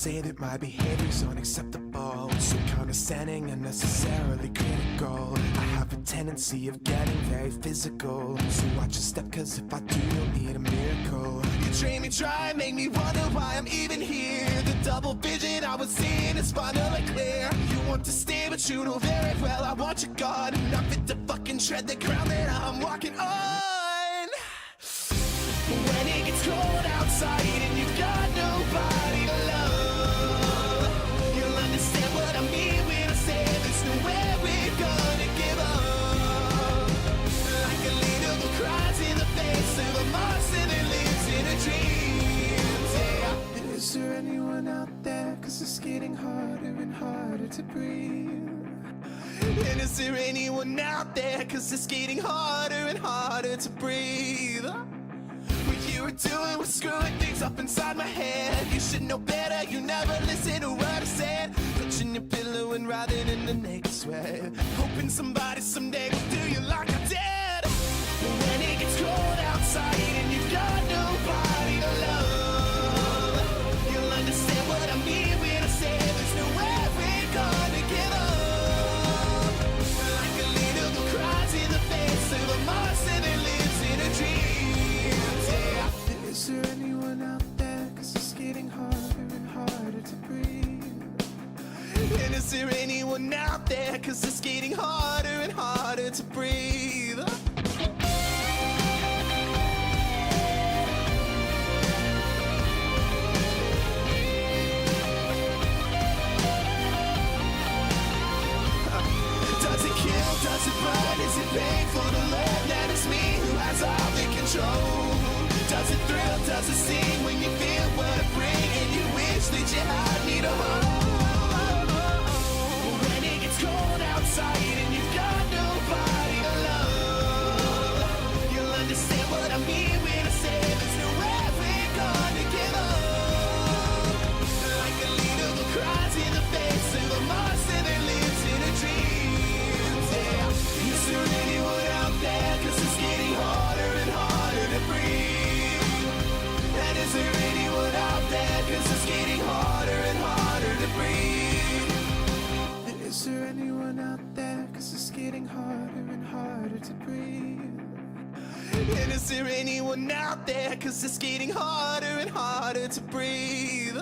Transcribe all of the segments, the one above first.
say that my behavior's unacceptable, so condescending, unnecessarily critical. I have a tendency of getting very physical, so watch your step, cause if I do, you'll need a miracle. You train me dry, make me wonder why I'm even here. The double vision I was seeing is finally clear. You want to stay, but you know very well I want you gone. Not fit to fucking tread the ground that I'm walking on. When it gets cold outside and you've got nobody to love, you'll understand what I mean when I say there's nowhere we're gonna give up. Like a leader who cries in the face of a monster that lives in a dream. Yeah. And is there anyone out there? Cause it's getting harder and harder to breathe. And is there anyone out there? Cause it's getting harder and harder to breathe. What you were doing was screwing things up inside my head. You should know better, you never listen to what I said. Touching your pillow and writhing in the naked sweat, hoping somebody someday will do you like I did. When it gets cold outside and you've got nobody to love, you'll understand what I mean when I say there's nowhere we're gonna give up. Like a leader who cries in the face of a monster that lives in a dream. Is there anyone out there? Cause it's getting harder and harder to breathe. And is there anyone out there? Cause it's getting harder and harder to breathe. Does it kill? Does it burn? Is it painful to learn that it's me who has all the control? Does it thrill, does it sting when you feel what I bring and you wish that you had me to hold? When it gets cold outside and you've got nobody to love, you'll understand what I mean when I say there's nowhere we're gonna give up. Like a leader who cries in the face of a monster that lives in a dream. Yeah. Is there anyone out there? Cause it's getting harder and harder to breathe. And is there anyone out there? Cause it's getting harder and harder to breathe. And is there anyone out there? Cause it's getting harder and harder to breathe. And is there anyone out there? Cause it's getting harder and harder to breathe.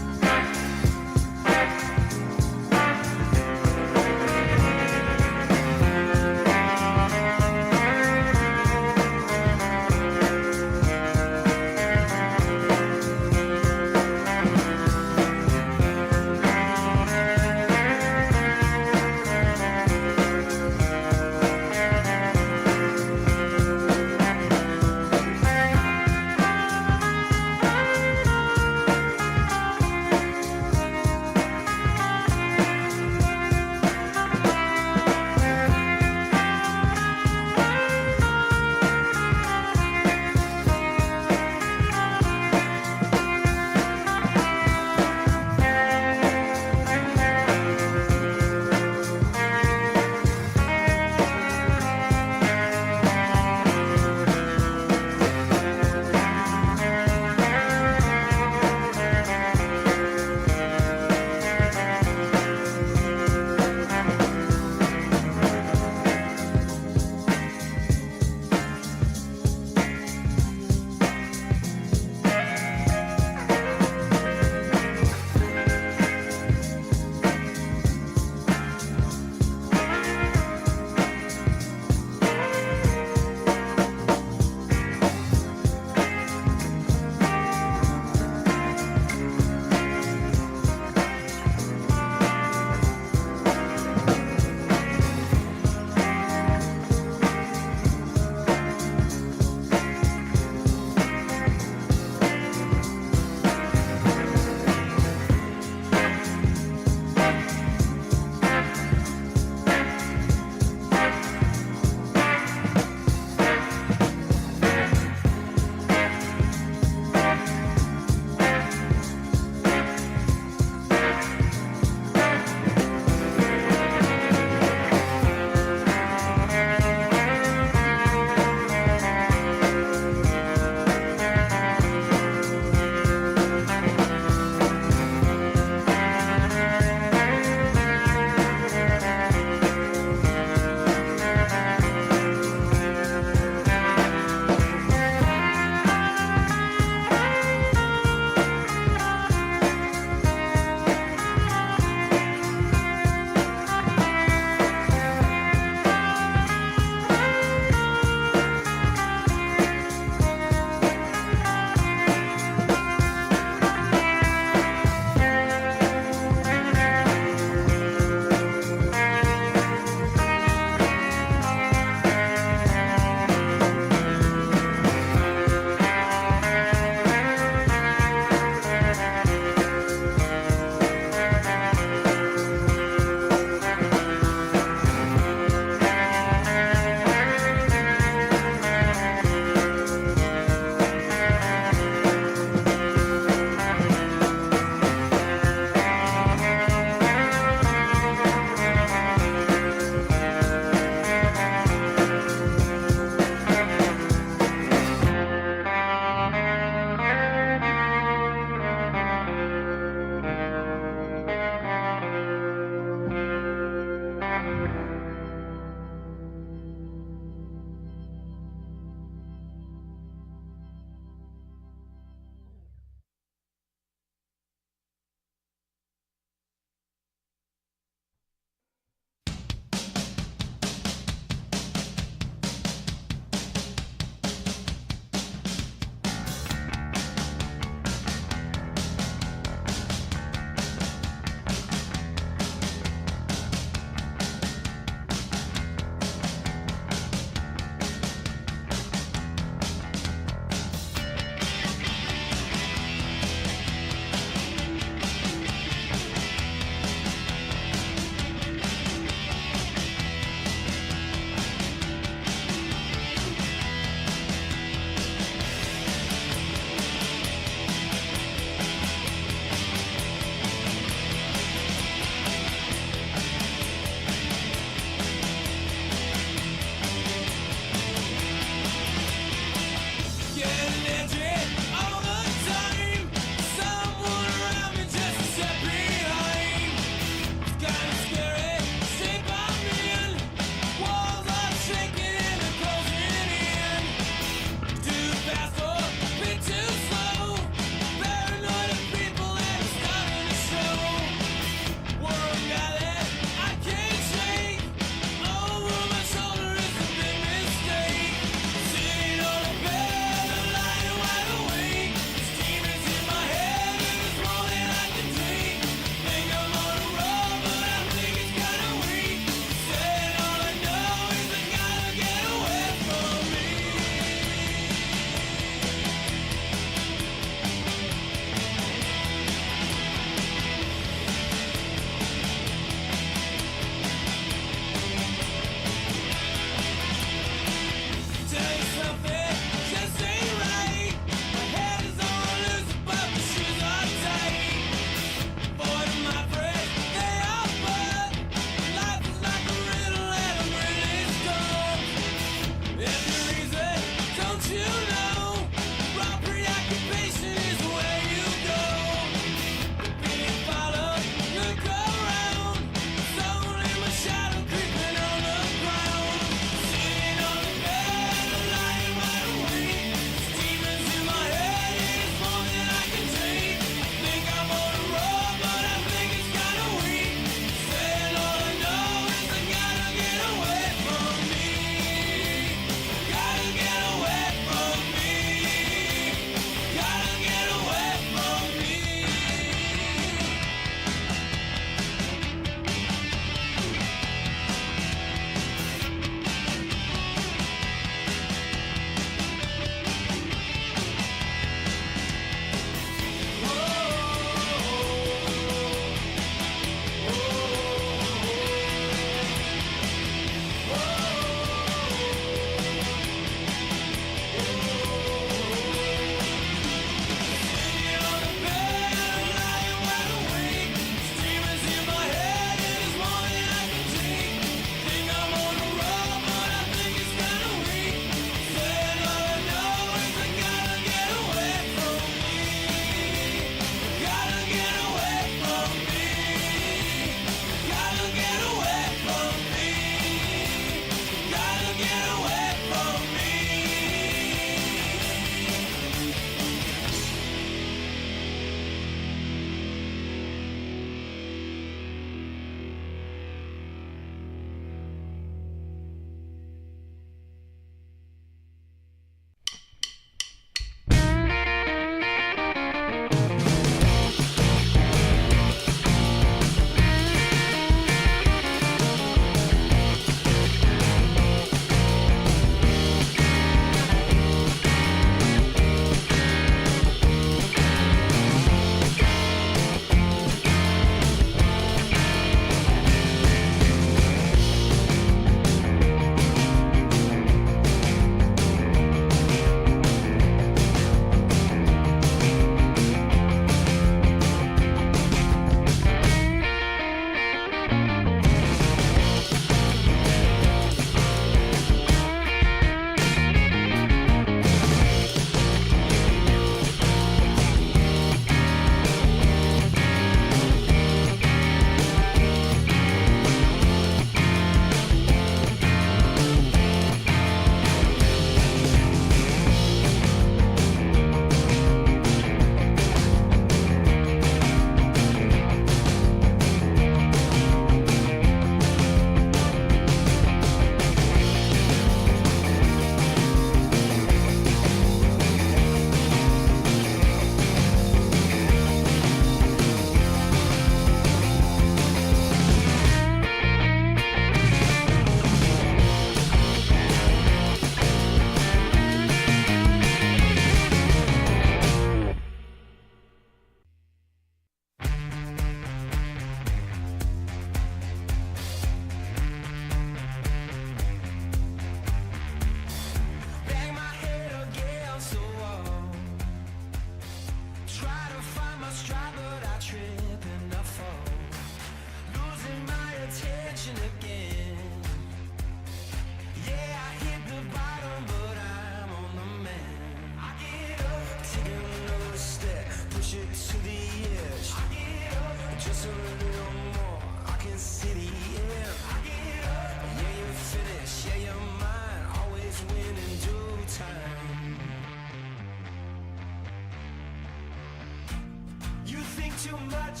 too much,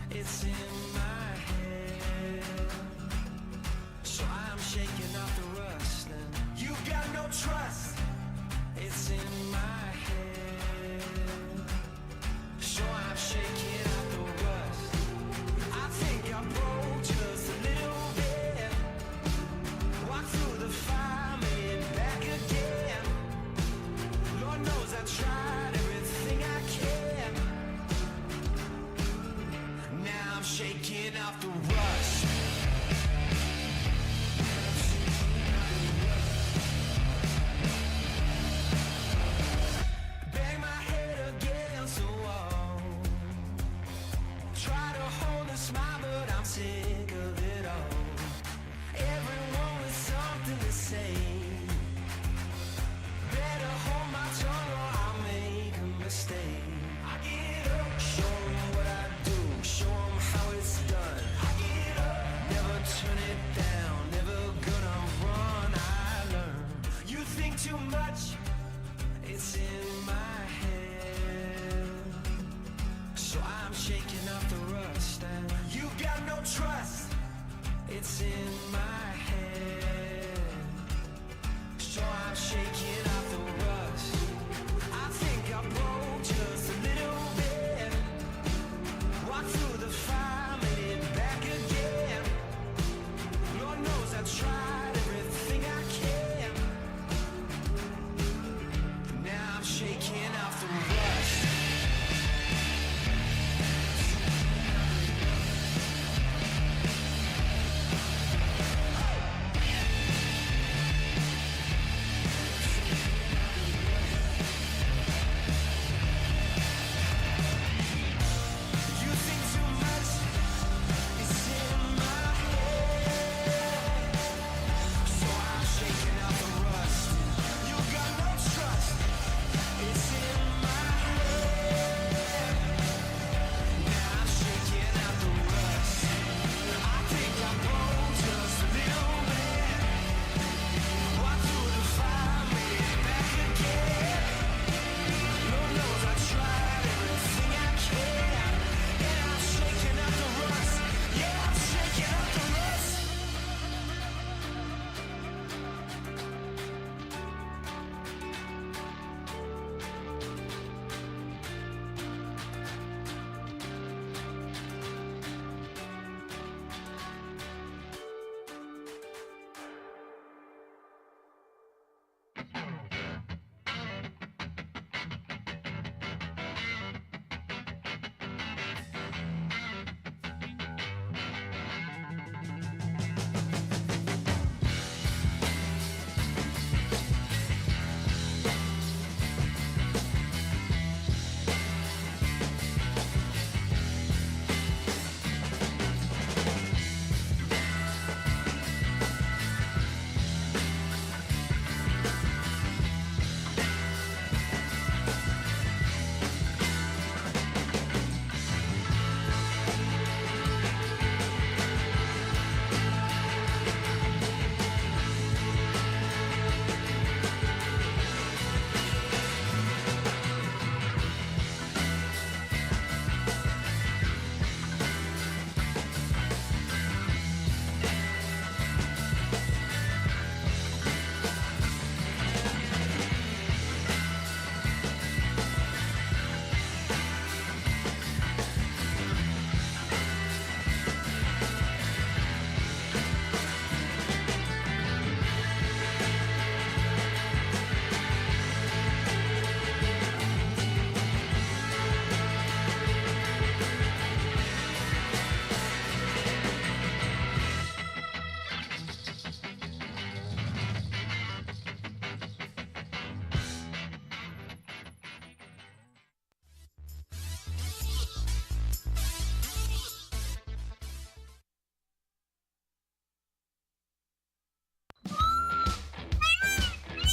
it's in my head. So I'm shaking off the rust and you got no trust, it's in my head. So I'm shaking off the rust. I think I broke just a little bit. Walk through the fire, made it back again. Lord knows I tried everything I can. Now I'm shaking off the rust. Bang my head against the wall. Try to hold a smile, but I'm sick of it all. Everyone with something to say. Better hold my tongue or I'll make a mistake. I get up, show 'em what I do, show 'em how it's done. I get up, never turn it down, never gonna run, I learn. You think too much, it's in my head. So I'm shaking off the rust and you got no trust, it's in my head. So I'm shaking off the rust. I think I broke just a little bit. Walk through the fire, made it back again. Lord knows I tried everything I can. Now I'm shaking off the rust. You think too much, it's in my head. So I'm shaking off the rust. You got no trust, it's in my head. Now I'm shaking off the rust. I think I broke just a little bit. Walk through the fire, made it back again. Lord knows I tried everything I can. And I'm shaking off the rust. Yeah, I'm shaking off the rust.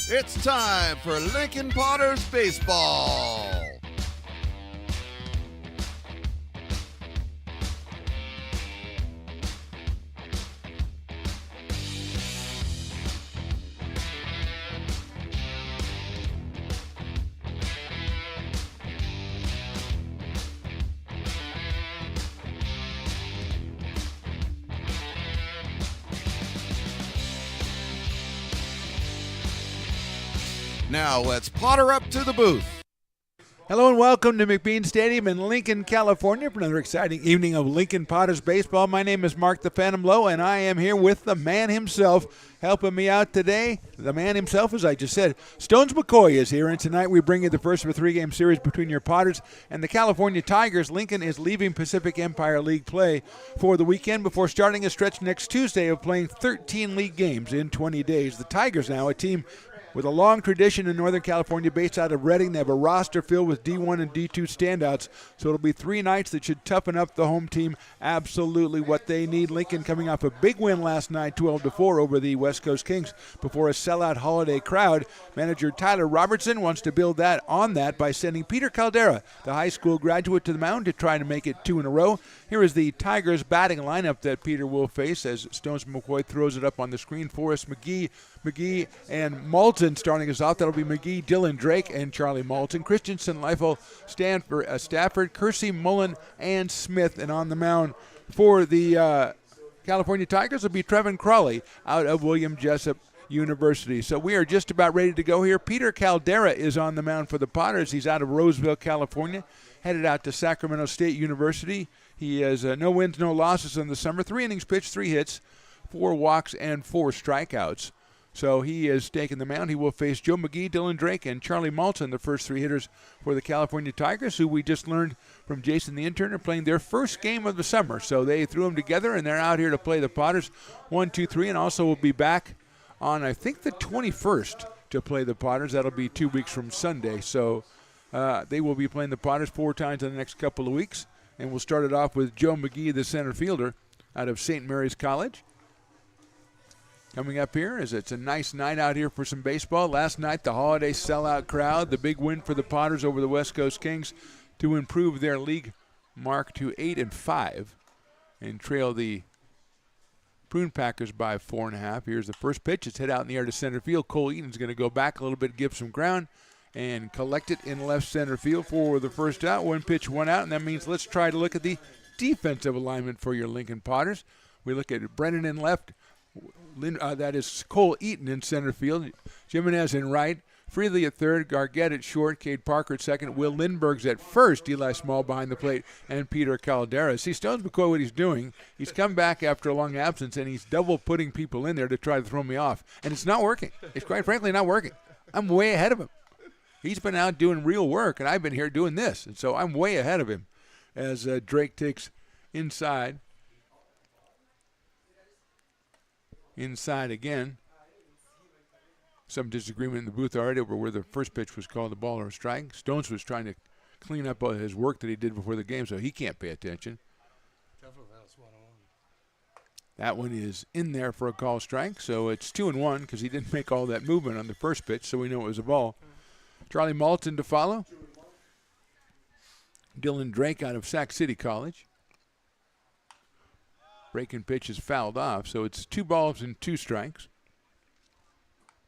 It's time for Lincoln Potters Baseball. Now let's potter up to the booth. Hello and welcome to McBean Stadium in Lincoln, California for another exciting evening of Lincoln Potters baseball. My name is Mark the Phantom Lowe, and I am here with the man himself helping me out today. The man himself, as I just said, Stones McCoy is here, and tonight we bring you the first of a three-game series between your Potters and the California Tigers. Lincoln is leaving Pacific Empire League play for the weekend before starting a stretch next Tuesday of playing 13 league games in 20 days. The Tigers now, a team with a long tradition in Northern California based out of Redding. They have a roster filled with D1 and D2 standouts, so it'll be 3 nights that should toughen up the home team absolutely what they need. Lincoln coming off a big win last night, 12-4 over the West Coast Kings before a sellout holiday crowd. Manager Tyler Robertson wants to build that on that by sending Peter Caldera, the high school graduate, to the mound to try to make it 2 in a row. Here is the Tigers batting lineup that Peter will face as Stones McCoy throws it up on the screen. Forrest McGee and Malton starting us off. That'll be McGee, Dylan Drake, and Charlie Malton. Christensen, Leifel, Stafford, Kersey, Mullen, and Smith. And on the mound for the California Tigers will be Trevin Crawley out of William Jessup University. So we are just about ready to go here. Peter Caldera is on the mound for the Potters. He's out of Roseville, California, headed out to Sacramento State University. He has no wins, no losses in the summer. 3 innings pitched, 3 hits, 4 walks, and 4 strikeouts. So he is taking the mound. He will face Joe McGee, Dylan Drake, and Charlie Malton, the first 3 hitters for the California Tigers, who we just learned from Jason the intern are playing their first game of the summer. So they threw them together, and they're out here to play the Potters 1, 2, 3, and also will be back on, I think, the 21st to play the Potters. That'll be 2 weeks from Sunday. So they will be playing the Potters 4 times in the next couple of weeks. And we'll start it off with Joe McGee, the center fielder out of St. Mary's College. Coming up here is it's a nice night out here for some baseball. Last night, the holiday sellout crowd, the big win for the Potters over the West Coast Kings to improve their league mark to 8-5 and trail the Prune Packers by 4.5. Here's the first pitch. It's hit out in the air to center field. Cole Eaton's going to go back a little bit, give some ground, and collect it in left center field for the first out. 1 pitch, 1 out, and that means let's try to look at the defensive alignment for your Lincoln Potters. We look at Brennan in left. That is Cole Eaton in center field. Jimenez in right. Freely at third. Gargett at short. Cade Parker at second. Will Lindbergh's at first. Eli Small behind the plate. And Peter Caldera. See, Stones McCoy, what he's doing, he's come back after a long absence, and he's double putting people in there to try to throw me off. And it's not working. It's quite frankly not working. I'm way ahead of him. He's been out doing real work, and I've been here doing this. And so I'm way ahead of him as Drake takes inside. Inside again. Some disagreement in the booth already over where the first pitch was called a ball or a strike. Stones was trying to clean up his work that he did before the game, so he can't pay attention. That one is in there for a call strike, so it's 2-1 because he didn't make all that movement on the first pitch, so we know it was a ball. Charlie Malton to follow. Dylan Drake out of Sac City College. Breaking pitch is fouled off, so it's 2 balls and 2 strikes.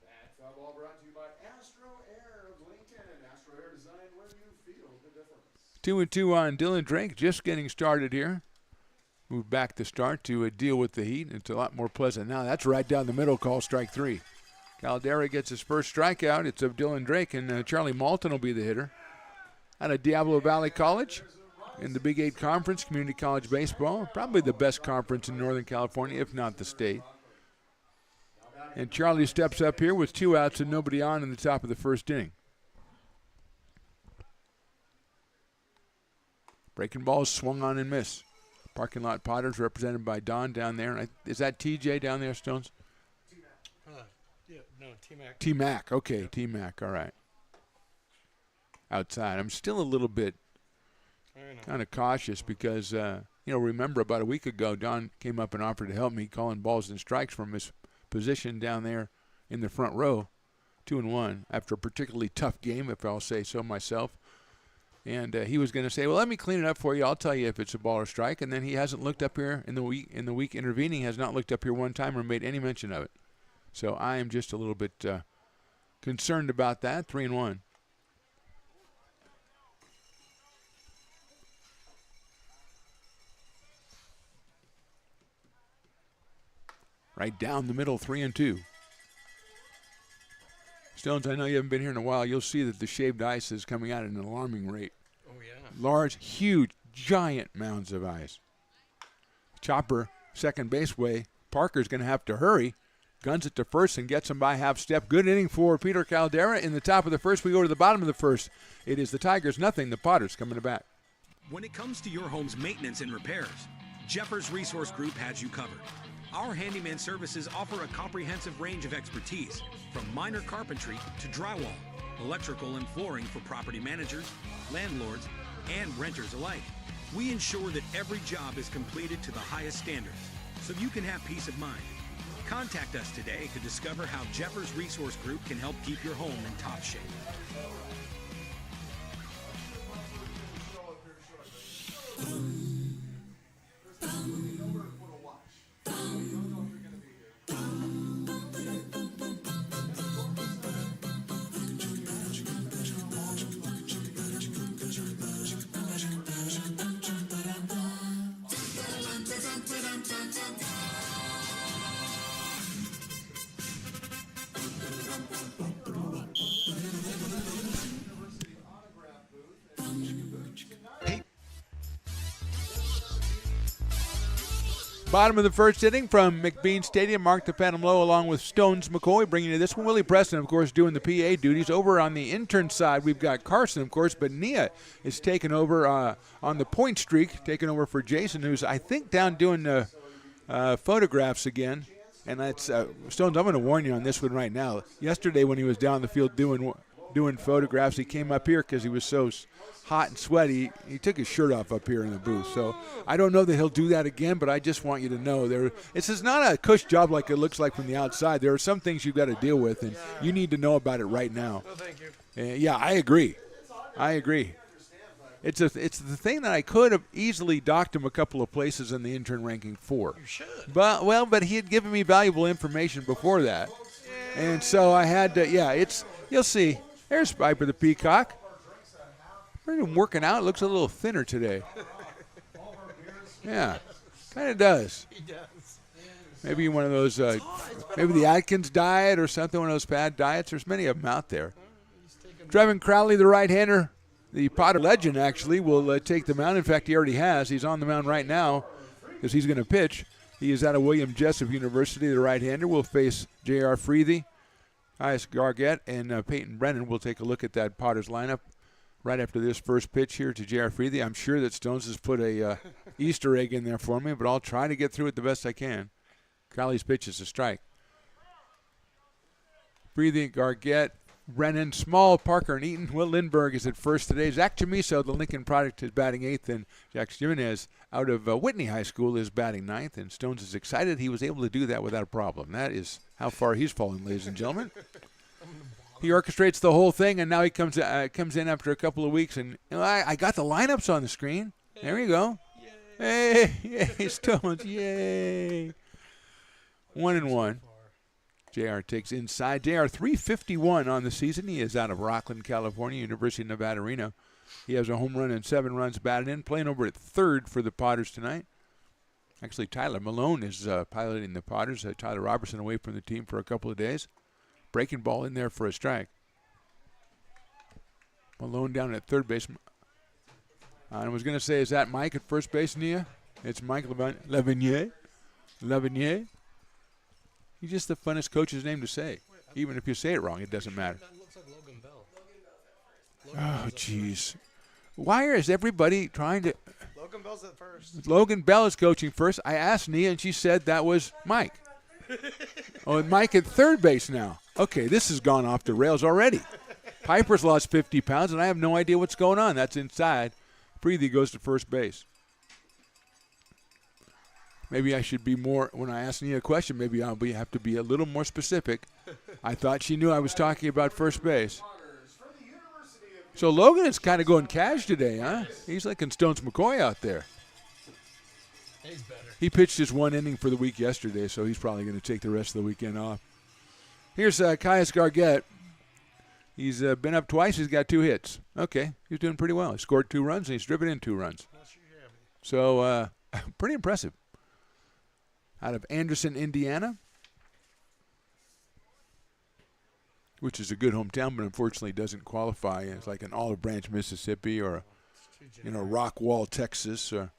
That foul ball brought to you by Astro Air of Lincoln. Astro Air design where you feel the difference. 2-2 on Dylan Drake, just getting started here. Move back to start to deal with the heat. It's a lot more pleasant now. That's right down the middle, call strike 3. Caldera gets his first strikeout. It's of Dylan Drake, and Charlie Malton will be the hitter. Out of Diablo Valley College in the Big 8 Conference, Community College Baseball. Probably the best conference in Northern California, if not the state. And Charlie steps up here with 2 outs and nobody on in the top of the first inning. Breaking balls swung on and missed. Parking lot Potters represented by Don down there. Is that TJ down there, Stones? T-Mac. T-Mac, okay, T-Mac, all right. Outside. I'm still a little bit kind of cautious because, remember about a week ago, Don came up and offered to help me calling balls and strikes from his position down there in the front row, 2-1, after a particularly tough game, if I'll say so myself. And he was going to say, well, let me clean it up for you. I'll tell you if it's a ball or strike. And then he hasn't looked up here in the week intervening, has not looked up here one time or made any mention of it. So I am just a little bit concerned about that. 3-1. Right down the middle, 3-2. Stones, I know you haven't been here in a while. You'll see that the shaved ice is coming out at an alarming rate. Oh, yeah. Large, huge, giant mounds of ice. Chopper, second base way. Parker's going to have to hurry. Guns it to first and gets him by half step. Good inning for Peter Caldera. In the top of the first, we go to the bottom of the first. It is the Tigers nothing. The Potters coming to bat. When it comes to your home's maintenance and repairs, Jeffers Resource Group has you covered. Our handyman services offer a comprehensive range of expertise, from minor carpentry to drywall, electrical and flooring for property managers, landlords, and renters alike. We ensure that every job is completed to the highest standards, so you can have peace of mind. Contact us today to discover how Jeffers Resource Group can help keep your home in top shape. Bottom of the first inning from McBean Stadium. Mark the Phantom Low along with Stones McCoy bringing you this one. Willie Preston, of course, doing the PA duties. Over on the intern side, we've got Carson, of course, but Nia is taking over on the point streak, taking over for Jason, who's, I think, down doing the photographs again. And that's Stones, I'm going to warn you on this one right now. Yesterday when he was down the field doing photographs, he came up here because he was so hot and sweaty. He took his shirt off up here in the booth. So I don't know that he'll do that again, but I just want you to know this is not a cush job like it looks like from the outside. There are some things you've got to deal with, and you need to know about it right now. Oh, thank you. Yeah, I agree. It's the thing that I could have easily docked him a couple of places in the intern ranking for. You should. But he had given me valuable information before that. And so I had to, you'll see. There's Piper the Peacock. We're working out. It looks a little thinner today. Yeah, kind of does. He does. Maybe one of those, maybe the Atkins diet or something, one of those bad diets. There's many of them out there. Trevin Crowley, the right-hander, the Potter legend, actually, will take the mound. In fact, he already has. He's on the mound right now because he's going to pitch. He is out of William Jessup University. The right-hander will face J.R. Freethy, Caius Gargett, and Peyton Brennan. We'll take a look at that Potters lineup right after this first pitch here to J.R. Freethy. I'm sure that Stones has put a Easter egg in there for me, but I'll try to get through it the best I can. Crowley's pitch is a strike. Freethy, Gargett, Brennan, Small, Parker, and Eaton. Will Lindbergh is at first today. Zach Chamiso, the Lincoln product, is batting eighth, and Jack Jimenez out of Whitney High School is batting ninth, and Stones is excited he was able to do that without a problem. That is how far he's fallen, ladies and gentlemen. He orchestrates the whole thing, and now he comes in after a couple of weeks, and I got the lineups on the screen. There you go. Yay. Hey, Stones, yay. 1-1. JR takes inside. JR 351 on the season. He is out of Rockland, California, University of Nevada, Reno. He has a home run and 7 runs batted in, playing over at third for the Potters tonight. Actually, Tyler Malone is piloting the Potters. Tyler Robertson away from the team for a couple of days. Breaking ball in there for a strike. Malone down at third base. I was going to say, is that Mike at first base, Nia? It's Mike Lavinier. He's just the funnest coach's name to say. Even if you say it wrong, it doesn't matter. That looks like Logan Bell. Oh, jeez. Why is everybody trying to... Logan Bell's at first. Logan Bell is coaching first. I asked Nia, and she said that was Mike. Oh, and Mike at third base now. Okay, this has gone off the rails already. Piper's lost 50 pounds, and I have no idea what's going on. That's inside. Freethy goes to first base. Maybe I should be more, when I ask Nia a question, maybe I'll have to be a little more specific. I thought she knew I was talking about first base. So Logan is kind of going cash today, huh? He's like in Stones McCoy out there. He's better. He pitched his one inning for the week yesterday, so he's probably going to take the rest of the weekend off. Here's Caius Gargett. He's been up twice. He's got 2 hits. Okay, he's doing pretty well. He scored 2 runs, and he's driven in 2 runs. So pretty impressive. Out of Anderson, Indiana. which is a good hometown, but unfortunately doesn't qualify. It's like an Olive Branch, Mississippi, or Rockwall, Texas, or a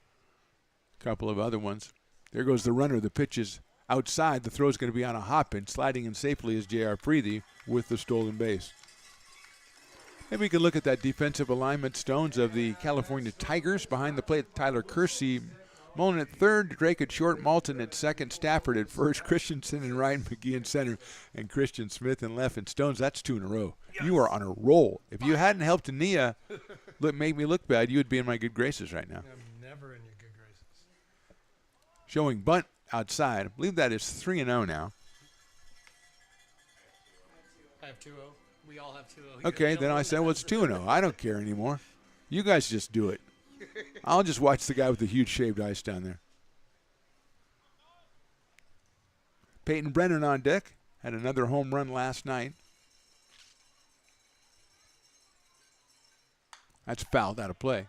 couple of other ones. There goes the runner. The pitch is outside. The throw is going to be on a hop, and sliding in safely is J.R. Freethy with the stolen base. Maybe we can look at that defensive alignment. Stones of the California Tigers. Behind the plate, Tyler Kersey. Mullen at third, Drake at short, Malton at second, Stafford at first, Christensen in right, McGee in center, and Christian Smith in left. And Stones, that's 2 in a row. Yes. You are on a roll. If you hadn't helped Ania make me look bad, you would be in my good graces right now. I'm never in your good graces. Showing bunt outside. I believe that is 3-0 now. I have 2-0. We all have 2-0. Okay, then I said, well, it's 2-0. I don't care anymore. You guys just do it. I'll just watch the guy with the huge shaved ice down there. Peyton Brennan on deck. Had another home run last night. That's fouled out of play.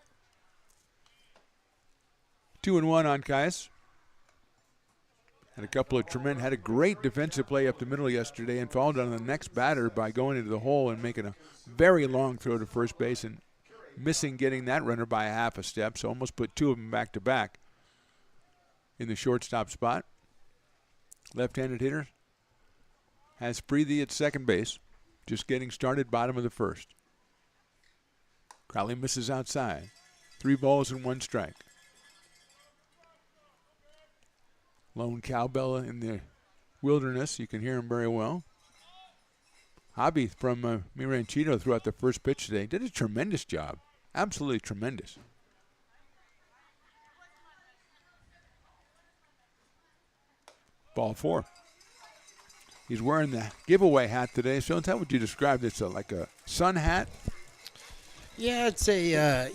2-1 on Kais. Had a great defensive play up the middle yesterday and fouled on the next batter by going into the hole and making a very long throw to first base and missing getting that runner by a half a step, so almost put 2 of them back to back in the shortstop spot. Left-handed hitter has Freethy at second base, just getting started, bottom of the first. Crowley misses outside. 3 balls and 1 strike. Lone cowbell in the wilderness. You can hear him very well. Hobby from Miranchito threw out the first pitch today. Did a tremendous job. Absolutely tremendous. Ball 4. He's wearing the giveaway hat today. So how would you describe this? Like a sun hat? Yeah, it's a,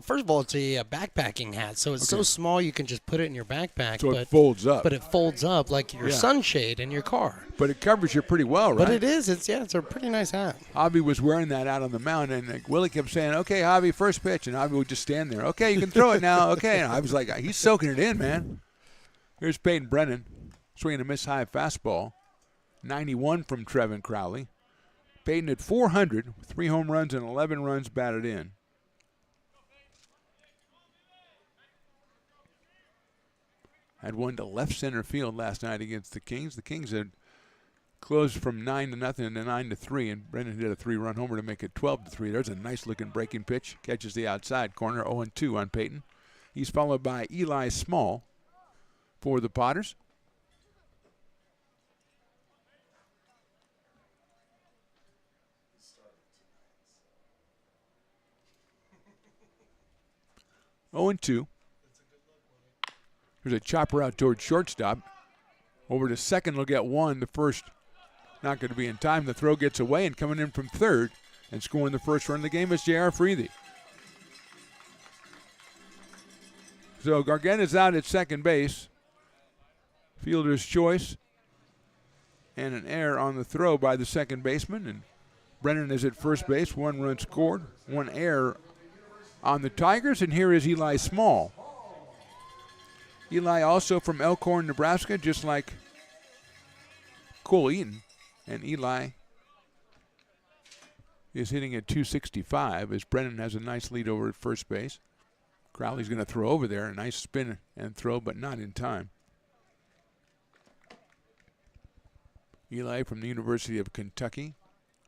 first of all, it's a backpacking hat. So it's so small you can just put it in your backpack. So it folds up. But it folds up like your sunshade in your car. But it covers you pretty well, right? But it is. It's a pretty nice hat. Hobby was wearing that out on the mound, and Willie kept saying, okay, Hobby, first pitch. And Hobby would just stand there. Okay, you can throw it now. Okay. And I was like, he's soaking it in, man. Here's Peyton Brennan, swinging a miss-high fastball. 91 from Trevin Crowley. Peyton at 400, 3 home runs and 11 runs batted in. Had one to left center field last night against the Kings. The Kings had closed from 9-0 to 9-3, and Brennan hit a 3-run homer to make it 12-3. There's a nice-looking breaking pitch. Catches the outside corner, 0-2 on Peyton. He's followed by Eli Small for the Potters. Oh and 2. There's a chopper out towards shortstop. Over to second, they'll get 1. The first not going to be in time. The throw gets away, and coming in from third and scoring the first run of the game is J.R. Freethy. So Garganta's out at second base. Fielder's choice and an error on the throw by the second baseman. And Brennan is at first base. 1 run scored, 1 error on the Tigers, and here is Eli Small. Eli also from Elkhorn, Nebraska, just like Cole Eaton. And Eli is hitting at 265 as Brennan has a nice lead over at first base. Crowley's going to throw over there. A nice spin and throw, but not in time. Eli from the University of Kentucky.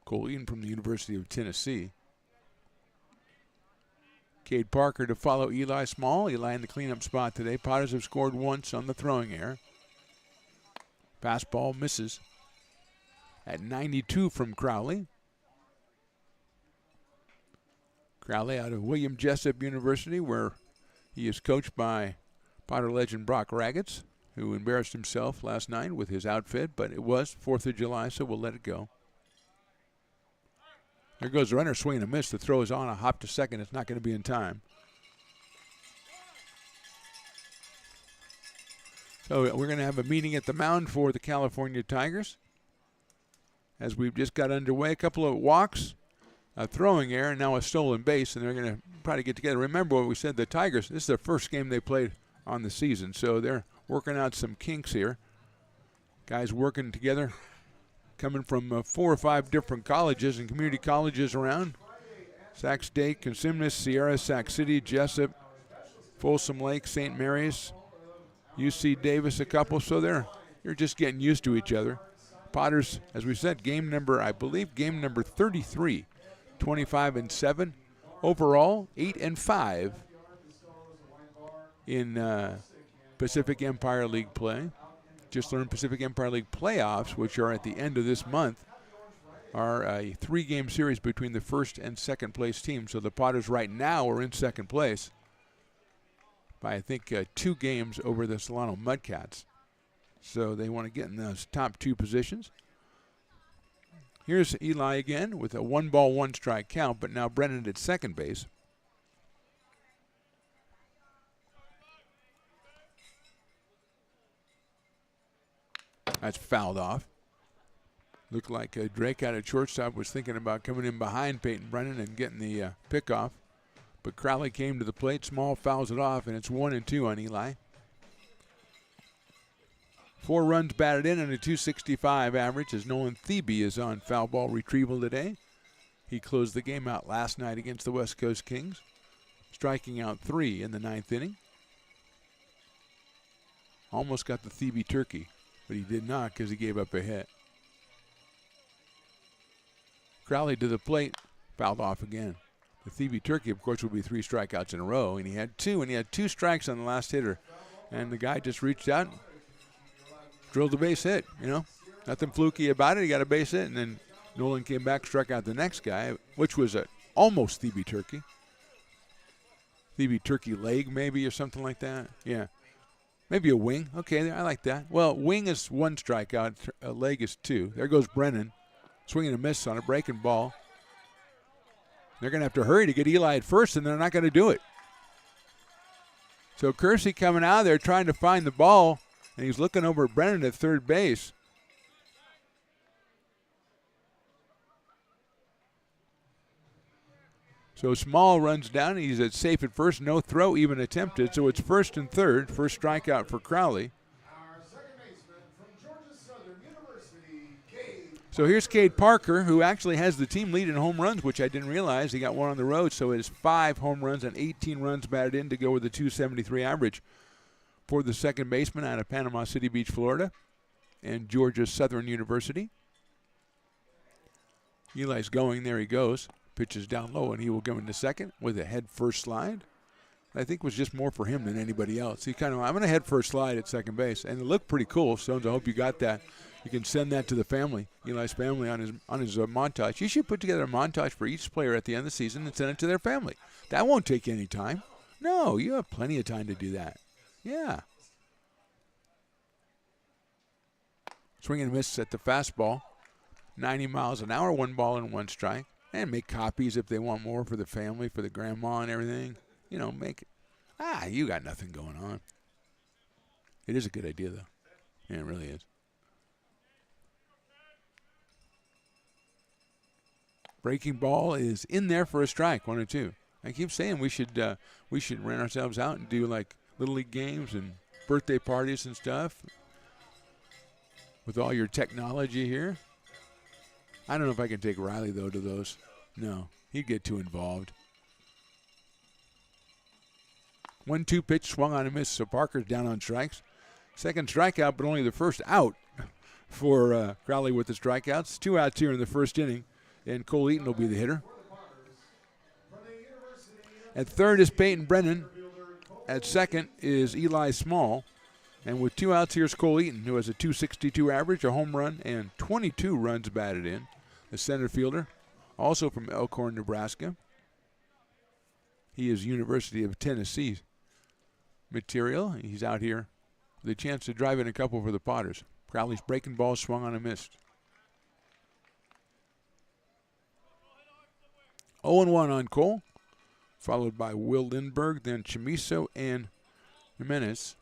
Cole Eaton from the University of Tennessee. Cade Parker to follow Eli Small. Eli in the cleanup spot today. Potters have scored once on the throwing error. Fastball misses at 92 from Crowley. Crowley out of William Jessup University, where he is coached by Potter legend Brock Raggets, who embarrassed himself last night with his outfit, but it was 4th of July, so we'll let it go. There goes the runner, swing and a miss. The throw is on a hop to second. It's not going to be in time. So we're going to have a meeting at the mound for the California Tigers as we've just got underway. A couple of walks, a throwing error, and now a stolen base, and they're going to probably get together. Remember what we said, the Tigers, this is their first game they played on the season, so they're working out some kinks here. Guys working together coming from 4 or 5 different colleges and community colleges around. Sac State, Consumnes, Sierra, Sac City, Jessup, Folsom Lake, St. Mary's, UC Davis, a couple. So you're just getting used to each other. Potters, as we said, I believe game number 33, 25-7. Overall, 8-5 in Pacific Empire League play. Just learned Pacific Empire League playoffs, which are at the end of this month, are a 3-game series between the first and second place teams. So the Potters right now are in second place by, I think, 2 games over the Solano Mudcats. So they want to get in those top 2 positions. Here's Eli again with a 1-ball, 1-strike count, but now Brennan at second base. That's fouled off. Looked like Drake out at shortstop was thinking about coming in behind Peyton Brennan and getting the pickoff. But Crowley came to the plate. Small fouls it off, and it's 1-2 on Eli. 4 runs batted in and a .265 average as Nolan Thebe is on foul ball retrieval today. He closed the game out last night against the West Coast Kings, striking out 3 in the 9th inning. Almost got the Thebe turkey, but he did not because he gave up a hit. Crowley to the plate, fouled off again. The Thebe turkey, of course, would be 3 strikeouts in a row, and he had 2, and he had 2 strikes on the last hitter. And the guy just reached out, drilled a base hit, Nothing fluky about it. He got a base hit, and then Nolan came back, struck out the next guy, which was almost Thebe turkey. Thebe turkey leg, maybe, or something like that. Yeah. Maybe a wing. Okay, I like that. Well, wing is 1 strikeout. A leg is 2. There goes Brennan. Swinging a miss on a breaking ball. They're going to have to hurry to get Eli at first, and they're not going to do it. So Kersey coming out there trying to find the ball, and he's looking over at Brennan at third base. So Small runs down. He's at safe at first. No throw even attempted. So it's first and third. First strikeout for Crowley. So here's Cade Parker, who actually has the team lead in home runs, which I didn't realize. He got 1 on the road, so it is 5 home runs and 18 runs batted in to go with a .273 average for the second baseman out of Panama City Beach, Florida, and Georgia Southern University. Eli's going. There he goes. Pitches down low, and he will go into second with a head-first slide. I think was just more for him than anybody else. He I'm going to head-first slide at second base, and it looked pretty cool. Stones, I hope you got that. You can send that to the family, Eli's family, on his montage. You should put together a montage for each player at the end of the season and send it to their family. That won't take any time. No, you have plenty of time to do that. Yeah. Swing and miss at the fastball. 90 miles an hour, 1 ball and 1 strike. And make copies if they want more for the family, for the grandma and everything. Make it. You got nothing going on. It is a good idea, though. Yeah, it really is. Breaking ball is in there for a strike, 1-2. I keep saying we should rent ourselves out and do like Little League games and birthday parties and stuff with all your technology here. I don't know if I can take Riley, though, to those. No, he'd get too involved. 1-2 pitch, swung on a miss, so Parker's down on strikes. Second strikeout, but only the first out for Crowley with the strikeouts. 2 outs here in the first inning, and Cole Eaton will be the hitter. At third is Peyton Brennan. At second is Eli Small. And with 2 outs, here's Cole Eaton, who has a .262 average, a home run, and 22 runs batted in. The center fielder, also from Elkhorn, Nebraska. He is University of Tennessee material. He's out here with a chance to drive in a couple for the Potters. Crowley's breaking ball, swung on and missed. 0-1 on Cole, followed by Will Lindbergh, then Chamiso and Jimenez.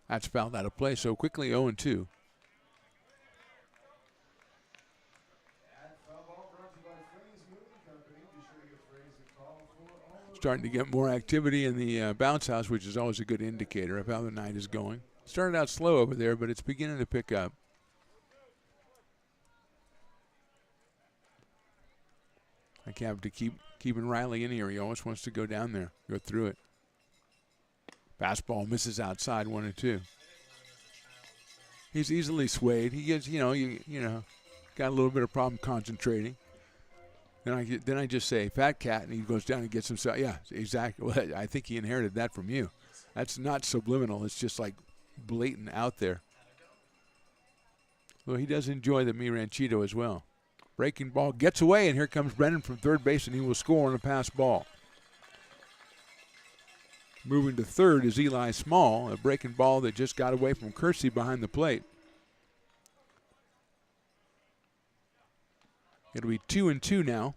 That's fouled out of play so quickly, 0-2. starting to get more activity in the bounce house, which is always a good indicator of how the night is going. Started out slow over there, but it's beginning to pick up. I can't have to keeping Riley in here. He always wants to go down there, go through it. Fastball misses outside, 1-2. He's easily swayed. He gets, you know, got a little bit of problem concentrating. Then I just say, fat cat, and he goes down and gets himself. Yeah, exactly. Well, I think he inherited that from you. That's not subliminal. It's just like blatant out there. Well, he does enjoy the Mi Ranchito as well. Breaking ball gets away, and here comes Brennan from third base, and he will score on a pass ball. Moving to third is Eli Small, a breaking ball that just got away from Kersey behind the plate. It'll be 2-2 now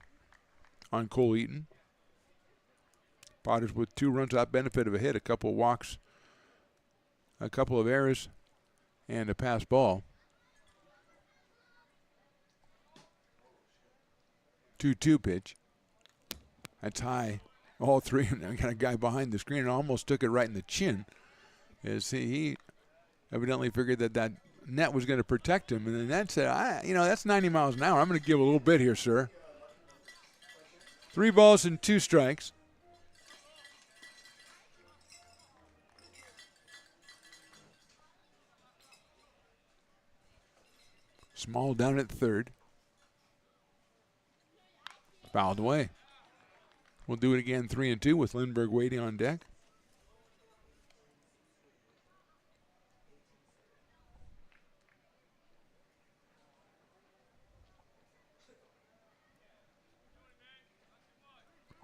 on Cole Eaton. Potters with 2 runs without benefit of a hit, a couple of walks, a couple of errors, and a pass ball. 2-2 pitch. That's high. All three. I got a guy behind the screen and almost took it right in the chin. As he evidently figured that net was going to protect him. And the net said, that's 90 miles an hour. I'm going to give a little bit here, sir. 3 balls and 2 strikes. Small down at third. Fouled away. We'll do it again, 3-2 with Lindbergh waiting on deck.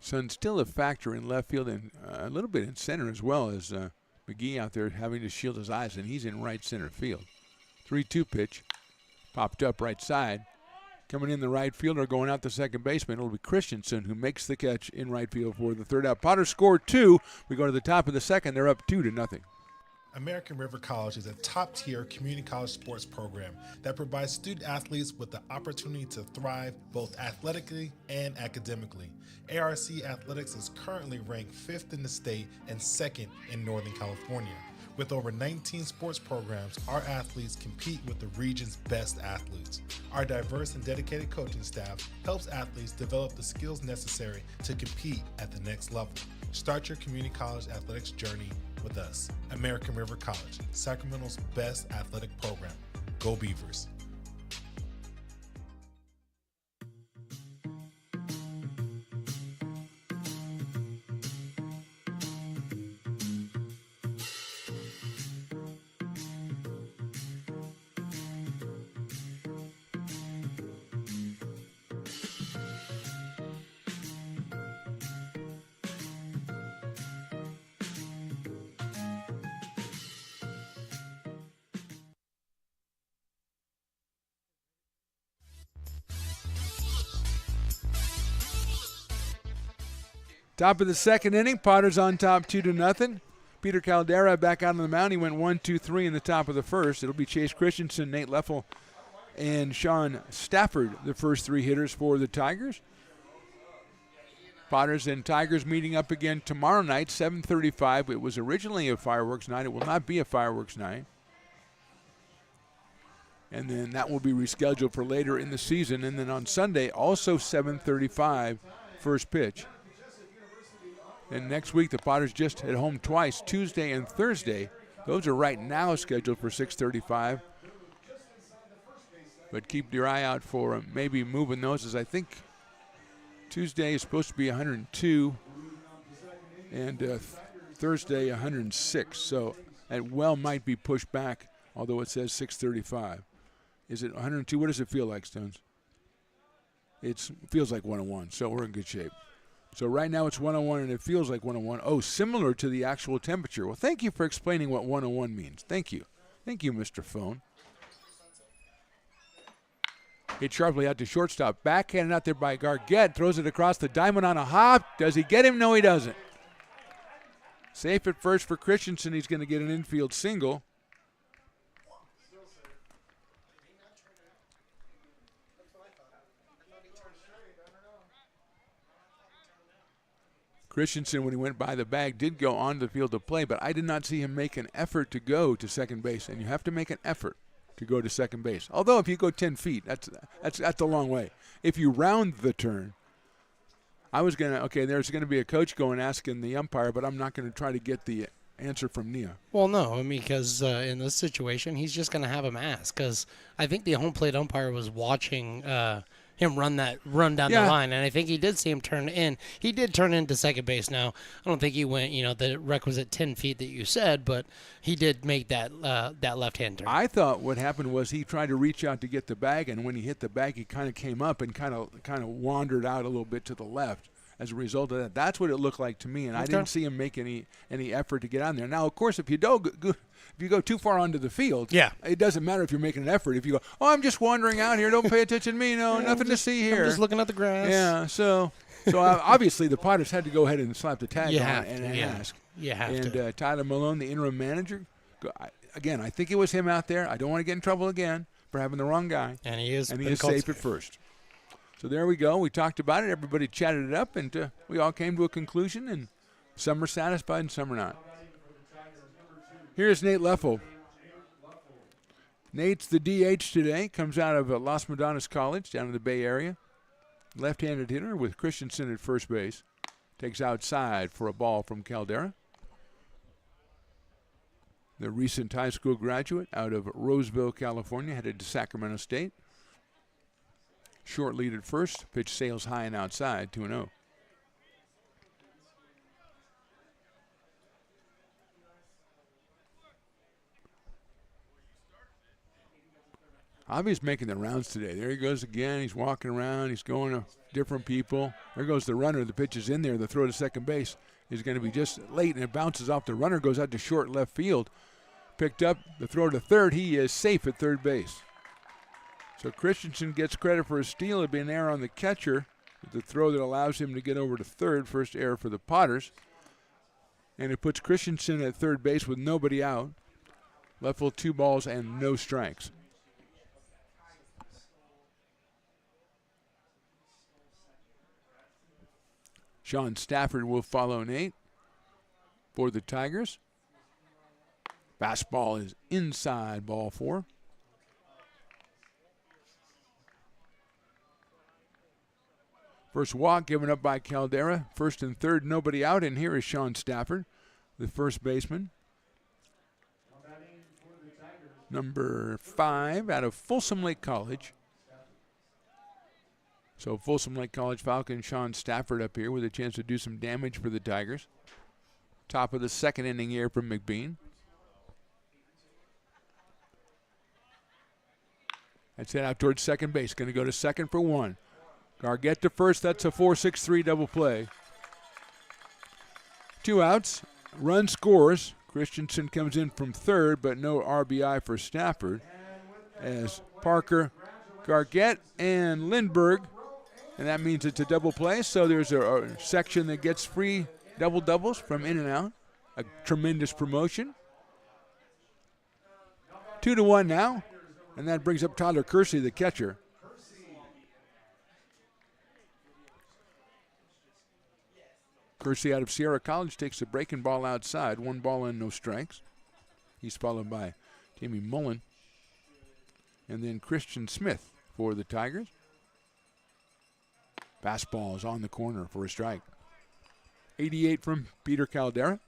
Sun's still a factor in left field and a little bit in center as well, as McGee out there having to shield his eyes, and he's in right center field. 3-2 pitch. Popped up right side. Coming in the right fielder, going out the second baseman. It'll be Christensen who makes the catch in right field for the third out. Potter scored 2. We go to the top of the second. They're up 2-0. American River College is a top-tier community college sports program that provides student athletes with the opportunity to thrive both athletically and academically. ARC Athletics is currently ranked 5th in the state and 2nd in Northern California. With over 19 sports programs, our athletes compete with the region's best athletes. Our diverse and dedicated coaching staff helps athletes develop the skills necessary to compete at the next level. Start your community college athletics journey with us. American River College, Sacramento's best athletic program. Go Beavers. Top of the second inning, Potters on top 2-0. Peter Caldera back out on the mound. He went 1-2-3 in the top of the first. It'll be Chase Christensen, Nate Leffel, and Sean Stafford, the first 3 hitters for the Tigers. Potters and Tigers meeting up again tomorrow night, 7:35. It was originally a fireworks night. It will not be a fireworks night. And then that will be rescheduled for later in the season. And then on Sunday, also 7:35, first pitch. And next week, the Potters just hit home twice, Tuesday and Thursday. Those are right now scheduled for 6:35. But keep your eye out for maybe moving those, as I think Tuesday is supposed to be 102 and Thursday 106. So that well might be pushed back, although it says 6:35. Is it 102? What does it feel like, Stones? It feels like 101, so we're in good shape. So right now it's 101, and it feels like 101. Oh, similar to the actual temperature. Well, thank you for explaining what 101 means. Thank you. Thank you, Mr. Phone. Hit sharply out to shortstop. Backhanded out there by Gargett. Throws it across the diamond on a hop. Does he get him? No, he doesn't. Safe at first for Christensen. He's going to get an infield single. Christensen, when he went by the bag, did go on the field to play, but I did not see him make an effort to go to second base, and you have to make an effort to go to second base. Although if you go 10 feet, that's a long way. If you round the turn, there's going to be a coach going asking the umpire, but I'm not going to try to get the answer from Nia. Well, no, I mean, because in this situation, he's just going to have him ask, because I think the home plate umpire was watching him run down the line, and I think he did see him turn in. He did turn into second base. Now, I don't think he went, the requisite 10 feet that you said, but he did make that left-hand turn. I thought what happened was he tried to reach out to get the bag, and when he hit the bag, he kind of came up and kind of wandered out a little bit to the left. As a result of that, that's what it looked like to me, and I didn't see him make any effort to get on there. Now, of course, if you go too far onto the field, it doesn't matter if you're making an effort. If you go, I'm just wandering out here, don't pay attention to me, nothing to see here. I'm just looking at the grass. Yeah, so obviously the Potters had to go ahead and slap the tag on and ask. You have to. And Tyler Malone, the interim manager, again, I think it was him out there. I don't want to get in trouble again for having the wrong guy. And he is safe at first. So there we go. We talked about it. Everybody chatted it up, and we all came to a conclusion, and some are satisfied and some are not. Here's Nate Leffel. Nate's the DH today. Comes out of Las Madonnas College down in the Bay Area. Left-handed hitter with Christensen at first base. Takes outside for a ball from Caldera. The recent high school graduate out of Roseville, California, headed to Sacramento State. Short lead at first. Pitch sails high and outside, 2-0. Avi's making the rounds today. There he goes again. He's walking around. He's going to different people. There goes the runner. The pitch is in there. The throw to second base is going to be just late, and it bounces off. The runner goes out to short left field. Picked up the throw to third. He is safe at third base. So Christensen gets credit for a steal. It'd be an error on the catcher with the throw that allows him to get over to third. First error for the Potters. And it puts Christensen at third base with nobody out. Leffel 2 balls and no strikes. Sean Stafford will follow Nate for the Tigers. Fastball is inside, ball 4. First walk given up by Caldera. First and third, nobody out. And here is Sean Stafford, the first baseman. Number 5 out of Folsom Lake College. So Folsom Lake College Falcon Sean Stafford up here with a chance to do some damage for the Tigers. Top of the second inning here from McBean. That's it out towards second base. Going to go to second for 1. Gargett to first. That's a 4-6-3 double play. 2 outs. Run scores. Christensen comes in from third, but no RBI for Stafford. As Parker, Gargett, and Lindbergh. And that means it's a double play. So there's a section that gets free doubles from in and out. A tremendous promotion. 2-1 now. And that brings up Tyler Kersey, the catcher. Kersey out of Sierra College takes the breaking ball outside. 1 ball and no strikes. He's followed by Jamie Mullen. And then Christian Smith for the Tigers. Fastball is on the corner for a strike. 88 from Peter Caldera.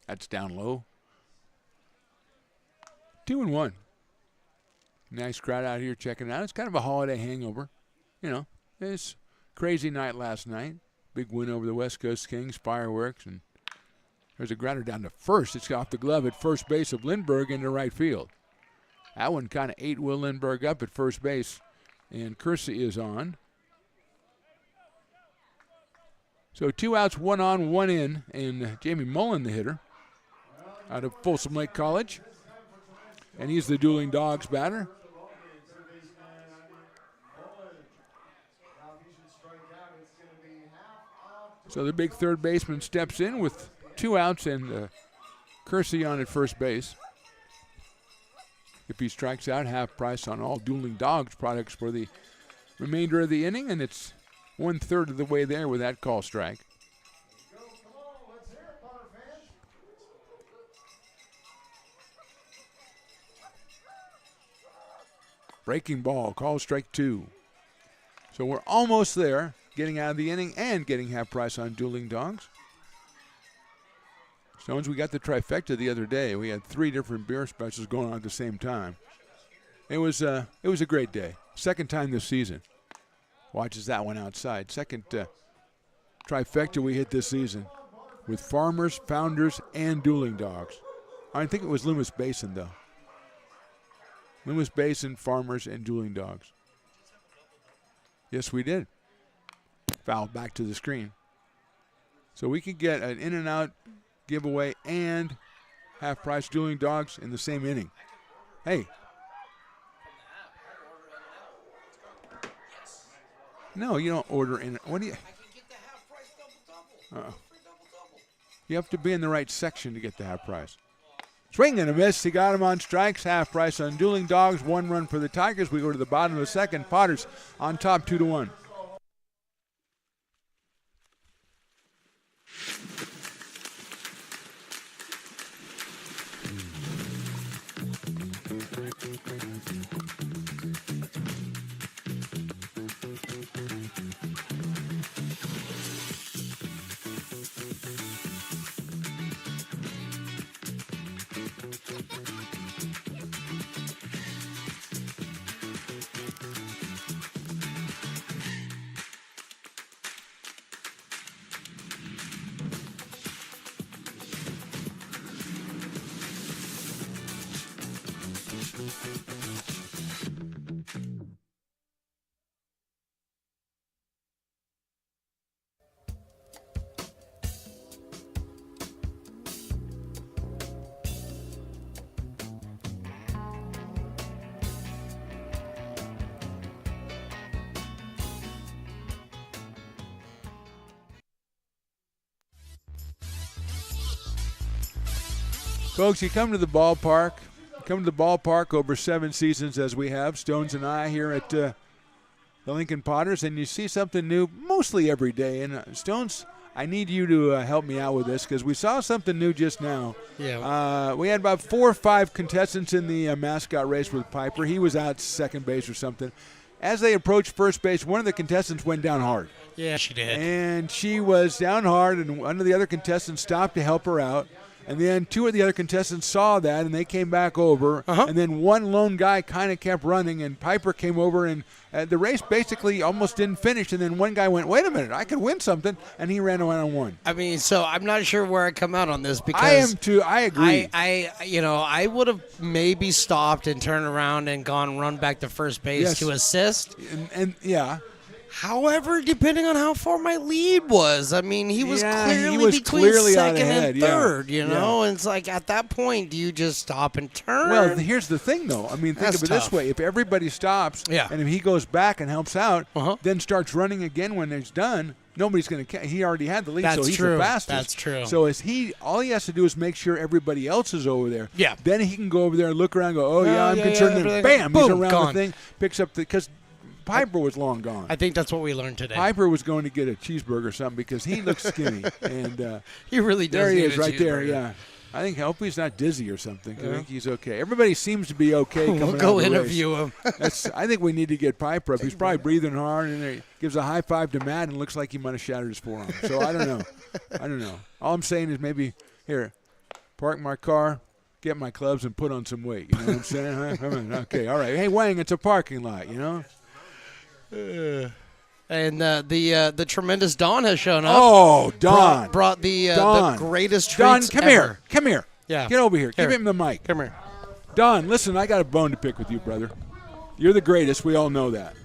That's down low. 2-1. Nice crowd out here checking it out. It's kind of a holiday hangover. It's a crazy night last night. Big win over the West Coast Kings, fireworks, and there's a grounder down to first. It's off the glove at first base of Lindbergh into right field. That one kind of ate Will Lindbergh up at first base, and Kersey is on. So 2 outs, 1 on, 1 in, and Jamie Mullen, the hitter, out of Folsom Lake College. And he's the Dueling Dogs batter. So the big third baseman steps in with 2 outs and Kersey on at first base. If he strikes out, half price on all Dueling Dogs products for the remainder of the inning, and it's 1/3 of the way there with that call strike. Breaking ball, call strike 2. So we're almost there, getting out of the inning and getting half price on Dueling Dogs. Stones, we got the trifecta the other day. We had 3 different beer specials going on at the same time. It was a great day. Second time this season. Watches that one outside. Second trifecta we hit this season with Farmers, Founders, and Dueling Dogs. I think it was Loomis Basin, though. Loomis Basin, Farmers, and Dueling Dogs. Yes, we did. Foul back to the screen. So we could get an in and out giveaway and half price Dueling Dogs in the same inning. Hey. No, you don't order in. What do you? You have to be in the right section to get the half price. Swing and a miss. He got him on strikes. Half price on Dueling Dogs. 1 run for the Tigers. We go to the bottom of the second. Potters on top 2-1. Folks, you come to the ballpark over 7 seasons as we have, Stones and I here at the Lincoln Potters, and you see something new mostly every day. And Stones, I need you to help me out with this because we saw something new just now. Yeah. We had about 4 or 5 contestants in the mascot race with Piper. He was out second base or something. As they approached first base, one of the contestants went down hard. Yeah, she did. And she was down hard, and one of the other contestants stopped to help her out. And then 2 of the other contestants saw that, and they came back over. And then one lone guy kind of kept running, and Piper came over, and the race basically almost didn't finish. And then one guy went, wait a minute, I could win something, and he ran away and won. I mean, so I'm not sure where I come out on this because I am too. I agree. I would have maybe stopped and turned around and run back to first base to assist. And yeah. However, depending on how far my lead was, I mean, he was between clearly second ahead, and third, you know? And it's like, at that point, do you just stop and turn? Well, here's the thing, though. I mean, think of it this way. If everybody stops and if he goes back and helps out, then starts running again when it's done, nobody's going to – he already had the lead, so he's the fastest. That's true. So all he has to do is make sure everybody else is over there. Yeah. Then he can go over there and look around and go, I'm concerned. And bam, boom, he's around gone. the thing, picks up the – because – Piper was long gone. I think that's what we learned today. Piper was going to get a cheeseburger or something because he looks skinny. And he really does. There he is right there, yeah. I hope he's not dizzy or something. I think he's okay. Everybody seems to be okay coming We'll go out of the interview race. him. I think we need to get Piper up. He's probably breathing hard, and he gives a high five to Matt and looks like he might have shattered his forearm. So I don't know. All I'm saying is maybe, here, park my car, get my clubs, and put on some weight. You know what I'm saying? Huh? Okay, all right. Hey, Wang, it's a parking lot, you know? And the tremendous Don has shown up. Oh, Don. Brought the greatest Don, treats come ever. Come here. Yeah. Get over here. Give him the mic. Come here. Don, listen, I got a bone to pick with you, brother. You're the greatest. We all know that.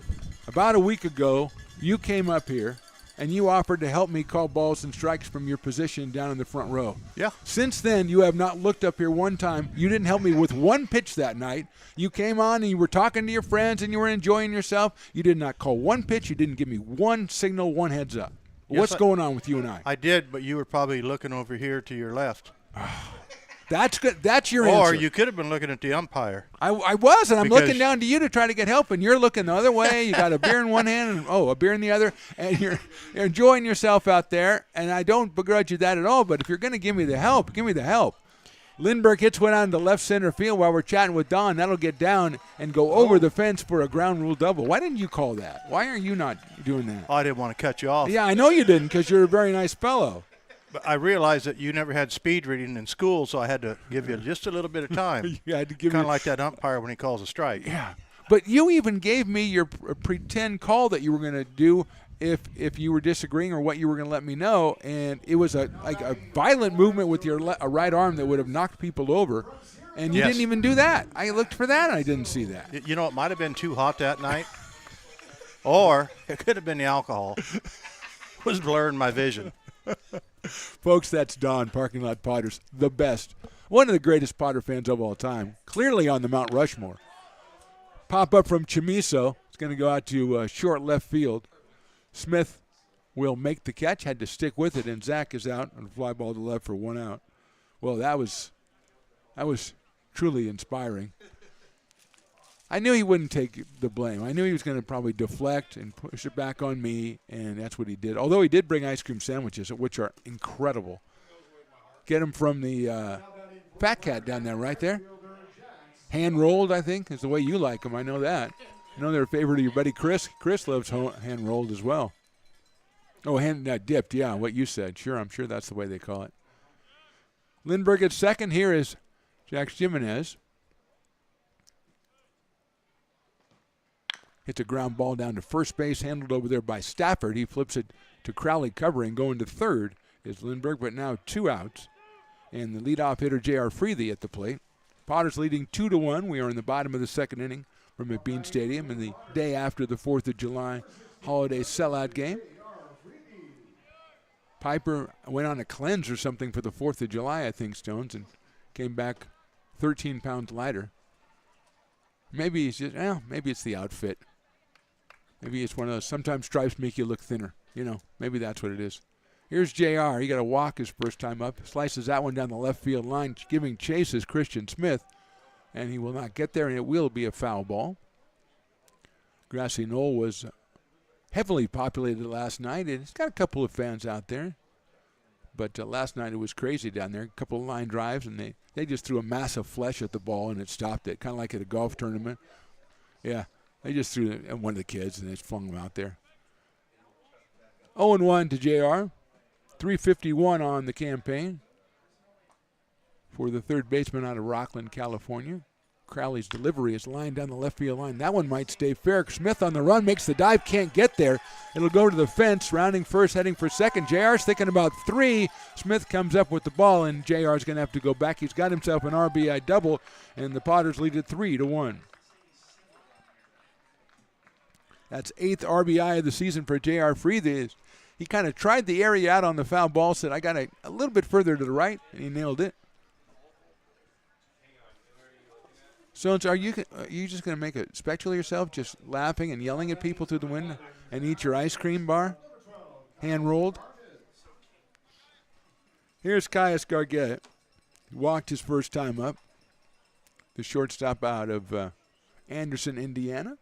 About a week ago, you came up here, and you offered to help me call balls and strikes from your position down in the front row. Yeah. Since then, you have not looked up here one time. You didn't help me with one pitch that night. You came on and you were talking to your friends and you were enjoying yourself. You did not call one pitch. You didn't give me one signal, one heads up. What's going on with you and I? I did, but you were probably looking over here to your left. That's good. That's your Or answer. you could have been looking at the umpire. I was, and I'm Because- looking down to you to try to get help, and you're looking the other way. You got a beer in one hand and, a beer in the other, and you're enjoying yourself out there, and I don't begrudge you that at all, but if you're going to give me the help, give me the help. Lindbergh hits one on the left center field while we're chatting with Don. That'll get down and go over the fence for a ground rule double. Why didn't you call that? Why are you not doing that? I didn't want to cut you off. Yeah, I know you didn't because you're a very nice fellow. But I realized that you never had speed reading in school, so I had to give you just a little bit of time. You had to give Kind me of like that umpire when he calls a strike. Yeah, but you even gave me your pretend call that you were going to do if you were disagreeing or what you were going to let me know, and it was a violent movement with your a right arm that would have knocked people over, and you Yes. didn't even do that. I looked for that, and I didn't see that. You know, it might have been too hot that night, or it could have been the alcohol. Was blurring my vision. Folks, that's Don, Parking Lot Potters, the best. One of the greatest Potter fans of all time, clearly on the Mount Rushmore. Pop up from Chamiso. It's going to go out to short left field. Smith will make the catch, had to stick with it, and Zach is out on a fly ball to left for one out. Well, that was truly inspiring. I knew he wouldn't take the blame. I knew he was going to probably deflect and push it back on me, and that's what he did. Although he did bring ice cream sandwiches, which are incredible. Get them from the Fat Cat down there, right there. Hand-rolled, I think, is the way you like them. I know that. I know they're a favorite of your buddy Chris. Chris loves hand-rolled as well. Oh, dipped, yeah, what you said. Sure, I'm sure that's the way they call it. Lindbergh at second. Here is Jack Jimenez. Hits a ground ball down to first base, handled over there by Stafford. He flips it to Crowley covering. Going to third is Lindbergh, but now 2 outs. And the leadoff hitter, J.R. Freethy, at the plate. Potters leading 2-1. We are in the bottom of the second inning from McBean Stadium in the day after the 4th of July holiday sellout game. Piper went on a cleanse or something for the 4th of July, I think, Stones, and came back 13 pounds lighter. Maybe he's just, maybe it's the outfit. Maybe it's one of those, sometimes stripes make you look thinner. You know, maybe that's what it is. Here's JR. He got a walk his first time up. Slices that one down the left field line, giving chase is Christian Smith. And he will not get there, and it will be a foul ball. Grassy Knoll was heavily populated last night, and it's got a couple of fans out there. But last night it was crazy down there. A couple of line drives, and they just threw a mass of flesh at the ball, and it stopped it, kind of like at a golf tournament. Yeah, they just threw it at one of the kids, and they just flung them out there. 0-1 to JR. 351 on the campaign for the third baseman out of Rockland, California. Crowley's delivery is lined down the left field line. That one might stay fair. Smith on the run, makes the dive, can't get there. It'll go to the fence, rounding first, heading for second. JR's thinking about 3. Smith comes up with the ball, and JR's going to have to go back. He's got himself an RBI double, and the Potters lead it 3-1. That's 8th RBI of the season for J.R. Freethy. He kind of tried the area out on the foul ball, said, I got a little bit further to the right, and he nailed it. So are you just going to make a spectacle of yourself, just laughing and yelling at people through the window and eat your ice cream bar, hand-rolled? Here's Caius Gargett. He walked his first time up. The shortstop out of Anderson, Indiana.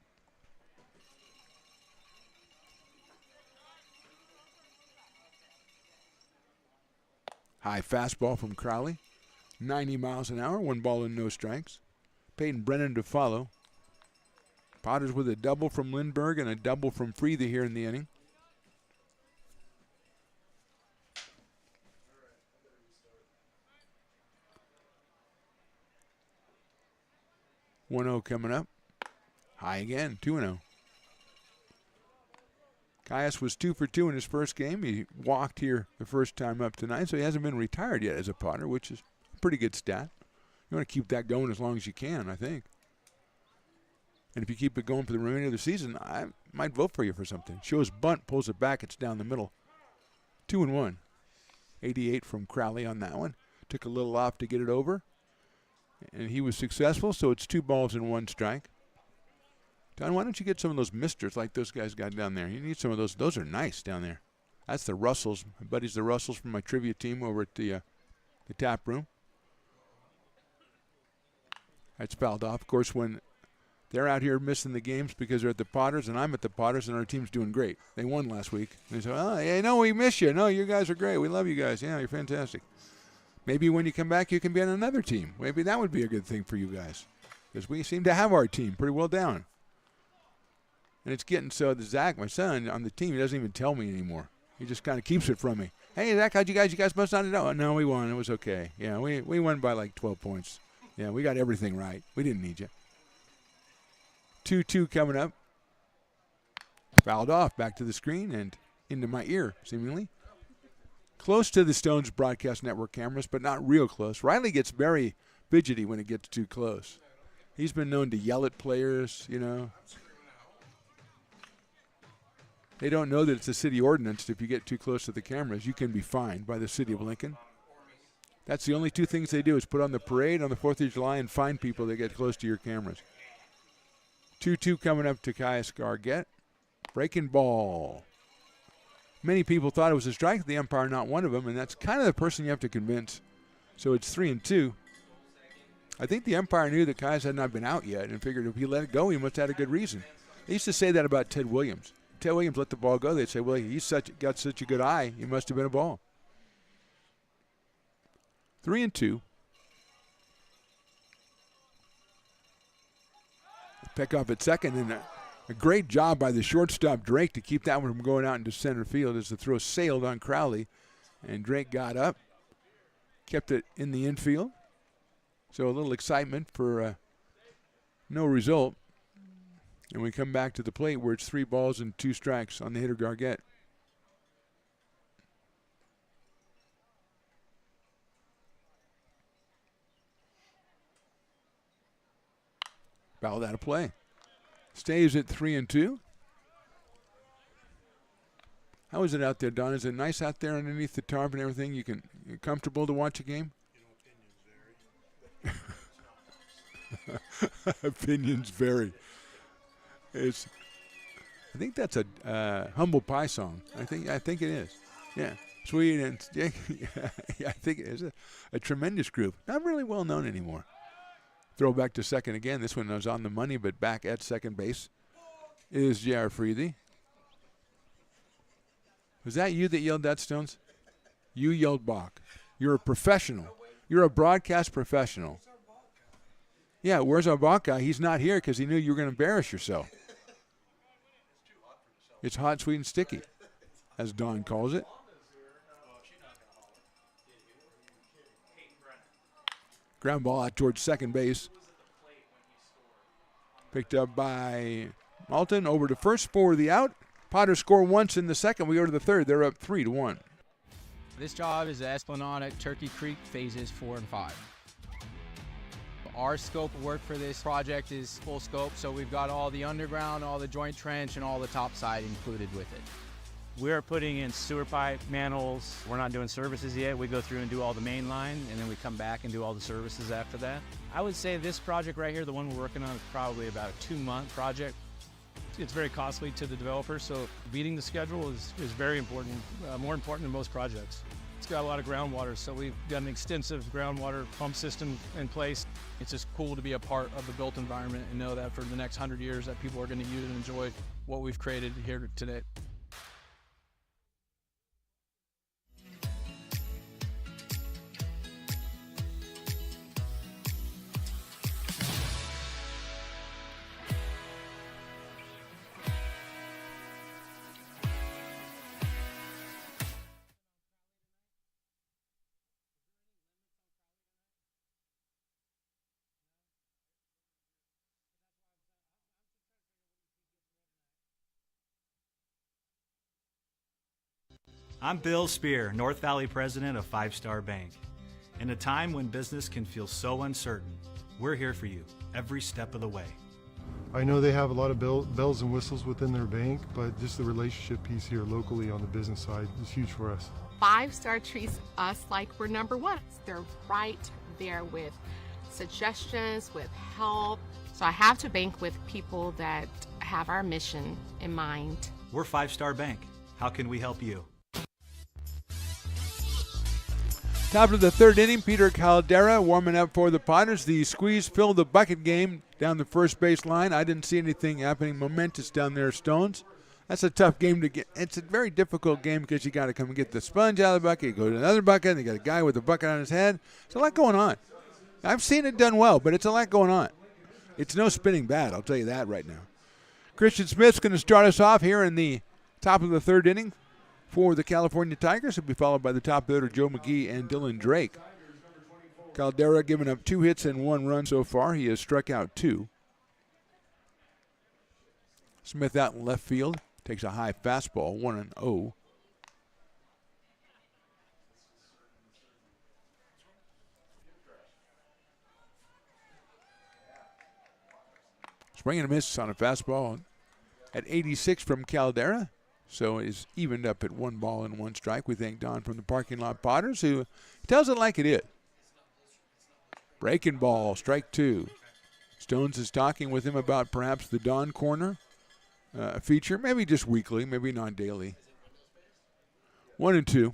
High fastball from Crowley. 90 miles an hour, 1 ball and no strikes. Peyton Brennan to follow. Potters with a double from Lindbergh and a double from Freethy here in the inning. (1-0) coming up. High again, 2-0. Caius was 2 for 2 in his first game. He walked here the first time up tonight, so he hasn't been retired yet as a Potter, which is a pretty good stat. You want to keep that going as long as you can, I think. And if you keep it going for the remainder of the season, I might vote for you for something. Shows bunt, pulls it back, it's down the middle. 2-1. 88 from Crowley on that one. Took a little off to get it over. And he was successful, so it's 2 balls and 1 strike. Don, why don't you get some of those misters like those guys got down there? You need some of those. Those are nice down there. That's the Russells. My buddies, the Russells from my trivia team over at the tap room. That's fouled off. Of course, when they're out here missing the games because they're at the Potters, and I'm at the Potters, and our team's doing great. They won last week. They say, oh, yeah, no, we miss you. No, you guys are great. We love you guys. Yeah, you're fantastic. Maybe when you come back, you can be on another team. Maybe that would be a good thing for you guys, because we seem to have our team pretty well down. And it's getting so that Zach, my son, on the team, he doesn't even tell me anymore. He just kind of keeps it from me. Hey, Zach, how'd you guys? You guys must not know. No, we won. It was okay. Yeah, we won by like 12 points. Yeah, we got everything right. We didn't need you. 2-2 coming up. Fouled off. Back to the screen and into my ear, seemingly. Close to the Stones Broadcast Network cameras, but not real close. Riley gets very fidgety when it gets too close. He's been known to yell at players, you know. They don't know that it's a city ordinance. If you get too close to the cameras, you can be fined by the city of Lincoln. That's the only two things they do is put on the parade on the 4th of July and fine people that get close to your cameras. 2-2 coming up to Caius Gargett. Breaking ball. Many people thought it was a strike. The umpire, not one of them, and that's kind of the person you have to convince. So it's 3-2. I think the umpire knew that Caius had not been out yet and figured if he let it go, he must have had a good reason. They used to say that about Ted Williams. Ted Williams let the ball go. They'd say, well, he's got such a good eye, he must have been a ball. 3-2. Pick up at second, and a great job by the shortstop, Drake, to keep that one from going out into center field as the throw sailed on Crowley. And Drake got up, kept it in the infield. So a little excitement for no result. And we come back to the plate where it's 3 balls and 2 strikes on the hitter, Gargett. Fouled out of play. Stays at 3-2. How is it out there, Don? Is it nice out there underneath the tarp and everything? You're comfortable to watch a game? Opinions vary. I think that's a Humble Pie song. I think it is. Yeah, sweet and yeah, I think it is a tremendous group. Not really well known anymore. Throw back to second again. This one was on the money, but back at second base is J.R. Freethy. Was that you that yelled that, Stones? You yelled Bach. You're a professional. You're a broadcast professional. Yeah, where's our Bach guy? He's not here because he knew you were going to embarrass yourself. It's hot, sweet, and sticky, as Don calls it. Ground ball out towards second base. Picked up by Malton. Over to first for the out. Potters score once in the second. We go to the third. They're up 3-1. This job is the Esplanade at Turkey Creek phases 4 and 5. Our scope of work for this project is full scope, so we've got all the underground, all the joint trench, and all the topside included with it. We're putting in sewer pipe, manholes. We're not doing services yet. We go through and do all the main line, and then we come back and do all the services after that. I would say this project right here, the one we're working on, is probably about a 2-month project. It's very costly to the developer, so beating the schedule is very important, more important than most projects. It's got a lot of groundwater, so we've got an extensive groundwater pump system in place. It's just cool to be a part of the built environment and know that for the next 100 years that people are going to use and enjoy what we've created here today. I'm Bill Spear, North Valley president of Five Star Bank. In a time when business can feel so uncertain, we're here for you every step of the way. I know they have a lot of bells and whistles within their bank, but just the relationship piece here locally on the business side is huge for us. Five Star treats us like we're number one. They're right there with suggestions, with help. So I have to bank with people that have our mission in mind. We're Five Star Bank. How can we help you? Top of the third inning, Peter Caldera warming up for the Potters. The squeeze filled the bucket game down the first base line. I didn't see anything happening momentous down there, Stones. That's a tough game to get. It's a very difficult game because you got to come and get the sponge out of the bucket. You go to another bucket, and you got a guy with a bucket on his head. There's a lot going on. I've seen it done well, but it's a lot going on. It's no spinning bat, I'll tell you that right now. Christian Smith's going to start us off here in the top of the third inning for the California Tigers. He'll be followed by the top hitter, Joe McGee and Dylan Drake. Caldera giving up 2 hits and 1 run so far. He has struck out 2. Smith out in left field. Takes a high fastball, 1-0. Swing and a miss on a fastball at 86 from Caldera. So is evened up at 1 ball and 1 strike. We thank Don from the Parking Lot Potters, who tells it like it is. Breaking ball, strike 2. Stones is talking with him about perhaps the Don Corner feature, maybe just weekly, maybe not daily. 1-2.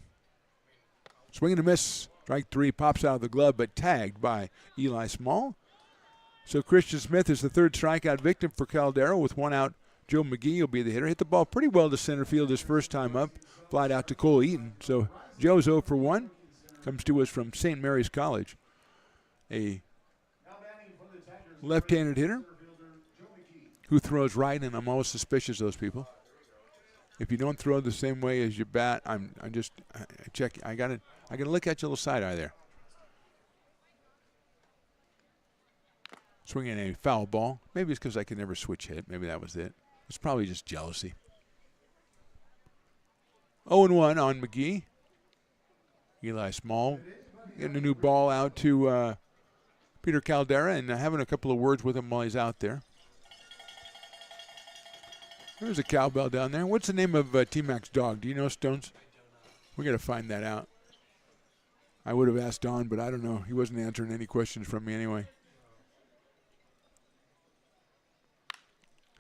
Swing and a miss. Strike 3 pops out of the glove, but tagged by Eli Small. So Christian Smith is the third strikeout victim for Caldera with 1 out. Joe McGee will be the hitter. Hit the ball pretty well to center field his first time up. Flied out to Cole Eaton. So Joe's 0 for 1. Comes to us from St. Mary's College. A left-handed hitter who throws right, and I'm always suspicious of those people. If you don't throw the same way as you bat, I check. I gotta look at your little side eye there. Swinging a foul ball. Maybe it's because I could never switch hit. Maybe that was it. It's probably just jealousy. 0-1 on McGee. Eli Small getting a new ball out to Peter Caldera and having a couple of words with him while he's out there. There's a cowbell down there. What's the name of T-Mac's dog? Do you know, Stones? We got to find that out. I would have asked Don, but I don't know. He wasn't answering any questions from me anyway.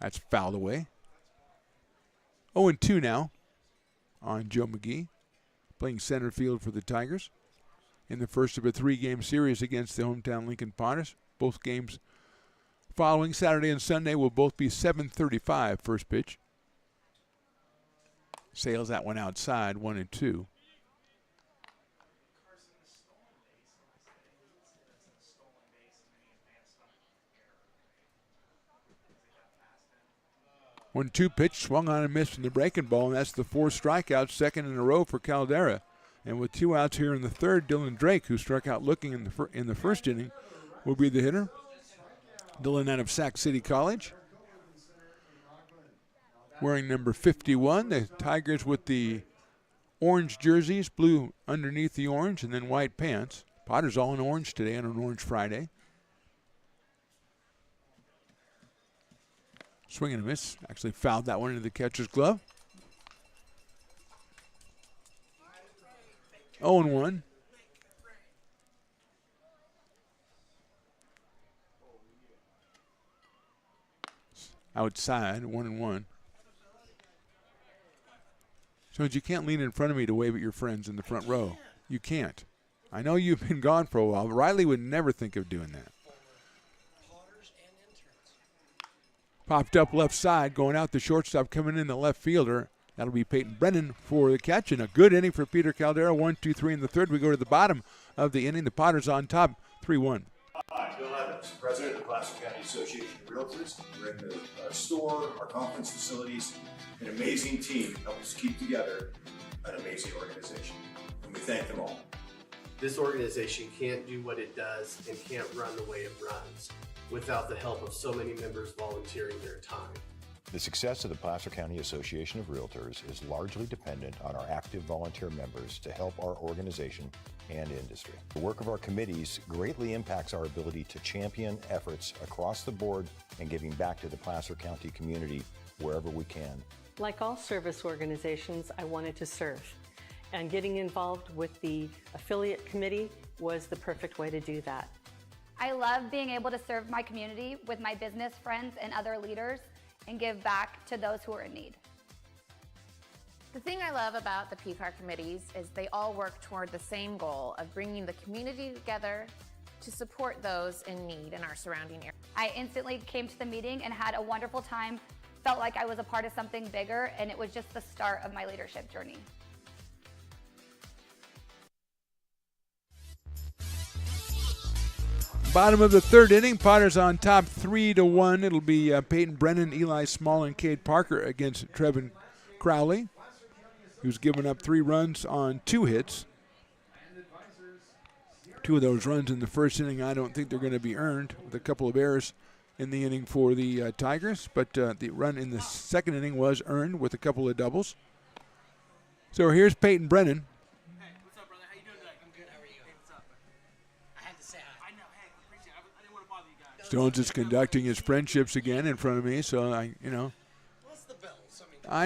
That's fouled away. 0-2 now on Joe McGee, playing center field for the Tigers in the first of a 3-game series against the hometown Lincoln Potters. Both games following Saturday and Sunday will both be 7:35 first pitch. Sails that one outside, 1-2. When 2 pitch swung on and missed from the breaking ball, and that's the 4th strikeout, second in a row for Caldera. And with 2 outs here in the third, Dylan Drake, who struck out looking in the first inning, will be the hitter. Dylan out of Sac City College, wearing number 51. The Tigers with the orange jerseys, blue underneath the orange, and then white pants. Potters all in orange today on an Orange Friday. Swing and a miss. Actually fouled that one into the catcher's glove. 0-1. Outside, 1-1. So you can't lean in front of me to wave at your friends in the front row. You can't. I know you've been gone for a while, but Riley would never think of doing that. Popped up left side, going out the shortstop, coming in the left fielder. That'll be Peyton Brennan for the catch, and a good inning for Peter Caldera. 1, 2, 3 in the third. We go to the bottom of the inning. The Potters on top, 3-1. Hi, Bill Evans, president of the Placer County Association of Realtors. We're in the store, our conference facilities, an amazing team help us keep together an amazing organization, and we thank them all. This organization can't do what it does and can't run the way it runs without the help of so many members volunteering their time. The success of the Placer County Association of Realtors is largely dependent on our active volunteer members to help our organization and industry. The work of our committees greatly impacts our ability to champion efforts across the board and giving back to the Placer County community wherever we can. Like all service organizations, I wanted to serve. And getting involved with the affiliate committee was the perfect way to do that. I love being able to serve my community with my business friends and other leaders and give back to those who are in need. The thing I love about the PCAR committees is they all work toward the same goal of bringing the community together to support those in need in our surrounding area. I instantly came to the meeting and had a wonderful time, felt like I was a part of something bigger, and it was just the start of my leadership journey. Bottom of the third inning, Potters on top 3-1. It'll be Peyton Brennan, Eli Small, and Cade Parker against Trevin Crowley, who's given up 3 runs on 2 hits. 2 of those runs in the first inning, I don't think they're going to be earned, with a couple of errors in the inning for the Tigers. But the run in the second inning was earned with a couple of doubles. So here's Peyton Brennan. Stones is conducting his friendships again in front of me, so I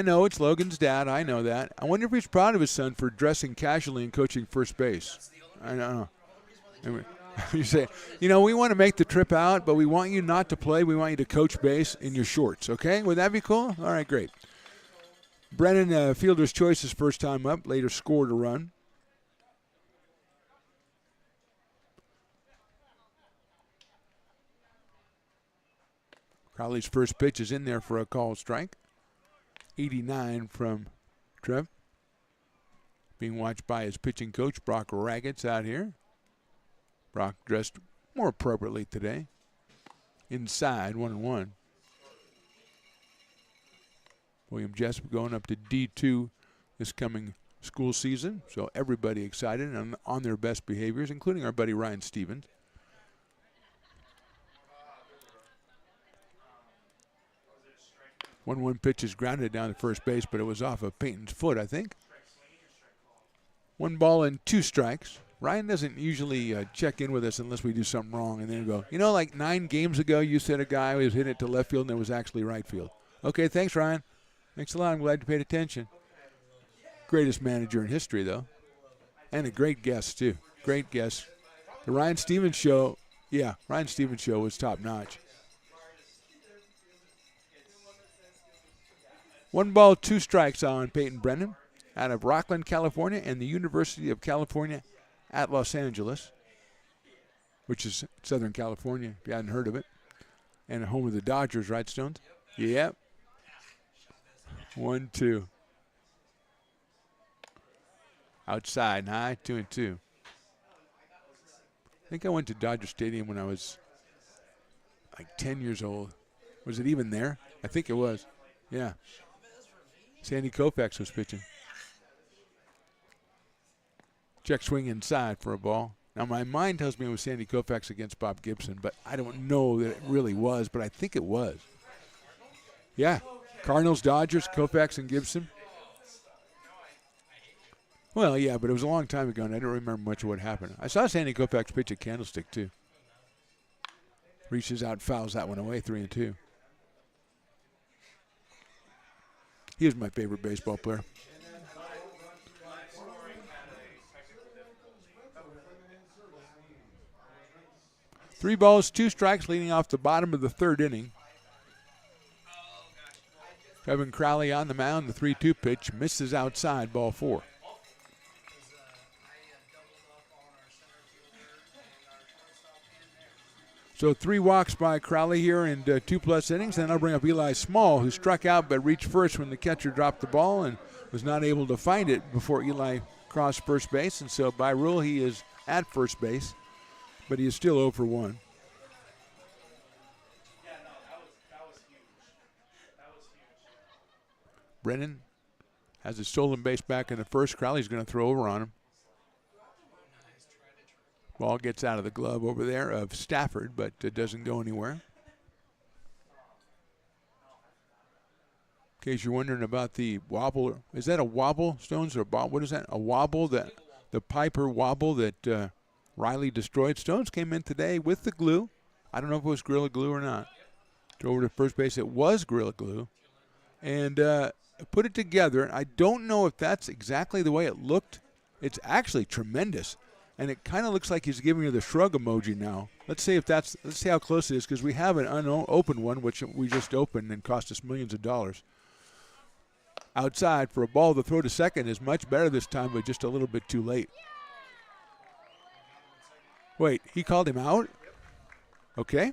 know it's Logan's dad. I know that. I wonder if he's proud of his son for dressing casually and coaching first base. I don't know. You say, we want to make the trip out, but we want you not to play. We want you to coach base in your shorts, okay? Would that be cool? All right, great. Brennan, fielder's choice his first time up, later scored a run. Crowley's first pitch is in there for a called strike. 89 from Trev. Being watched by his pitching coach, Brock Raggets, out here. Brock dressed more appropriately today. Inside, 1-1. William Jessup going up to D2 this coming school season. So everybody excited and on their best behaviors, including our buddy Ryan Stevens. 1-1 pitch is grounded down to first base, but it was off of Peyton's foot, I think. 1 ball and 2 strikes. Ryan doesn't usually check in with us unless we do something wrong, and then go, like 9 games ago you said a guy was hitting it to left field and it was actually right field. Okay, thanks, Ryan. Thanks a lot. I'm glad you paid attention. Greatest manager in history, though. And a great guest, too. Great guest. The Ryan Stevens show, Ryan Stevens show was top-notch. 1 ball, 2 strikes on Peyton Brennan out of Rockland, California, and the University of California at Los Angeles, which is Southern California, if you hadn't heard of it. And the home of the Dodgers, right, Stones? Yep. 1-2. Outside, high, 2-2. I think I went to Dodger Stadium when I was like 10 years old. Was it even there? I think it was. Yeah. Sandy Koufax was pitching. Check swing inside for a ball. Now, my mind tells me it was Sandy Koufax against Bob Gibson, but I don't know that it really was, but I think it was. Yeah. Cardinals, Dodgers, Koufax, and Gibson. Well, yeah, but it was a long time ago, and I don't remember much of what happened. I saw Sandy Koufax pitch at Candlestick, too. Reaches out, fouls that one away, 3-2. He was my favorite baseball player. Three balls, 2 strikes leading off the bottom of the third inning. Kevin Crowley on the mound, the 3-2 pitch, misses outside, ball 4. So 3 walks by Crowley here in 2+ innings. Then I'll bring up Eli Small, who struck out but reached first when the catcher dropped the ball and was not able to find it before Eli crossed first base. And so by rule, he is at first base, but he is still 0 for 1. Brennan has a stolen base back in the first. Crowley's going to throw over on him. Ball gets out of the glove over there of Stafford, but it doesn't go anywhere. In case you're wondering about the wobble, is that a wobble, Stones, or a what is that? A wobble, that the Piper wobble that Riley destroyed? Stones came in today with the glue. I don't know if it was Gorilla Glue or not. Over to first base, it was Gorilla Glue. And put it together. I don't know if that's exactly the way it looked. It's actually tremendous. And it kind of looks like he's giving her the shrug emoji now. Let's see how close it is, because we have an unopened one, which we just opened and cost us millions of dollars. outside for a ball. The throw to second is much better this time, but just a little bit too late. Wait, he called him out? Okay.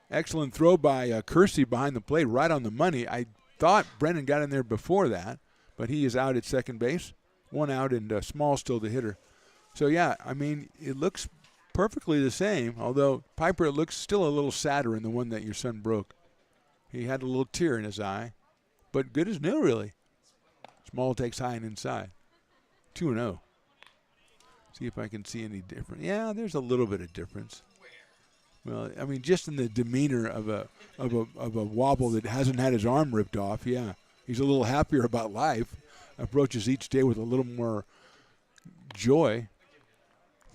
Excellent throw by Kersey behind the plate, right on the money. I thought Brennan got in there before that, but he is out at second base. One out, and Small still the hitter. So, yeah, I mean, it looks perfectly the same, although Piper looks still a little sadder in the one that your son broke. He had a little tear in his eye, but good as new, really. Small takes high and inside. 2-0. See if I can see any difference. Yeah, there's a little bit of difference. Well, I mean, just in the demeanor of a wobble that hasn't had his arm ripped off, yeah. He's a little happier about life, approaches each day with a little more joy.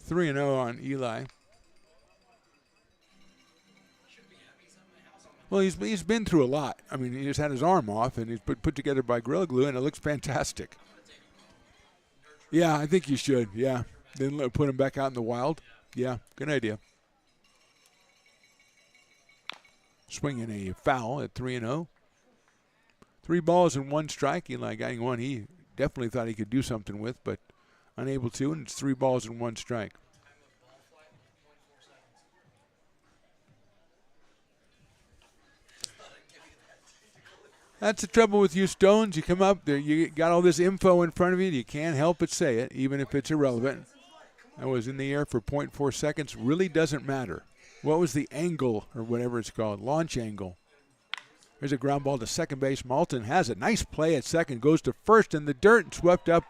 3-0 on Eli. Well, he's been through a lot. I mean, he just had his arm off, and he's put together by Gorilla Glue, and it looks fantastic. Yeah, I think you should, yeah. Then put him back out in the wild. Yeah, good idea. Swinging a foul at 3-0. 3 balls and 1 strike. Eli getting one he definitely thought he could do something with, but unable to, and it's 3 balls and 1 strike. That's the trouble with you Stones. You come up there, you got all this info in front of you, you can't help but say it, even if it's irrelevant. I was in the air for 0.4 seconds. Really doesn't matter. What was the angle, or whatever it's called, launch angle? There's a ground ball to second base. Malton has a nice play at second, goes to first in the dirt and swept up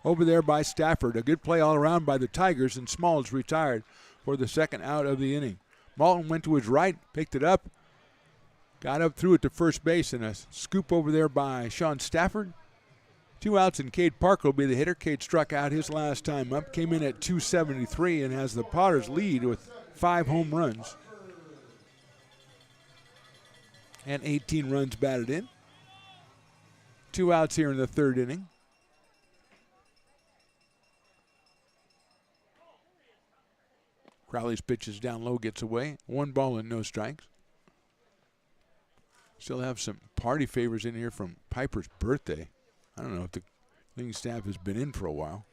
over there by Stafford. A good play all around by the Tigers, and Smalls retired for the second out of the inning. Malton went to his right, picked it up, got up through it to first base, and a scoop over there by Sean Stafford. 2 outs, and Cade Parker will be the hitter. Cade struck out his last time up, came in at 273, and has the Potters lead with 5 home runs and 18 runs batted in. 2 outs here in the 3rd inning. Crowley's pitch is down low, gets away. 1 ball and no strikes. Still have some party favors in here from Piper's birthday. I don't know if the Lincoln staff has been in for a while.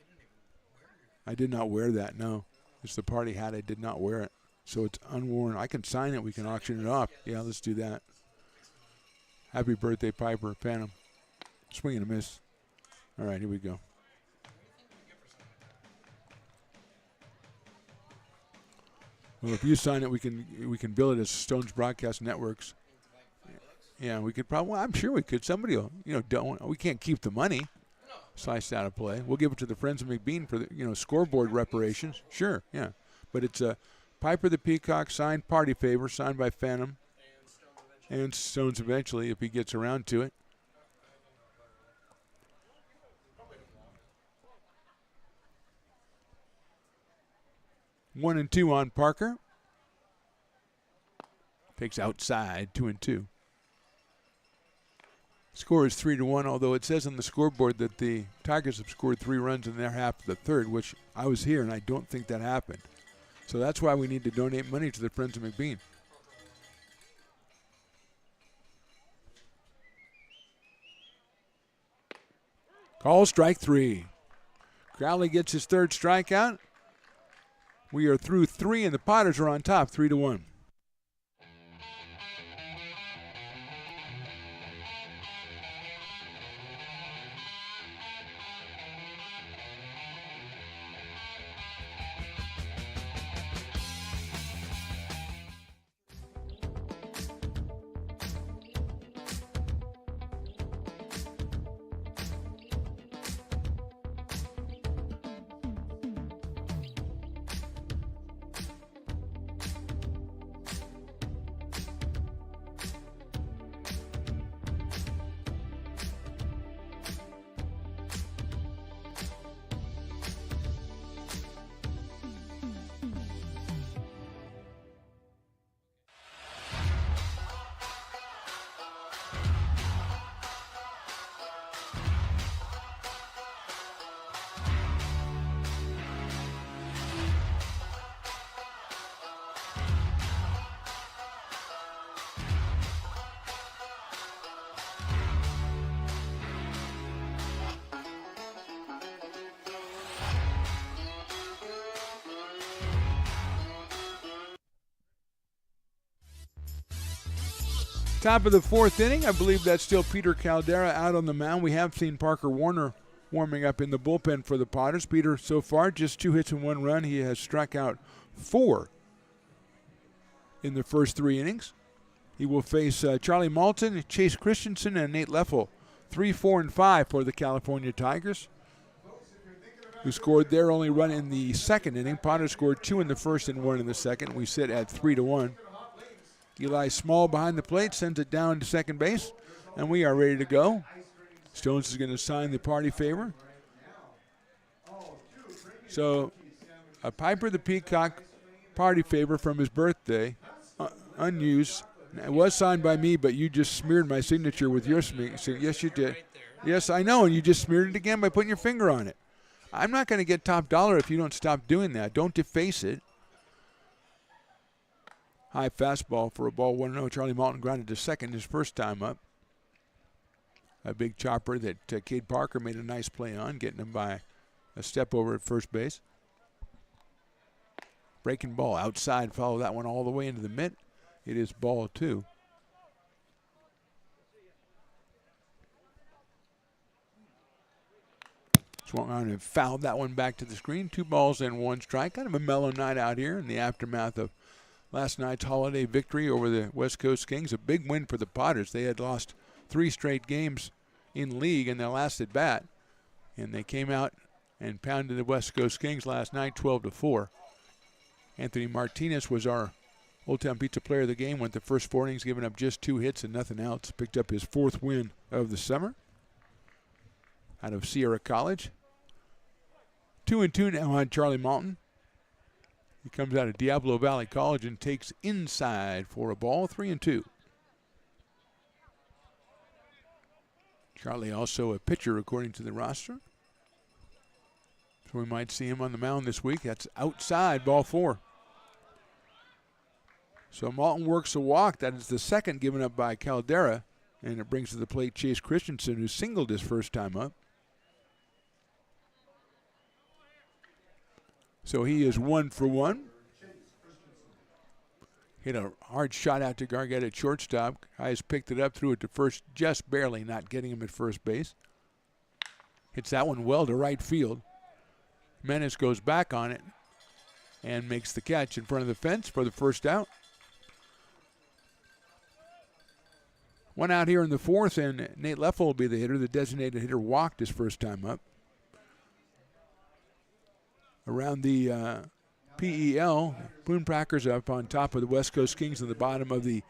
I did not wear that, no. It's the party hat. I did not wear it. So it's unworn. I can sign it. We can auction it off. Yeah, let's do that. Happy birthday, Piper. Phantom. Swing and a miss. All right, here we go. Well, if you sign it, we can bill it as Stones Broadcast Networks. Yeah, we could probably. Well, I'm sure we could. Somebody will, don't. We can't keep the money sliced out of play. We'll give it to the Friends of McBean for the, scoreboard reparations. Sure, yeah. But it's a Piper the Peacock signed party favor, signed by Phantom and Stones eventually if he gets around to it. One and 2 on Parker. Takes outside, 2-2. Score is 3-1, although it says on the scoreboard that the Tigers have scored 3 runs in their half of the 3rd, which I was here, and I don't think that happened. So that's why we need to donate money to the Friends of McBean. Call strike 3. Crowley gets his 3rd strikeout. We are through 3, and the Potters are on top, 3-1. Top of the fourth inning. I believe that's still Peter Caldera out on the mound. We have seen Parker Warner warming up in the bullpen for the Potters. Peter, so far, just 2 hits and 1 run. He has struck out 4 in the first 3 innings. He will face Charlie Malton, Chase Christensen, and Nate Leffel. 3, 4, and 5 for the California Tigers, who scored their only run in the second inning. Potters scored 2 in the first and 1 in the second. We sit at 3-1. Eli Small behind the plate sends it down to second base, and we are ready to go. Stones is going to sign the party favor. So a Piper the Peacock party favor from his birthday, unused. It was signed by me, but you just smeared my signature with your signature. Yes, you did. Yes, I know, and you just smeared it again by putting your finger on it. I'm not going to get top dollar if you don't stop doing that. Don't deface it. High fastball for a ball 1-0. Charlie Malton grounded to second his first time up. A big chopper that Cade Parker made a nice play on, getting him by a step over at first base. Breaking ball outside, follow that one all the way into the mitt. It is ball 2. Swung on and fouled that one back to the screen. 2 balls and 1 strike. Kind of a mellow night out here in the aftermath of last night's holiday victory over the West Coast Kings. A big win for the Potters. They had lost 3 straight games in league in their last at bat, and they came out and pounded the West Coast Kings last night 12-4. Anthony Martinez was our Old Town Pizza player of the game. Went the first 4 innings, giving up just 2 hits and nothing else. Picked up his 4th win of the summer out of Sierra College. 2-2 now on Charlie Malton. He comes out of Diablo Valley College and takes inside for a ball, 3-2. Charlie also a pitcher according to the roster. So we might see him on the mound this week. That's outside, ball 4. So Malton works a walk. That is the second given up by Caldera. And it brings to the plate Chase Christensen, who singled his first time up. So he is 1 for 1. Hit a hard shot out to Gargett at shortstop. Hayes picked it up, threw it to first, just barely, not getting him at first base. Hits that one well to right field. Menace goes back on it and makes the catch in front of the fence for the first out. 1 out here in the 4th, and Nate Leffel will be the hitter. The designated hitter walked his first time up. Around the PEL, Boone Packers up on top of the West Coast Kings in the bottom of the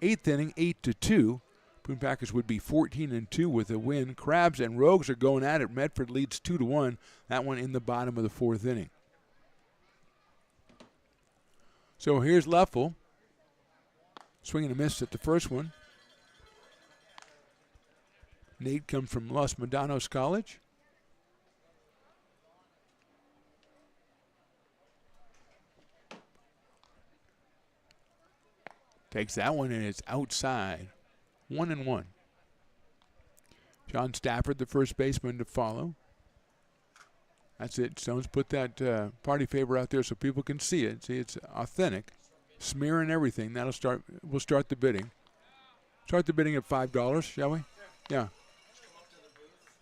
8th inning, 8-2. Boone Packers would be 14-2 with a win. Crabs and Rogues are going at it. Medford leads 2-1. That one in the bottom of the 4th inning. So here's Leffel. Swing and a miss at the first one. Nate comes from Los Medanos College. Takes that one, and it's outside. 1-1. John Stafford, the first baseman, to follow. That's it. Stones put that party favor out there so people can see it. See, it's authentic. Smear and everything. We'll start the bidding. Start the bidding at $5, shall we? Yeah.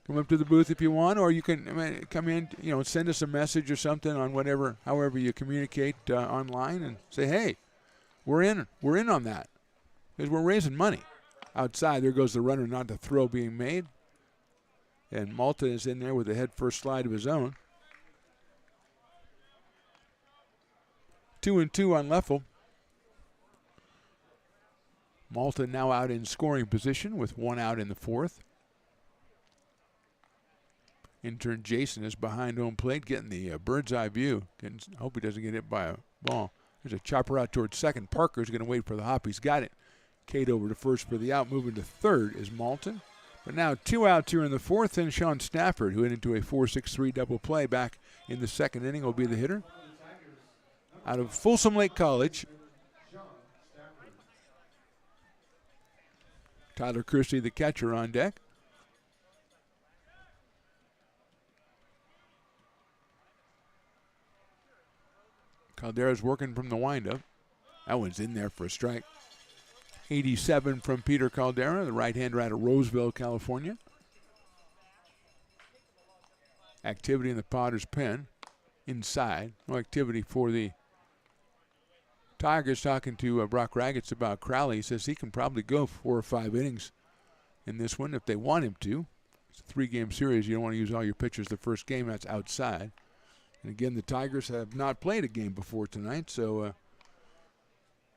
Come up to the booth if you want, or you can come in, send us a message or something on however you communicate online and say, hey, we're in on that because we're raising money. Outside, there goes the runner, not the throw being made. And Malta is in there with a head-first slide of his own. 2-2 on Leffel. Malta now out in scoring position with 1 out in the 4th. Intern Jason is behind home plate, getting the bird's eye view. Hope he doesn't get hit by a ball. There's a chopper out towards second. Parker's going to wait for the hop. He's got it. Cade over to first for the out. Moving to third is Malton. But now 2 outs here in the 4th, and Sean Stafford, who hit into a 4-6-3 double play back in the second inning, will be the hitter. Out of Folsom Lake College, Tyler Christie, the catcher, on deck. Caldera's working from the windup. That one's in there for a strike. 87 from Peter Caldera, the right-hander out of Roseville, California. Activity in the Potter's pen. Inside. No activity for the Tigers. Talking to Brock Raggets about Crowley. He says he can probably go 4 or 5 innings in this one if they want him to. It's a 3-game series. You don't want to use all your pitchers the first game. That's outside. And again, the Tigers have not played a game before tonight, so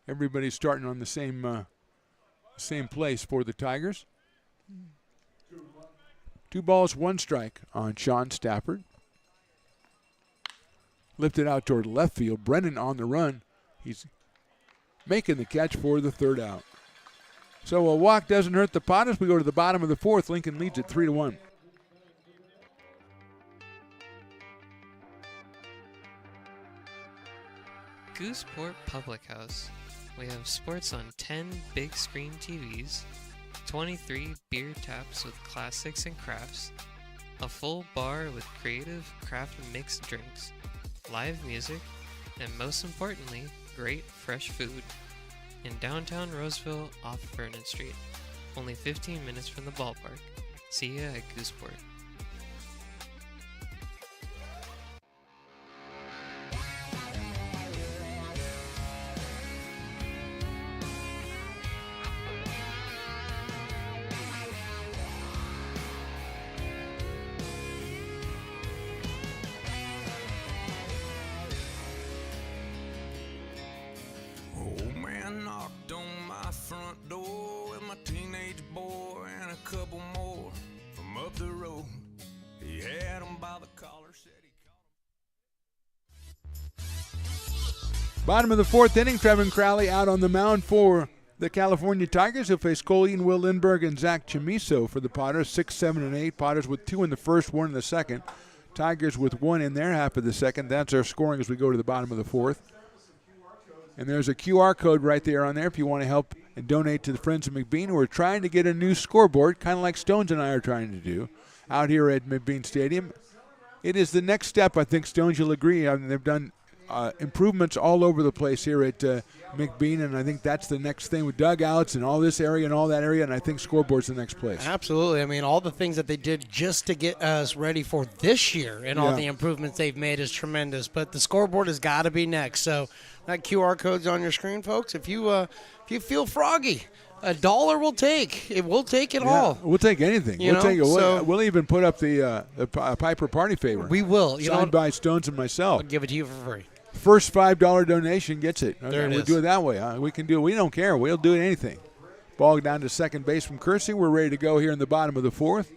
everybody's starting on the same place for the Tigers. 2 balls, 1 strike on Sean Stafford. Lifted out toward left field. Brennan on the run. He's making the catch for the 3rd out. So a walk doesn't hurt the Potters. We go to the bottom of the 4th. Lincoln leads at 3-1. Gooseport Public House. We have sports on 10 big screen TVs, 23 beer taps with classics and crafts, a full bar with creative craft mixed drinks, live music, and most importantly, great fresh food. In downtown Roseville off Vernon Street. Only 15 minutes from the ballpark. See ya at Gooseport. Old man knocked on my front door with my teenage boy and a couple more from up the road. He had them by the collar, said he Bottom of the 4th inning, Trevin Crowley out on the mound for the California Tigers. He'll face Cole Eaton, Will Lindbergh, and Zach Chamiso for the Potters. 6, 7, and 8. Potters with 2 in the first, 1 in the second. Tigers with 1 in their half of the second. That's our scoring as we go to the bottom of the 4th. And there's a QR code right there on there if you want to help and donate to the Friends of McBean, who are trying to get a new scoreboard, kind of like Stones and I are trying to do, out here at McBean Stadium. It is the next step, I think, Stones, you'll agree. I mean, they've done improvements all over the place here at McBean, and I think that's the next thing with dugouts and all this area and all that area, and I think scoreboard's the next place. Absolutely. I mean, all the things that they did just to get us ready for this year and all the improvements they've made is tremendous, but the scoreboard has got to be next. So that QR code's on your screen, folks. If you feel froggy, $1 will take. It will take it all. We'll take anything. We'll take it. We'll even put up the Piper Party favor. We will. Signed by Stones and myself. I'll give it to you for free. First $5 donation gets it. There it we'll is. do it that way. We can do it. We don't care. We'll do anything. Ball down to second base from Kersey. We're ready to go here in the bottom of the 4th.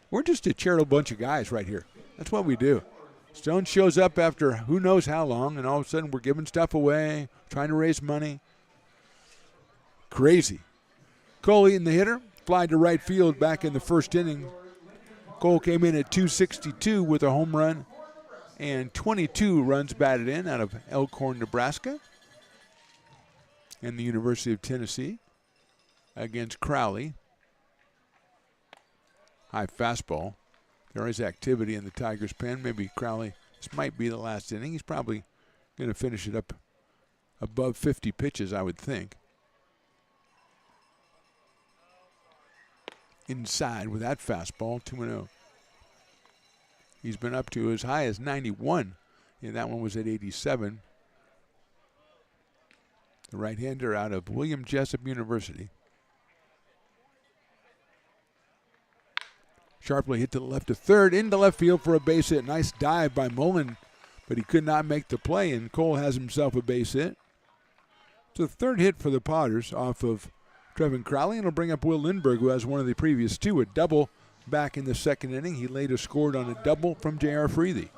We're just a charitable bunch of guys right here. That's what we do. Stone shows up after who knows how long, and all of a sudden we're giving stuff away, trying to raise money. Crazy. Cole Eaton, the hitter, flied to right field back in the first inning. Cole came in at 262 with a home run and 22 runs batted in out of Elkhorn, Nebraska, and the University of Tennessee against Crowley. High fastball. There is activity in the Tigers' pen. Maybe Crowley, this might be the last inning. He's probably going to finish it up above 50 pitches, I would think. Inside with that fastball, 2-0. He's been up to as high as 91. And that one was at 87. The right-hander out of William Jessup University. Sharply hit to the left of third, into left field for a base hit. Nice dive by Mullen, but he could not make the play, and Cole has himself a base hit. It's the 3rd hit for the Potters off of Trevin Crowley, and it'll bring up Will Lindbergh, who has one of the previous 2, a double back in the second inning. He later scored on a double from J.R. Freethy.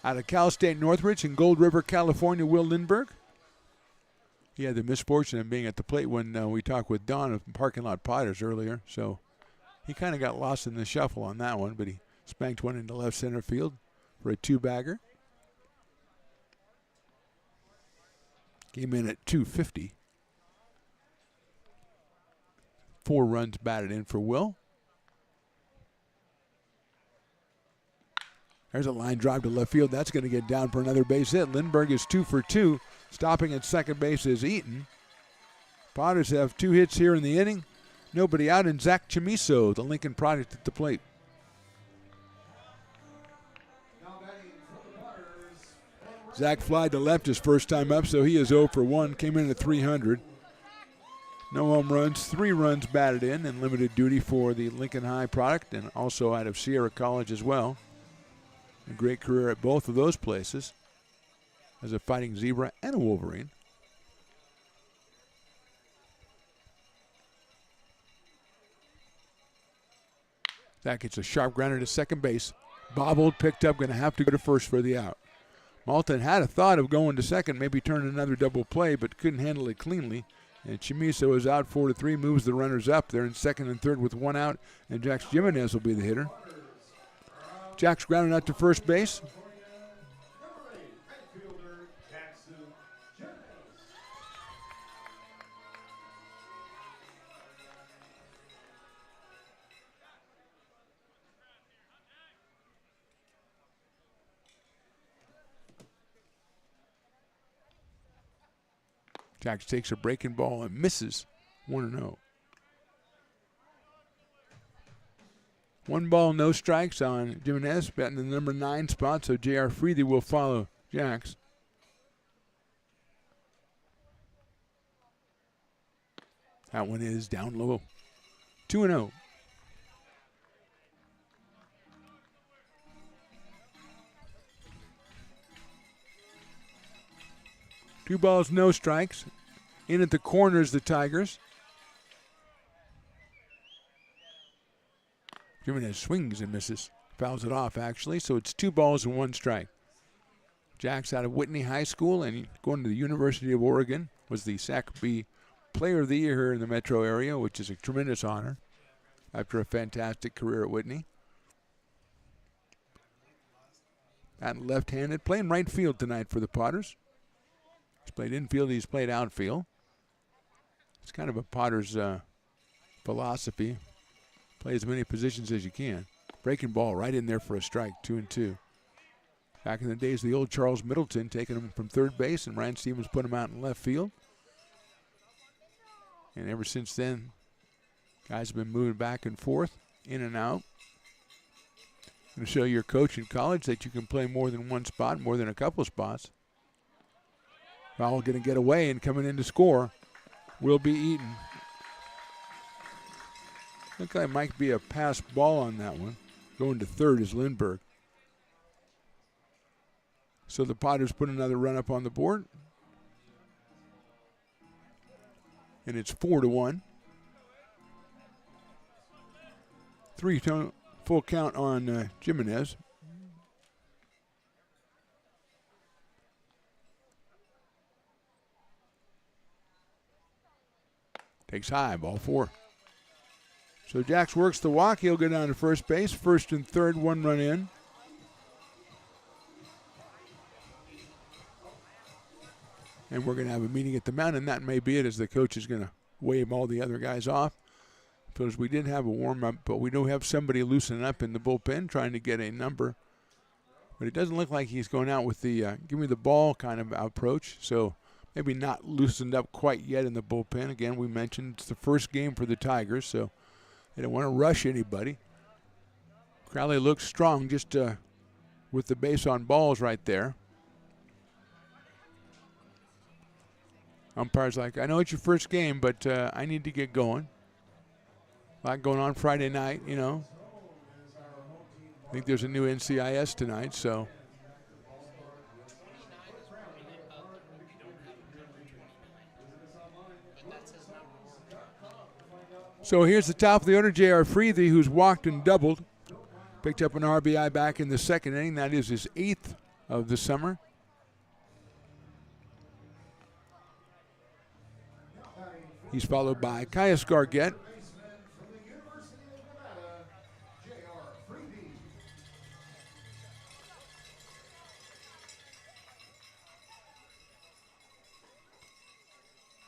Out of Cal State Northridge in Gold River, California, Will Lindbergh. He had the misfortune of being at the plate when we talked with Don of Parking Lot Potters earlier, so he kind of got lost in the shuffle on that one, but he spanked one into left center field for a 2-bagger. Came in at 250. 4 runs batted in for Will. There's a line drive to left field. That's going to get down for another base hit. Lindbergh is 2 for 2. Stopping at second base is Eaton. Potters have 2 hits here in the inning. Nobody out, and Zach Chamiso, the Lincoln product, at the plate. Zach flied to left his first time up, so he is 0 for 1. Came in at 300. No home runs, 3 runs batted in, and limited duty for the Lincoln High product, and also out of Sierra College as well. A great career at both of those places as a Fighting Zebra and a Wolverine. That gets a sharp grounder to second base. Bobbled, picked up, going to have to go to first for the out. Malton had a thought of going to second, maybe turn another double play, but couldn't handle it cleanly. And Chamiso is out 4-3, moves the runners up. They're in second and third with 1 out, and Jax Jimenez will be the hitter. Jack's grounded out to first base. Jax takes a breaking ball and misses 1-0. 1 ball, no strikes on Jimenez, batting the number 9 spot, so J.R. Freedy will follow Jax. That one is down low. 2-0. Two balls, no strikes. In at the corners, the Tigers. Jimenez swings and misses. Fouls it off, actually, so it's 2 balls and 1 strike. Jack's out of Whitney High School and going to the University of Oregon. Was the SACB Player of the Year here in the metro area, which is a tremendous honor after a fantastic career at Whitney. Batting left-handed, playing right field tonight for the Potters. He's played infield, he's played outfield. It's kind of a Potters philosophy. Play as many positions as you can. Breaking ball right in there for a strike, 2-2. Back in the days of the old Charles Middleton, taking him from third base, and Ryan Stevens put him out in left field. And ever since then, guys have been moving back and forth, in and out. Going to show your coach in college that you can play more than one spot, more than a couple spots. Foul going to get away, and coming in to score will be Eaton. Looks like it might be a pass ball on that one. Going to third is Lindbergh. So the Potters put another run up on the board. And it's 4-1. 3 full count on Jimenez. Takes high, ball 4. So Jax works the walk. He'll go down to first base. First and third, 1 run in. And we're going to have a meeting at the mound, and that may be it, as the coach is going to wave all the other guys off. Because we did have a warm-up, but we do have somebody loosening up in the bullpen trying to get a number. But it doesn't look like he's going out with the give me the ball kind of approach. So maybe not loosened up quite yet in the bullpen. Again, we mentioned it's the first game for the Tigers, so they don't want to rush anybody. Crowley looks strong just with the base on balls right there. Umpire's like, I know it's your first game, but I need to get going. A lot going on Friday night, you know. I think there's a new NCIS tonight, so. So here's the top of the order, J.R. Freethy, who's walked and doubled. Picked up an RBI back in the second inning. That is his 8th of the summer. He's followed by Caius Gargett.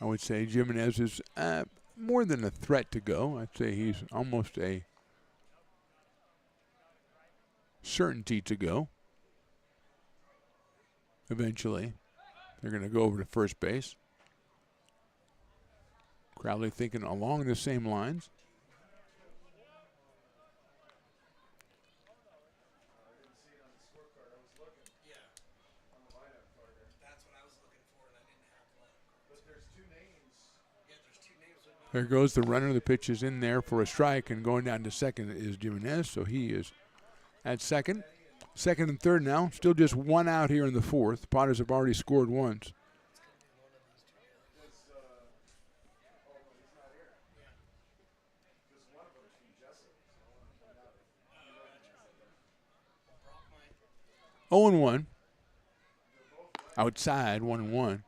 I would say Jimenez is more than a threat to go. I'd say he's almost a certainty to go. Eventually, they're going to go over to first base. Crowley thinking along the same lines. There goes the runner. The pitch is in there for a strike, and going down to second is Jimenez, so he is at second. Second and third now. Still just one out here in the fourth. Potters have already scored once. Oh and 1. Outside, 1-1.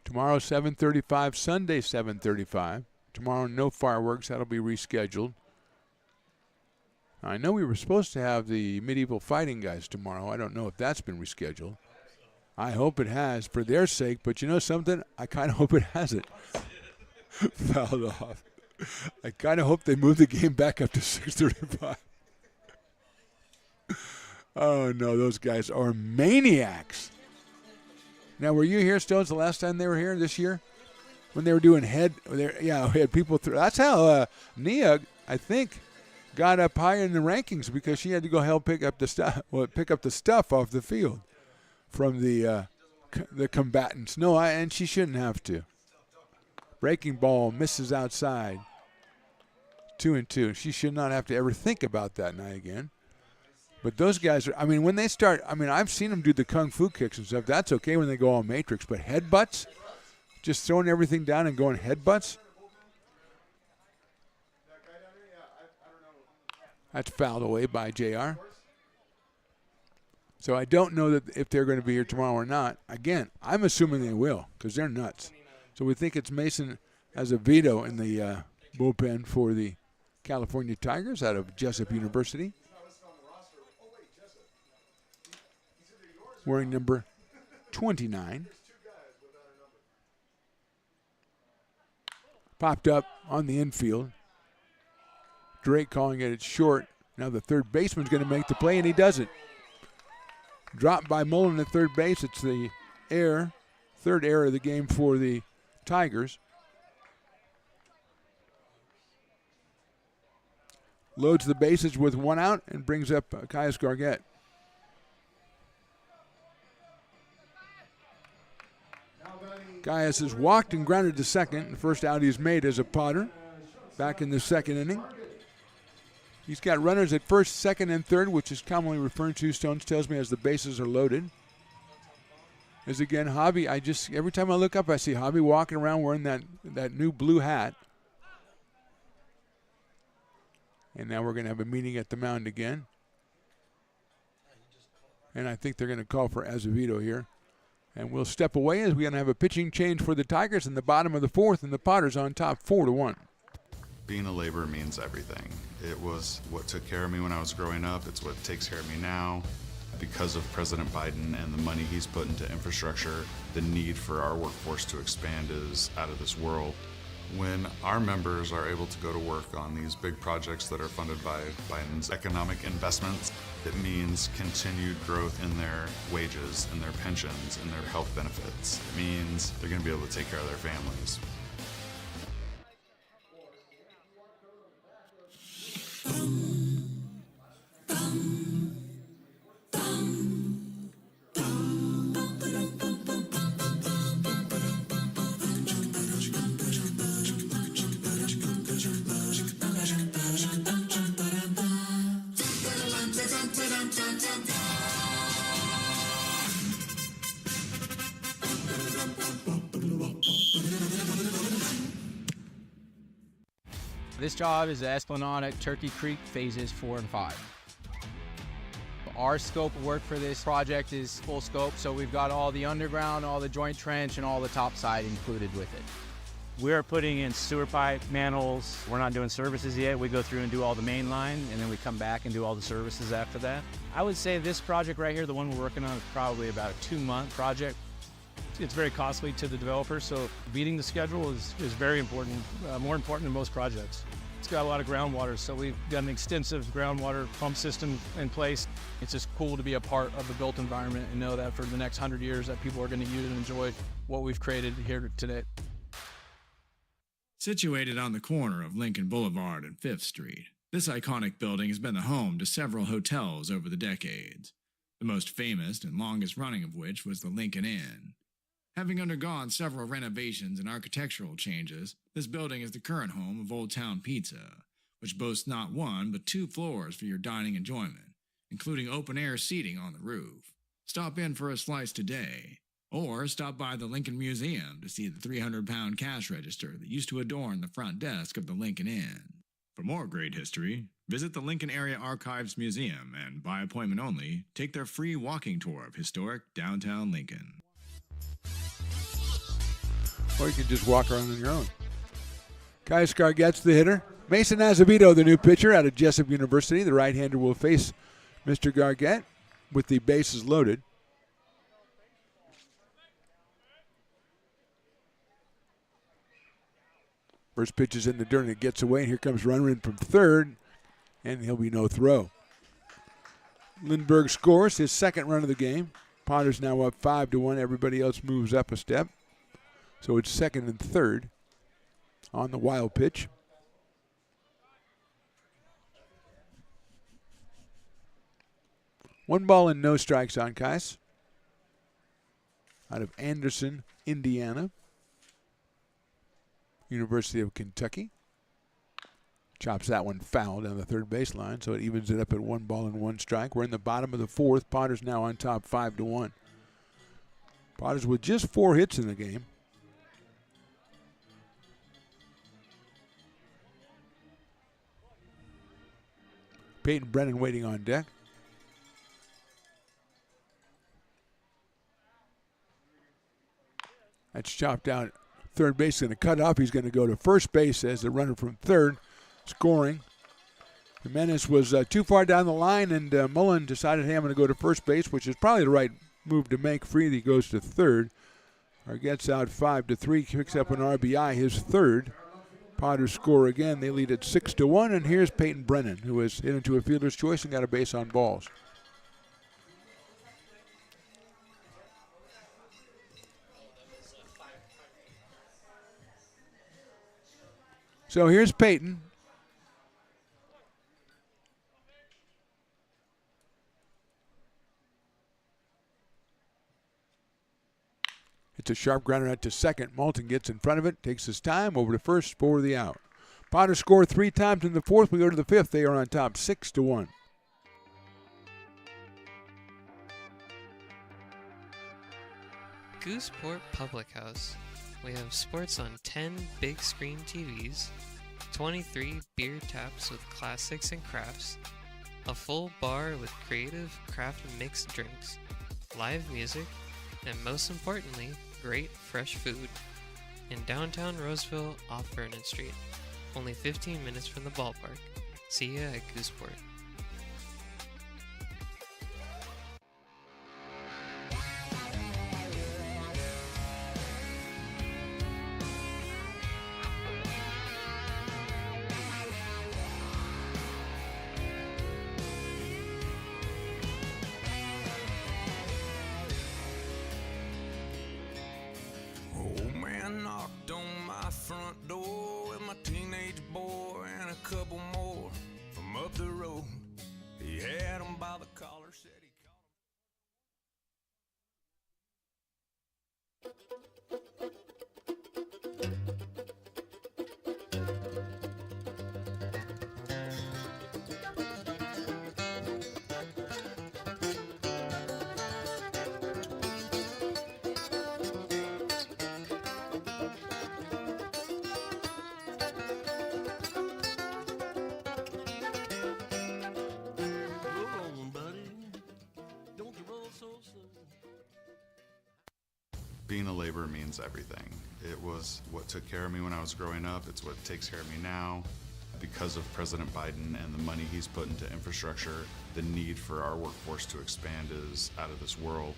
Tomorrow, 7:35. Sunday, 7:35. Tomorrow, no fireworks. That'll be rescheduled. I know we were supposed to have the medieval fighting guys tomorrow. I don't know if that's been rescheduled. I hope it has for their sake, but you know something? I kind of hope it hasn't. Fouled off. I kind of hope they move the game back up to 6:35. Oh, no, those guys are maniacs. Now, were you here, Stones, the last time they were here this year? When they were doing yeah, we had people through. That's how Nia, I think, got up higher in the rankings because she had to go help pick up the stuff off the field from the combatants. No, and she shouldn't have to. Breaking ball misses outside. 2-2. She should not have to ever think about that night again. But those guys are, when they start, I've seen them do the kung fu kicks and stuff. That's okay when they go all matrix. But headbutts, just throwing everything down and going headbutts, that's fouled away by JR. So I don't know that if they're going to be here tomorrow or not. Again, I'm assuming they will because they're nuts. So we think it's Mason Azevedo in the bullpen for the California Tigers out of Jessup University. Wearing number 29. Popped up on the infield. Drake calling it short. Now the third baseman's going to make the play, and he doesn't. Dropped by Mullen at third base. It's the third error of the game for the Tigers. Loads the bases with one out and brings up Caius Gargett. Caius has walked and grounded to second. The first out he's made as a Potter back in the second inning. He's got runners at first, second, and third, which is commonly referred to, Stones tells me, as the bases are loaded. As again, Hobby, every time I look up, I see Hobby walking around wearing that new blue hat. And now we're going to have a meeting at the mound again. And I think they're going to call for Azevedo here. And we'll step away as we're going to have a pitching change for the Tigers in the bottom of the fourth, and the Potters on top 4-1. Being a laborer means everything. It was what took care of me when I was growing up. It's what takes care of me now. Because of President Biden and the money he's put into infrastructure, the need for our workforce to expand is out of this world. When our members are able to go to work on these big projects that are funded by Biden's economic investments, it means continued growth in their wages, in their pensions, in their health benefits. It means they're going to be able to take care of their families. This job is the Esplanade at Turkey Creek phases 4 and 5. Our scope of work for this project is full scope, so we've got all the underground, all the joint trench, and all the topside included with it. We are putting in sewer pipe, manholes. We're not doing services yet. We go through and do all the main line, and then we come back and do all the services after that. I would say this project right here, the one we're working on, is probably about a 2-month project. It's very costly to the developer, so beating the schedule is very important, more important than most projects. It's got a lot of groundwater, so we've got an extensive groundwater pump system in place. It's just cool to be a part of the built environment and know that for the next 100 years that people are going to use and enjoy what we've created here today. Situated on the corner of Lincoln Boulevard and 5th Street, this iconic building has been the home to several hotels over the decades, the most famous and longest running of which was the Lincoln Inn. Having undergone several renovations and architectural changes, this building is the current home of Old Town Pizza, which boasts not one but 2 floors for your dining enjoyment, including open-air seating on the roof. Stop in for a slice today, or stop by the Lincoln Museum to see the 300-pound cash register that used to adorn the front desk of the Lincoln Inn. For more great history, visit the Lincoln Area Archives Museum and, by appointment only, take their free walking tour of historic downtown Lincoln. Or you can just walk around on your own. Kai Scarget's the hitter. Mason Azevedo, the new pitcher out of Jessup University. The right-hander will face Mr. Gargett with the bases loaded. First pitch is in the dirt and it gets away. And here comes runner in from third, and he'll be no throw. Lindbergh scores his second run of the game. Potter's now up 5-1. Everybody else moves up a step. So it's second and third on the wild pitch. One ball and no strikes on Kais. Out of Anderson, Indiana. University of Kentucky. Chops that one foul down the third baseline, so it evens it up at 1 ball and 1 strike. We're in the bottom of the fourth. Potter's now on top 5-1. Potter's with just 4 hits in the game. Peyton Brennan waiting on deck. That's chopped out. Third base is going to cut off. He's going to go to first base as the runner from third scoring. Jimenez was too far down the line, and Mullen decided, hey, I'm going to go to first base, which is probably the right move to make. Freely goes to third. Gets out 5-3, picks up an RBI, his third. Potters score again. They lead at 6-1, and here's Peyton Brennan, who has hit into a fielder's choice and got a base on balls. So here's Peyton. It's a sharp grounder out to second. Moulton gets in front of it, takes his time, over to first for the out. Potter scored 3 times in the fourth. We go to the fifth. They are on top 6-1. Gooseport Public House. We have sports on 10 big screen TVs, 23 beer taps with classics and crafts, a full bar with creative craft mixed drinks, live music, and most importantly, great fresh food. In downtown Roseville off Vernon Street. Only 15 minutes from the ballpark. See ya at Gooseport. Old man knocked on my front door with my teenage boy and a couple more from up the road. He had him by the collar, said he Being a laborer means everything. It was what took care of me when I was growing up. It's what takes care of me now. Because of President Biden and the money he's put into infrastructure, the need for our workforce to expand is out of this world.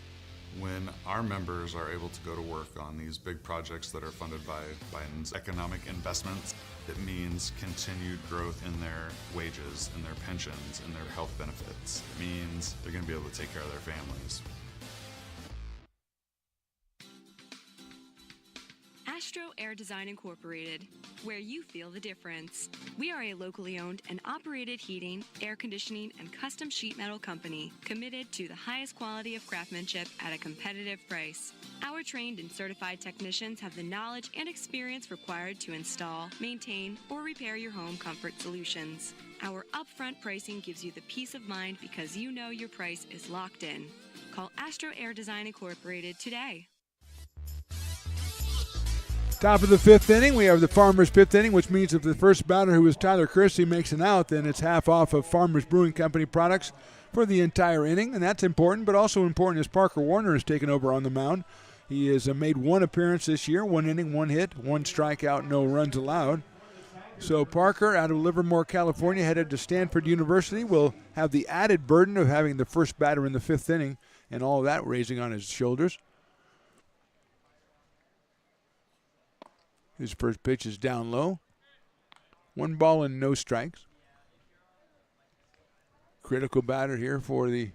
When our members are able to go to work on these big projects that are funded by Biden's economic investments, it means continued growth in their wages, in their pensions, in their health benefits. It means they're going to be able to take care of their families. Astro Air Design Incorporated, where you feel the difference. We are a locally owned and operated heating, air conditioning, and custom sheet metal company committed to the highest quality of craftsmanship at a competitive price. Our trained and certified technicians have the knowledge and experience required to install, maintain, or repair your home comfort solutions. Our upfront pricing gives you the peace of mind because you know your price is locked in. Call Astro Air Design Incorporated today. Top of the fifth inning, we have the Farmers' fifth inning, which means if the first batter, who is Tyler Kersey, makes an out, then it's half off of Farmers Brewing Company products for the entire inning, and that's important. But also important is Parker Warner has taken over on the mound. He has made one appearance this year, 1 inning, 1 hit, 1 strikeout, no runs allowed. So Parker, out of Livermore, California, headed to Stanford University, will have the added burden of having the first batter in the fifth inning and all of that raising on his shoulders. His first pitch is down low. 1 ball and no strikes. Critical batter here for the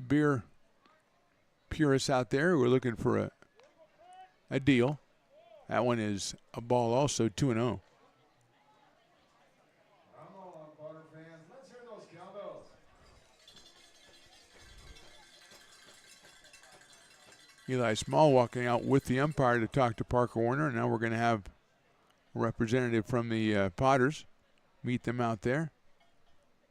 beer purists out there who are looking for a deal. That one is a ball also, 2-0. Eli Small walking out with the umpire to talk to Parker Warner. And now we're going to have a representative from the Potters meet them out there.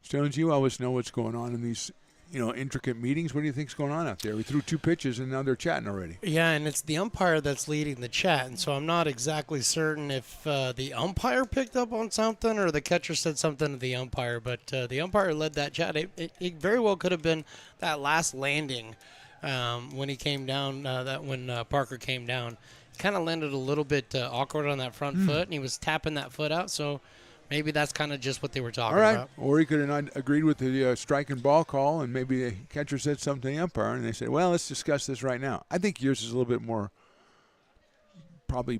Stones, you always know what's going on in these, intricate meetings. What do you think's going on out there? We threw 2 pitches and now they're chatting already. Yeah, and it's the umpire that's leading the chat, and so I'm not exactly certain if the umpire picked up on something or the catcher said something to the umpire, but the umpire led that chat. It very well could have been that last landing when he came down, when Parker came down. He kind of landed a little bit awkward on that front foot, and he was tapping that foot out, so maybe that's kind of just what they were talking about. Or he could have not agreed with the strike and ball call, and maybe the catcher said something to the umpire, and they said, well, let's discuss this right now. I think yours is a little bit more probably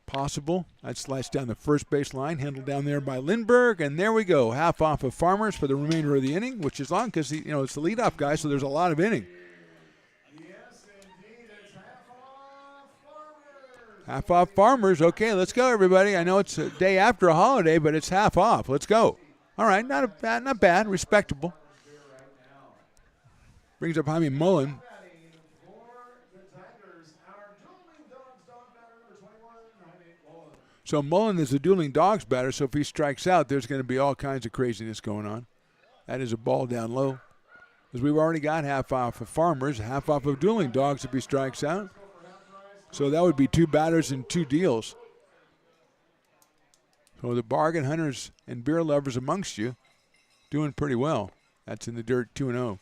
possible. That sliced down the first base line, handled down there by Lindbergh, and there we go. Half off of Farmers for the remainder of the inning, which is long because, it's the leadoff guy, so there's a lot of inning. Half off Farmers. Okay, let's go, everybody. I know it's a day after a holiday, but it's half off. Let's go. All right, not bad, respectable. Brings up Jaime Mullen. So Mullen is a dueling dogs batter, so if he strikes out, there's going to be all kinds of craziness going on. That is a ball down low. Because we've already got half off of Farmers, half off of dueling dogs if he strikes out. So that would be 2 batters and 2 deals. So the bargain hunters and beer lovers amongst you doing pretty well. That's in the dirt, 2-0.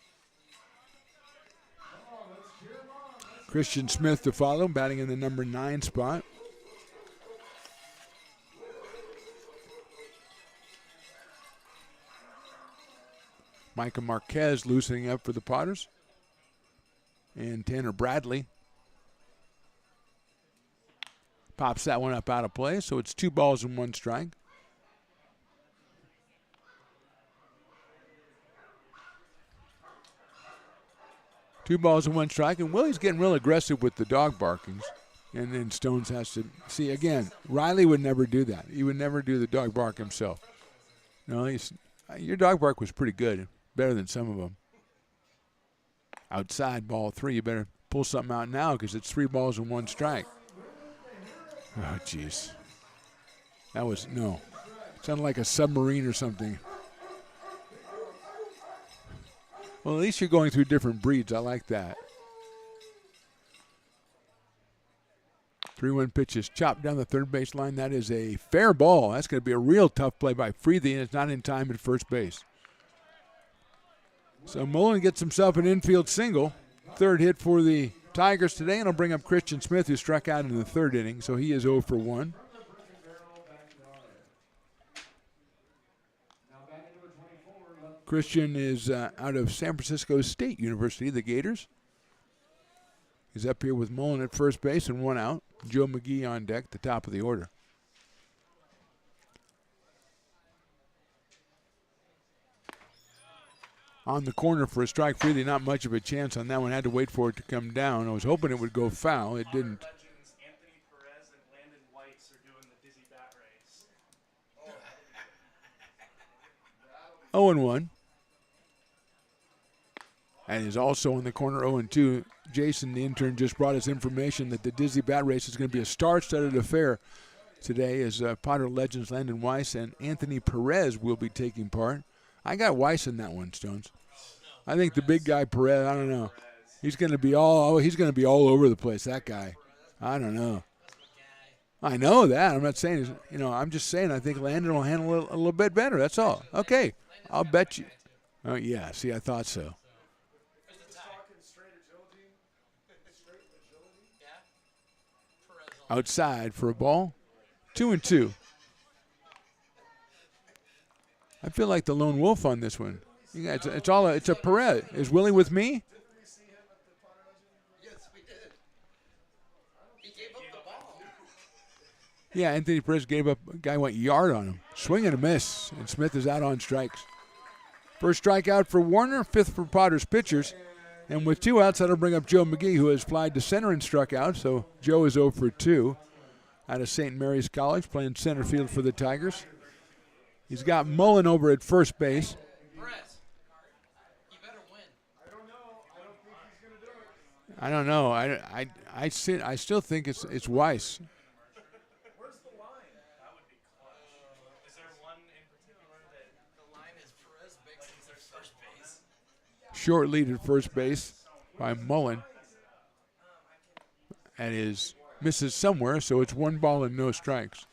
Christian Smith to follow, batting in the number 9 spot. Micah Marquez loosening up for the Potters. And Tanner Bradley pops that one up out of play, so it's 2 balls and 1 strike. Two balls and 1 strike, and Willie's getting real aggressive with the dog barkings. And then Stones has to see again. Riley would never do that. He would never do the dog bark himself. No, your dog bark was pretty good, better than some of them. Outside, ball 3. You better pull something out now because it's 3 balls and 1 strike. Oh, jeez. That was, no. Sounded like a submarine or something. Well, at least you're going through different breeds. I like that. 3-1 pitch is chopped down the third base line. That is a fair ball. That's going to be a real tough play by Freethy, and it's not in time at first base. So Mullen gets himself an infield single. 3rd hit for the Tigers today, and it'll bring up Christian Smith, who struck out in the 3rd inning, so he is 0 for 1. Christian is out of San Francisco State University, the Gators. He's up here with Mullen at first base and 1 out. Joe McGee on deck, the top of the order. On the corner for a strike, Freely, not much of a chance on that one. Had to wait for it to come down. I was hoping it would go foul. It didn't. Anthony Perez and Landon Whites are doing the dizzy bat race. 0-1. And is also in the corner 0-2. Jason, the intern, just brought us information that the Dizzy Bat Race is going to be a star-studded affair today as Potter legends Landon Weiss and Anthony Perez will be taking part. I got Weiss in that one, Stones. I think the big guy Perez, I don't know. He's going to be all over the place, that guy. I don't know. I know that. I'm not saying, I'm just saying I think Landon will handle it a little bit better. That's all. Okay. I'll bet you. Oh, yeah. See, I thought so. Outside for a ball. 2-2. I feel like the lone wolf on this one. It's a Perez. Is Willie with me? Yeah, Anthony Perez gave up. A guy went yard on him. Swing and a miss, and Smith is out on strikes. First strikeout for Warner, 5th for Potter's pitchers. And with 2 outs, that'll bring up Joe McGee, who has flied to center and struck out. So Joe is 0 for 2 out of St. Mary's College, playing center field for the Tigers. He's got Mullen over at first base. I don't know. I still think it's Weiss. Where's the line? That would be clutch. Is there one in particular that the line is Perez big since there's first base? Short lead at first base by Mullen. And misses somewhere, so it's 1 ball and no strikes.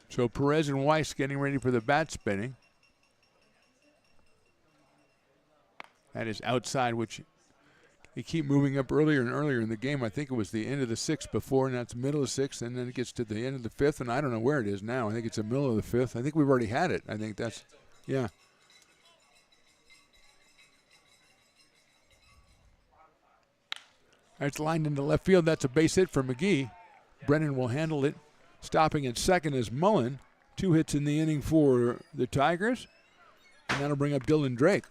So Perez and Weiss getting ready for the bat spinning. That is outside, which they keep moving up earlier and earlier in the game. I think it was the end of the 6th before, and that's the middle of the 6th, and then it gets to the end of the 5th, and I don't know where it is now. I think it's the middle of the 5th. I think we've already had it. I think that's, yeah. It's lined into left field. That's a base hit for McGee. Brennan will handle it. Stopping at second is Mullen. 2 hits in the inning for the Tigers. And that'll bring up Dylan Drake.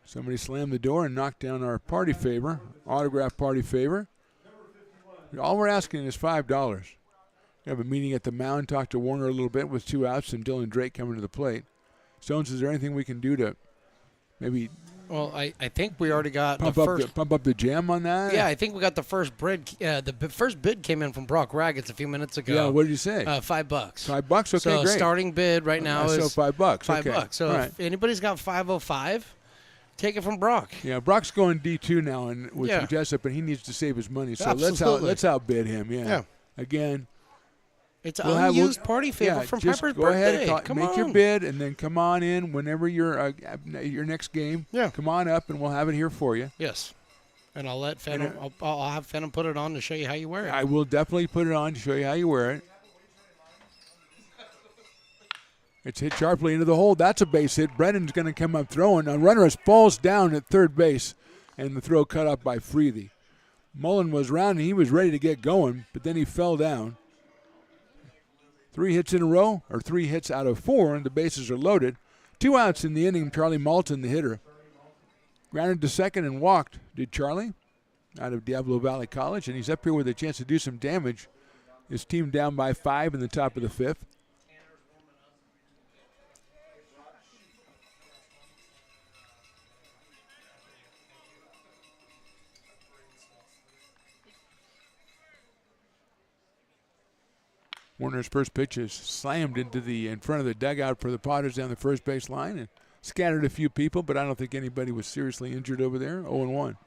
Somebody slammed the door and knocked down our party favor, autograph party favor. All we're asking is $5. We have a meeting at the mound, talk to Warner a little bit with 2 outs and Dylan Drake coming to the plate. Stones, is there anything we can do to maybe... Well, I think we already got pump up the jam on that? Yeah, I think we got the first bid. The first bid came in from Brock Raggets a few minutes ago. Yeah, what did you say? $5. $5? Okay, so great. Starting bid right now is $5. $5. So right. If anybody's got 505, take it from Brock. Yeah, Brock's going D2 now and with Jessup, and he needs to save his money. So let's outbid him. Yeah. Again. It's an unused party favor from Pepper's birthday. Go ahead, make your bid, and then come on in whenever your next game. Yeah. Come on up, and we'll have it here for you. Yes. And I'll let Phantom. I'll have Phantom put it on to show you how you wear it. I will definitely put it on to show you how you wear it. It's hit sharply into the hole. That's a base hit. Brennan's going to come up throwing. A runner falls down at third base, and the throw cut up by Freely. Mullen was round, and he was ready to get going, but then he fell down. 3 hits in a row, or 3 hits out of 4, and the bases are loaded. 2 outs in the inning. Charlie Malton, the hitter, grounded to second and walked, did Charlie, out of Diablo Valley College, and he's up here with a chance to do some damage. His team down by 5 in the top of the 5th. Warner's first pitch is slammed in front of the dugout for the Potters down the first base line and scattered a few people, but I don't think anybody was seriously injured over there. 0-1.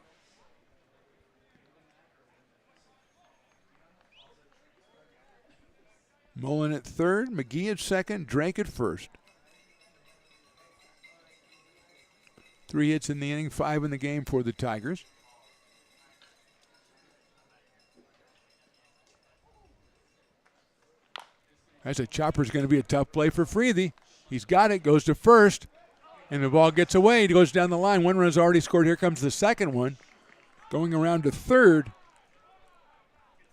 Mullen at third, McGee at second, Drake at first. 3 hits in the inning, 5 in the game for the Tigers. That's a chopper's going to be a tough play for Freethy. He's got it, goes to first, and the ball gets away. He goes down the line. One run's already scored. Here comes the second one. Going around to third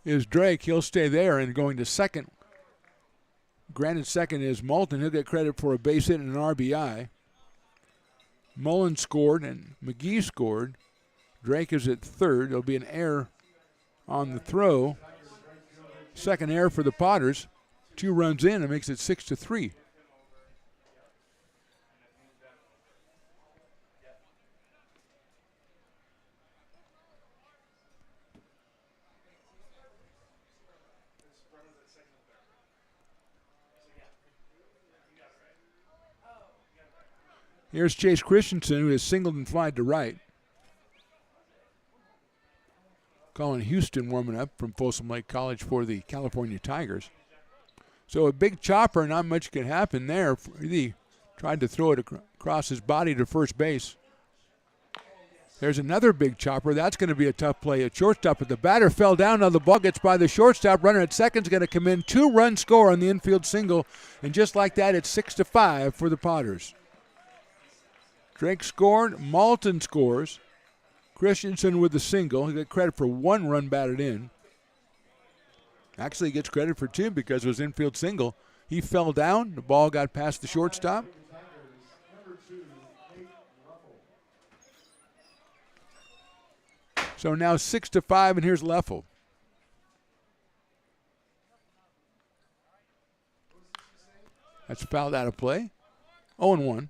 is Drake. He'll stay there, and going to second. Granted, second is Moulton. He'll get credit for a base hit and an RBI. Mullen scored and McGee scored. Drake is at third. There'll be an error on the throw. Second error for the Potters. 2 runs in. It makes it 6-3. Here's Chase Christensen, who has singled and flied to right. Colin Houston warming up from Folsom Lake College for the California Tigers. So a big chopper, not much can happen there. He tried to throw it across his body to first base. There's another big chopper. That's going to be a tough play at shortstop, but the batter fell down. Now the ball gets by the shortstop. Runner at second's going to come in. 2-run score on the infield single, and just like that, it's 6-5 for the Potters. Drake scored. Moulton scores. Christensen with the single. He got credit for 1 run batted in. Actually gets credit for 2 because it was infield single. He fell down. The ball got past the shortstop. So now 6-5, and here's Leffel. That's fouled out of play. 0-1.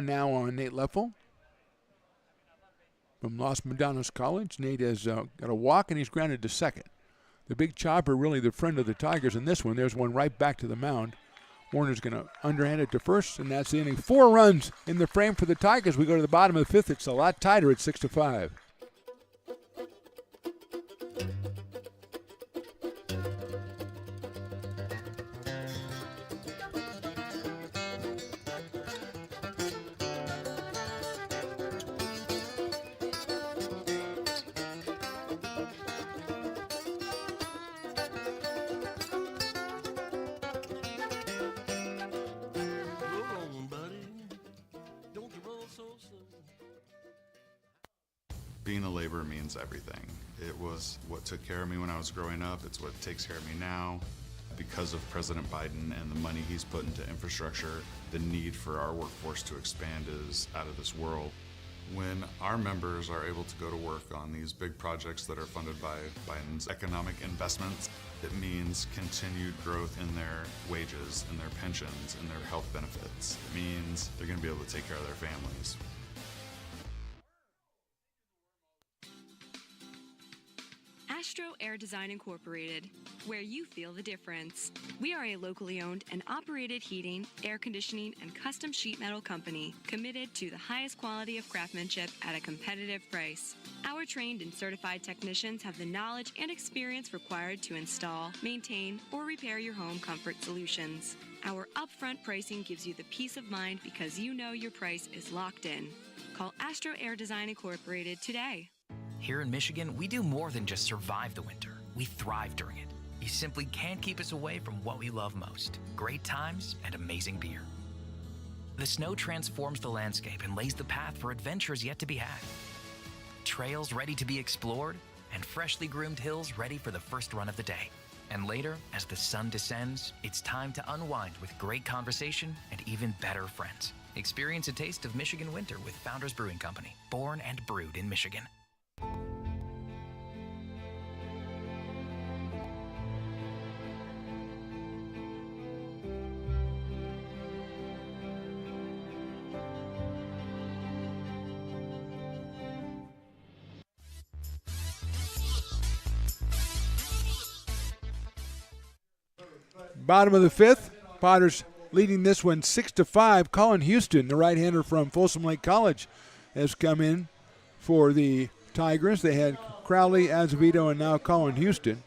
Now on Nate Leffel from Los Medanos College. Nate has got a walk, and he's grounded to second. The big chopper, really the friend of the Tigers in this one. There's one right back to the mound. Warner's going to underhand it to first, and that's the inning. 4 runs in the frame for the Tigers. We go to the bottom of the 5th. It's a lot tighter at 6-5. Being a laborer means everything. It was what took care of me when I was growing up. It's what takes care of me now. Because of President Biden and the money he's put into infrastructure, the need for our workforce to expand is out of this world. When our members are able to go to work on these big projects that are funded by Biden's economic investments, it means continued growth in their wages, in their pensions, in their health benefits. It means they're going to be able to take care of their families. Astro Air Design Incorporated, where you feel the difference. We are a locally owned and operated heating, air conditioning, and custom sheet metal company committed to the highest quality of craftsmanship at a competitive price. Our trained and certified technicians have the knowledge and experience required to install, maintain, or repair your home comfort solutions. Our upfront pricing gives you the peace of mind because you know your price is locked in. Call Astro Air Design Incorporated today. Here in Michigan, we do more than just survive the winter. We thrive during it. You simply can't keep us away from what we love most: great times and amazing beer. The snow transforms the landscape and lays the path for adventures yet to be had. Trails ready to be explored, and freshly groomed hills ready for the first run of the day. And later, as the sun descends, it's time to unwind with great conversation and even better friends. Experience a taste of Michigan winter with Founders Brewing Company, born and brewed in Michigan. Bottom of the 5th, Potters leading this one 6-5. Colin Houston, the right-hander from Folsom Lake College, has come in for the Tigers. They had Crowley, Azevedo, and now Colin Houston.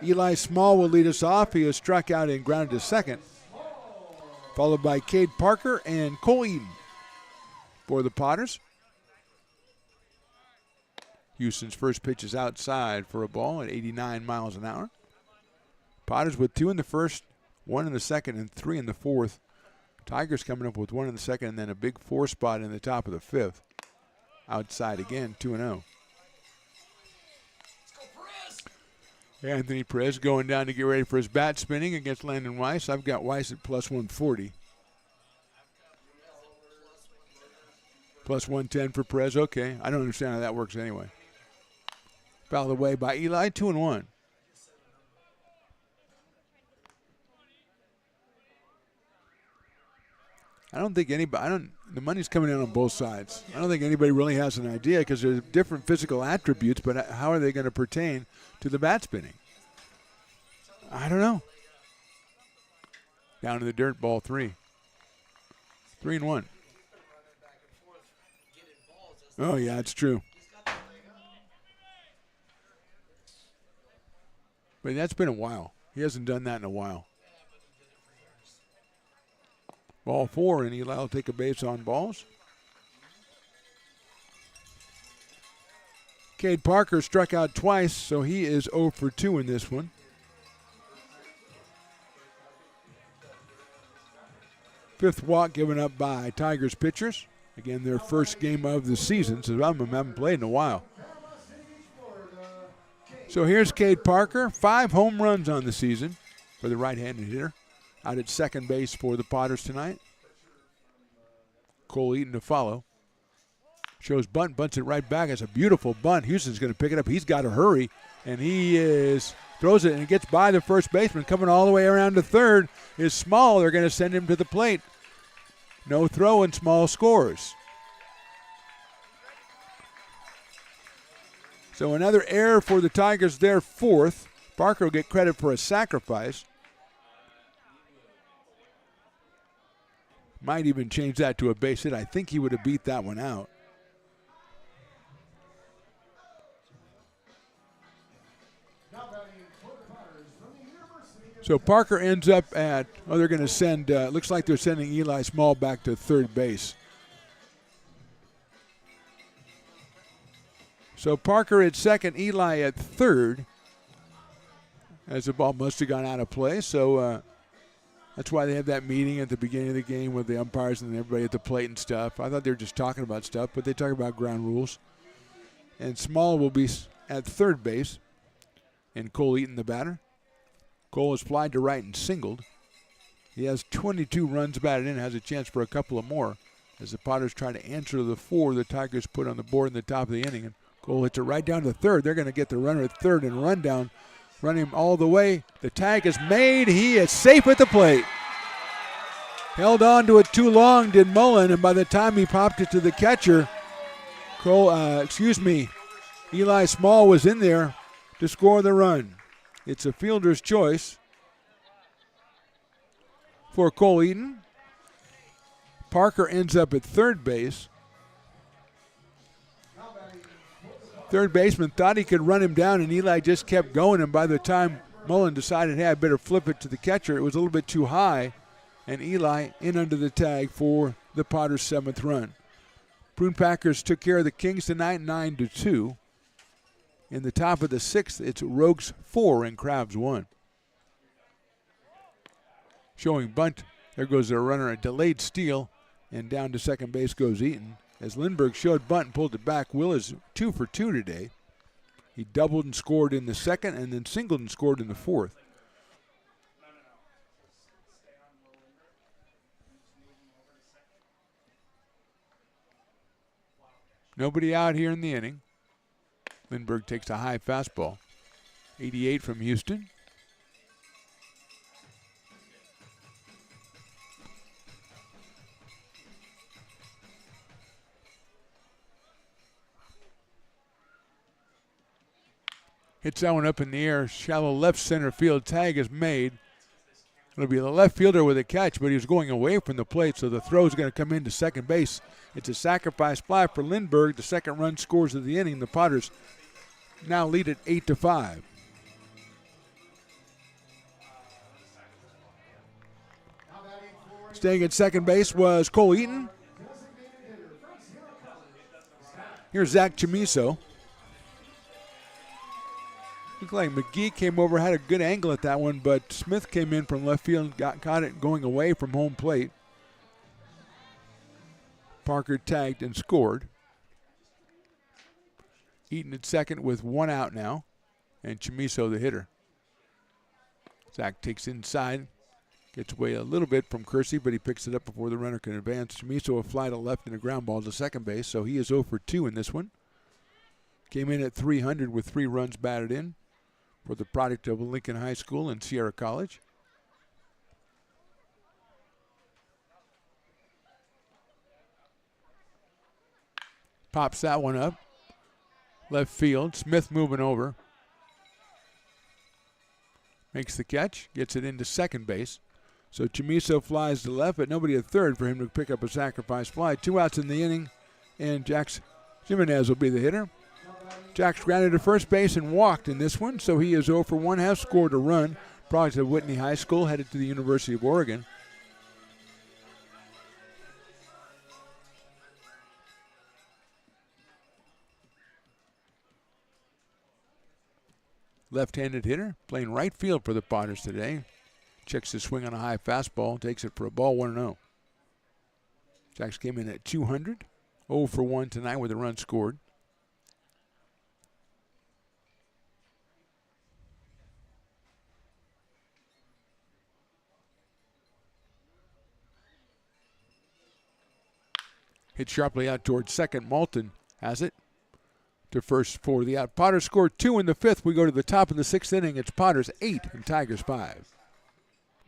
Eli Small will lead us off. He has struck out and grounded to second. followed by Cade Parker and Cole Eaton for the Potters. Houston's first pitch is outside for a ball at 89 miles an hour. Potters with 2 in the first, 1 in the second, and 3 in the fourth. Tigers coming up with 1 in the second and then a big 4 spot in the top of the fifth. Outside again, 2-0. Anthony Perez going down to get ready for his bat spinning against Landon Weiss. I've got Weiss at plus 140. Plus 110 for Perez. Okay, I don't understand how that works anyway. Fouled away by Eli, 2-1. I don't think anybody, the money's coming in on both sides. I don't think anybody really has an idea because there's different physical attributes, but how are they going to pertain to the bat spinning? I don't know. Down to the dirt, ball 3. 3-1. Oh, yeah, it's true. But that's been a while. He hasn't done that in a while. Ball 4, and Eli will take a base on balls. Cade Parker struck out twice, so he is 0 for 2 in this one. Fifth walk given up by Tigers pitchers. Again, their first game of the season, so some of them haven't played in a while. So here's Cade Parker, 5 home runs on the season for the right-handed hitter. Out at second base for the Potters tonight. Cole Eaton to follow. Shows bunt, bunts it right back. It's a beautiful bunt. Houston's going to pick it up. He's got to hurry, and throws it, and it gets by the first baseman. Coming all the way around to third is Small. They're going to send him to the plate. No throw, and Small scores. So another error for the Tigers, their 4th. Parker will get credit for a sacrifice. Might even change that to a base hit. I think he would have beat that one out. So Parker ends up at, they're going to send, looks like they're sending Eli Small back to third base. So Parker at second, Eli at third, as the ball must have gone out of play. So that's why they have that meeting at the beginning of the game with the umpires and everybody at the plate and stuff. I thought they were just talking about stuff, but they talk about ground rules. And Small will be at third base, and Cole Eaton the batter. Cole has flied to right and singled. He has 22 runs batted in, has a chance for a couple of more as the Potters try to answer the 4 the Tigers put on the board in the top of the inning. And Cole hits it right down to third. They're going to get the runner at third and run him all the way. The tag is made. He is safe at the plate. Held on to it too long, did Mullen, and by the time he popped it to the catcher, Eli Small was in there to score the run. It's a fielder's choice for Cole Eaton. Parker ends up at third base. Third baseman thought he could run him down, and Eli just kept going, and by the time Mullen decided, hey, I better flip it to the catcher, it was a little bit too high, and Eli in under the tag for the Potters' 7th run. Prune Packers took care of the Kings tonight, 9-2. In the top of the 6th, it's Rogues 4 and Crabs 1. Showing bunt, there goes their runner, a delayed steal, and down to second base goes Eaton. As Lindbergh showed bunt and pulled it back, Will is 2 for 2 today. He doubled and scored in the second, and then singled and scored in the 4th. Nobody out here in the inning. Lindbergh takes a high fastball. 88 from Houston. Hits that one up in the air. Shallow left center field. Tag is made. It'll be the left fielder with a catch, but he was going away from the plate, so the throw is going to come into second base. It's a sacrifice fly for Lindbergh. The second run scores of the inning. The Potters now lead at 8-5. Staying at second base was Cole Eaton. Here's Zach Chamiso. Looked like McGee came over, had a good angle at that one, but Smith came in from left field and caught it going away from home plate. Parker tagged and scored. Eaton at second with one out now, and Chamiso the hitter. Zach takes inside, gets away a little bit from Kersey, but he picks it up before the runner can advance. Chamiso a fly to left and a ground ball to second base, so he is 0 for 2 in this one. Came in at 300 with 3 runs batted in for the product of Lincoln High School and Sierra College. Pops that one up. Left field. Smith moving over. Makes the catch. Gets it into second base. So Chamiso flies to left, but nobody at third for him to pick up a sacrifice fly. 2 outs in the inning, and Jax Jimenez will be the hitter. Jax grounded to first base and walked in this one, so he is 0 for 1, has scored a run. Product of Whitney High School, headed to the University of Oregon. Left-handed hitter, playing right field for the Potters today. Checks his swing on a high fastball, takes it for a ball, 1-0. Jax came in at 200, 0 for 1 tonight with a run scored. Hit sharply out towards second. Malton has it to first for the out. Potters scored 2 in the 5th. We go to the top of the 6th inning. It's Potters 8 and Tigers 5.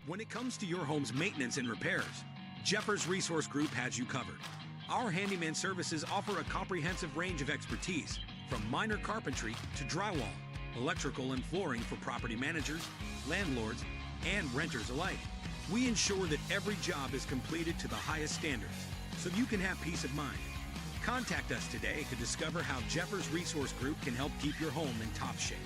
When it comes to your home's maintenance and repairs, Jeffers Resource Group has you covered. Our handyman services offer a comprehensive range of expertise, from minor carpentry to drywall, electrical and flooring for property managers, landlords, and renters alike. We ensure that every job is completed to the highest standards, so you can have peace of mind. Contact us today to discover how Jeffers Resource Group can help keep your home in top shape.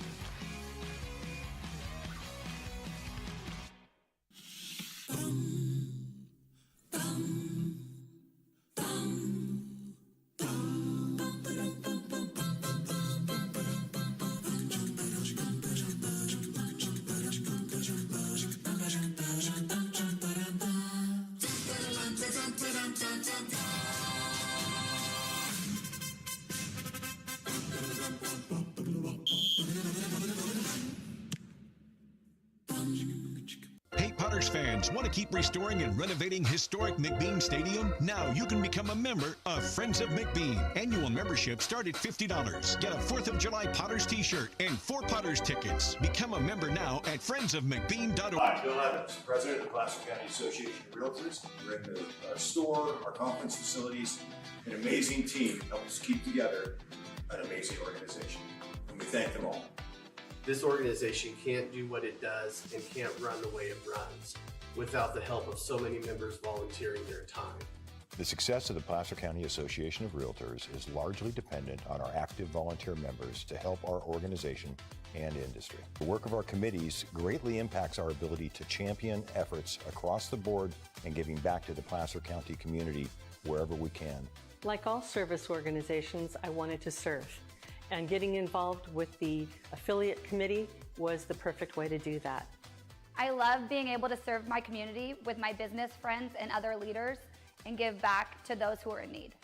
Fans want to keep restoring and renovating historic McBean Stadium? Now you can become a member of Friends of McBean. Annual membership start at $50. Get a 4th of July Potters t-shirt and 4 Potters tickets. Become a member now at friendsofmcbean.org. Hi, Bill Evans, President of the Placer County Association of Realtors. We're in the store, our conference facilities, an amazing team help us keep together an amazing organization. And we thank them all. This organization can't do what it does and can't run the way it runs without the help of so many members volunteering their time. The success of the Placer County Association of Realtors is largely dependent on our active volunteer members to help our organization and industry. The work of our committees greatly impacts our ability to champion efforts across the board and giving back to the Placer County community wherever we can. Like all service organizations, I wanted to serve. And getting involved with the affiliate committee was the perfect way to do that. I love being able to serve my community with my business friends and other leaders and give back to those who are in need.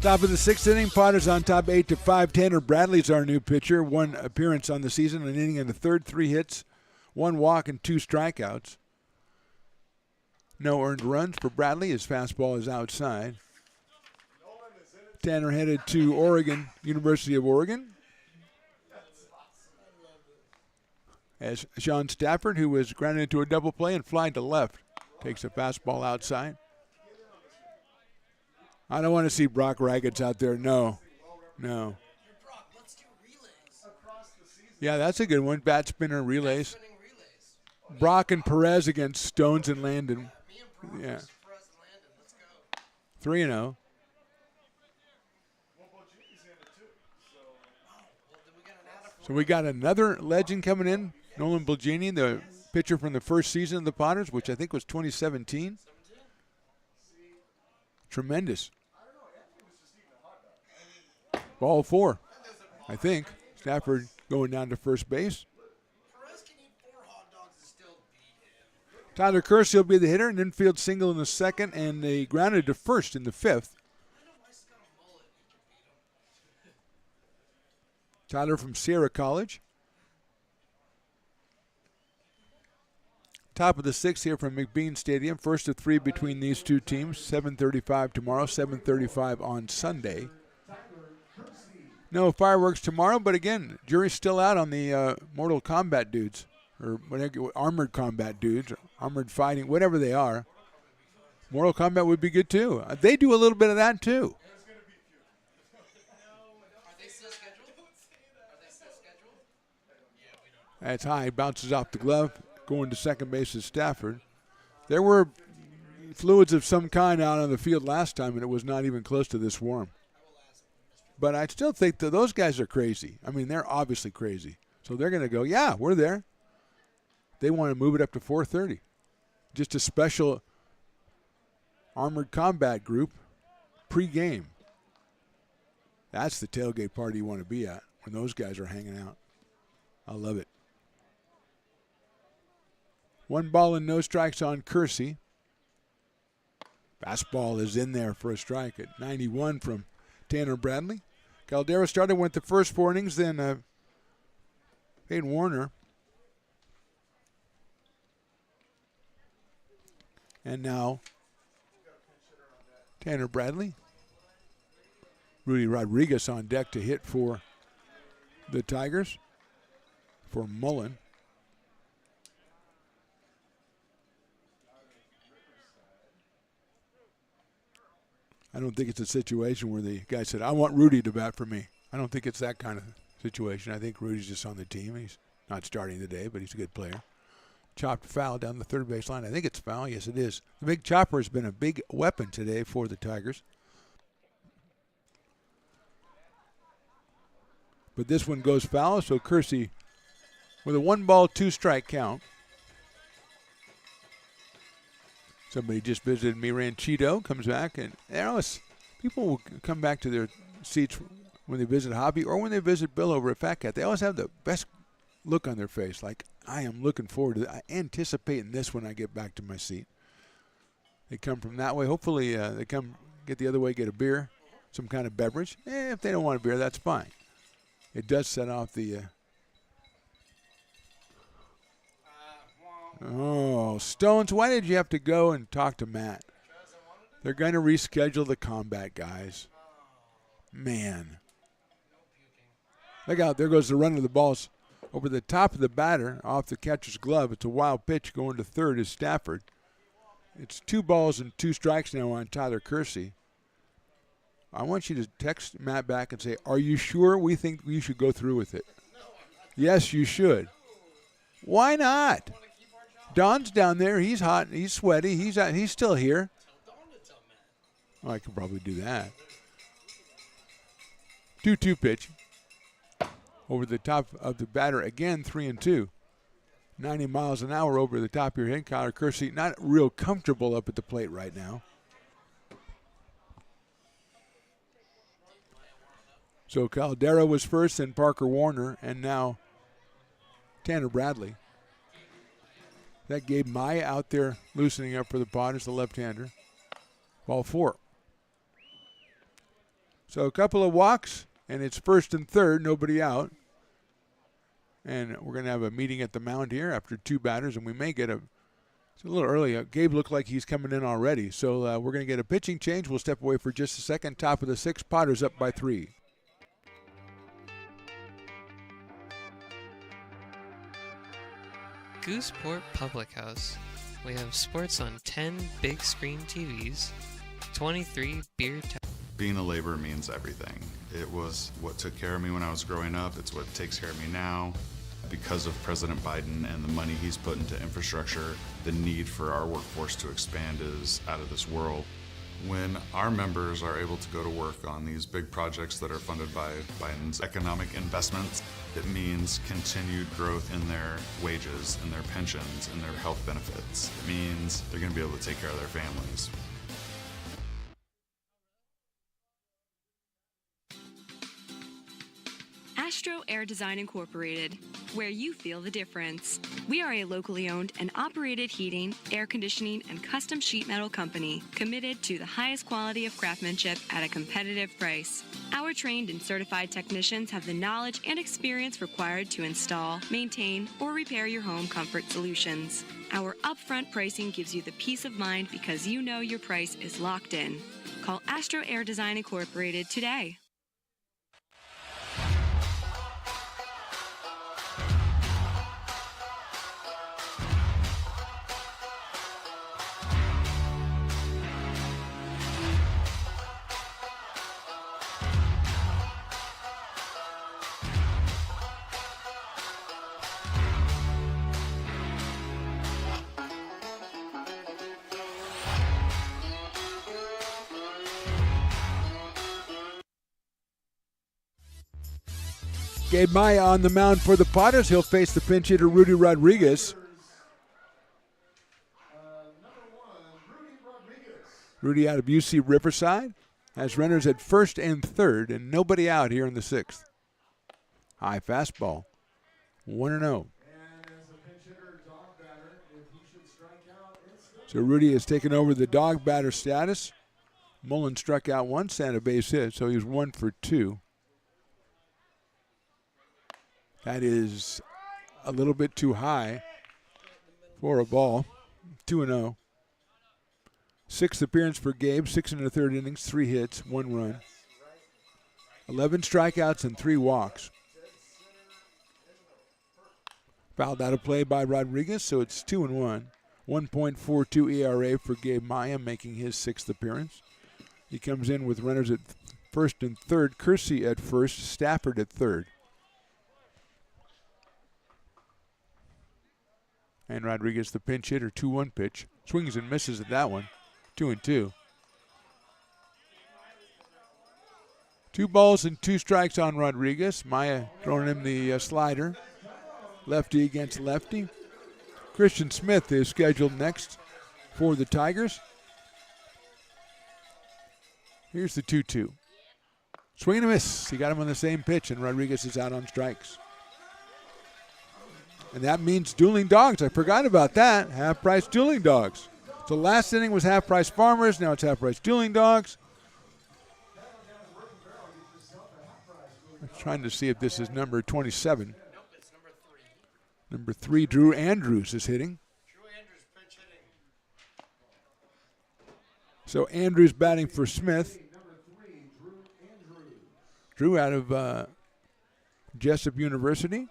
Top of the 6th inning, Potters on top 8-5. Tanner Bradley's our new pitcher. 1 appearance on the season, an inning and a third, 3 hits, 1 walk and 2 strikeouts. No earned runs for Bradley. His fastball is outside. Tanner headed to Oregon, University of Oregon. As Sean Stafford, who was grounded into a double play and flying to left, takes a fastball outside. I don't want to see Brock Raggeds out there. No. Yeah, that's a good one. Bat spinner relays. Brock and Perez against Stones and Landon. Yeah. 3-0. So we got another legend coming in, Nolan Bulgini, the pitcher from the first season of the Potters, which I think was 2017. Tremendous. Ball 4, I think. Stafford going down to first base. Tyler Kersey will be the hitter, an infield single in the second, and they grounded to first in the fifth. Tyler from Sierra College. Top of the sixth here from McBean Stadium. First of 3 between these two teams. 7:35 tomorrow, 7:35 on Sunday. No fireworks tomorrow, but again, jury's still out on the Mortal Kombat dudes, or whatever, armored combat dudes, or armored fighting, whatever they are. Mortal Kombat would be good too. They do a little bit of that too. That's high, bounces off the glove, going to second base is Stafford. There were fluids of some kind out on the field last time, and it was not even close to this warm. But I still think that those guys are crazy. I mean, they're obviously crazy. So they're going to go, yeah, we're there. They want to move it up to 4:30. Just a special armored combat group pre-game. That's the tailgate party you want to be at when those guys are hanging out. I love it. 1 ball and no strikes on Kersey. Fastball is in there for a strike at 91 from Tanner Bradley. Caldera started, went the first 4 innings, then Peyton Warner. And now Tanner Bradley. Rudy Rodriguez on deck to hit for the Tigers, for Mullen. I don't think it's a situation where the guy said, I want Rudy to bat for me. I don't think it's that kind of situation. I think Rudy's just on the team. He's not starting today, but he's a good player. Chopped foul down the third base line. I think it's foul. Yes, it is. The big chopper has been a big weapon today for the Tigers. But this one goes foul, so Kersey with a 1 ball, 2 strike count. Somebody just visited me, Ranchito, comes back, and people will come back to their seats when they visit Hobby or when they visit Bill over at Fat Cat. They always have the best look on their face, like, I am looking forward to it. I anticipating this when I get back to my seat. They come from that way. Hopefully they come get the other way, get a beer, some kind of beverage. If they don't want a beer, that's fine. It does set off the Oh, Stones, why did you have to go and talk to Matt? They're going to reschedule the combat, guys. Man. Look out, there goes the run of the balls over the top of the batter, off the catcher's glove. It's a wild pitch going to third is Stafford. It's 2 balls and 2 strikes now on Tyler Kersey. I want you to text Matt back and say, are you sure we think you should go through with it? Yes, you should. Why not? Don's down there. He's hot. He's sweaty. He's still here. Oh, I could probably do that. 2-2 pitch. Over the top of the batter again, 3-2. 90 miles an hour over the top of your head. Tyler Kersey not real comfortable up at the plate right now. So Caldera was first, then Parker Warner, and now Tanner Bradley. That Gabe Maya out there loosening up for the Potters, the left-hander. Ball 4. So a couple of walks, and it's first and third, nobody out. And we're going to have a meeting at the mound here after 2 batters, and we may get it's a little early. Gabe looked like he's coming in already. So we're going to get a pitching change. We'll step away for just a second. Top of the 6th, Potters up by 3. Gooseport Public House. We have sports on 10 big screen TVs, 23 beer taps. Being a laborer means everything. It was what took care of me when I was growing up. It's what takes care of me now. Because of President Biden and the money he's put into infrastructure, the need for our workforce to expand is out of this world. When our members are able to go to work on these big projects that are funded by Biden's economic investments, it means continued growth in their wages, in their pensions, in their health benefits. It means they're going to be able to take care of their families. Astro Air Design Incorporated, where you feel the difference. We are a locally owned and operated heating, air conditioning, and custom sheet metal company committed to the highest quality of craftsmanship at a competitive price. Our trained and certified technicians have the knowledge and experience required to install, maintain, or repair your home comfort solutions. Our upfront pricing gives you the peace of mind because you know your price is locked in. Call Astro Air Design Incorporated today. Gabe Maya on the mound for the Potters. He'll face the pinch hitter, Rudy Rodriguez. Rudy out of UC Riverside has runners at first and third and nobody out here in the sixth. High fastball, 1-0. So Rudy has taken over the dog batter status. Mullen struck out once and a base hit, so he was 1 for 2. That is a little bit too high for a ball. 2-0. Sixth appearance for Gabe, 6 1/3 innings, 3 hits, 1 run. 11 strikeouts and 3 walks. Fouled out of play by Rodriguez, so it's 2-1. 1.42 ERA for Gabe Maya, making his 6th appearance. He comes in with runners at first and third, Kersey at first, Stafford at third. And Rodriguez, the pinch hitter, 2-1 pitch. Swings and misses at that one. 2-2. 2 balls and 2 strikes on Rodriguez. Maya throwing him the slider. Lefty against lefty. Christian Smith is scheduled next for the Tigers. Here's the 2-2. Swing and a miss. He got him on the same pitch, and Rodriguez is out on strikes. And that means dueling dogs. I forgot about that. Half-price dueling dogs. So last inning was half-price farmers. Now it's half-price dueling dogs. I'm trying to see if this is number 27. Number 3, Drew Andrews is hitting. So Andrews batting for Smith. Drew out of Jessup University.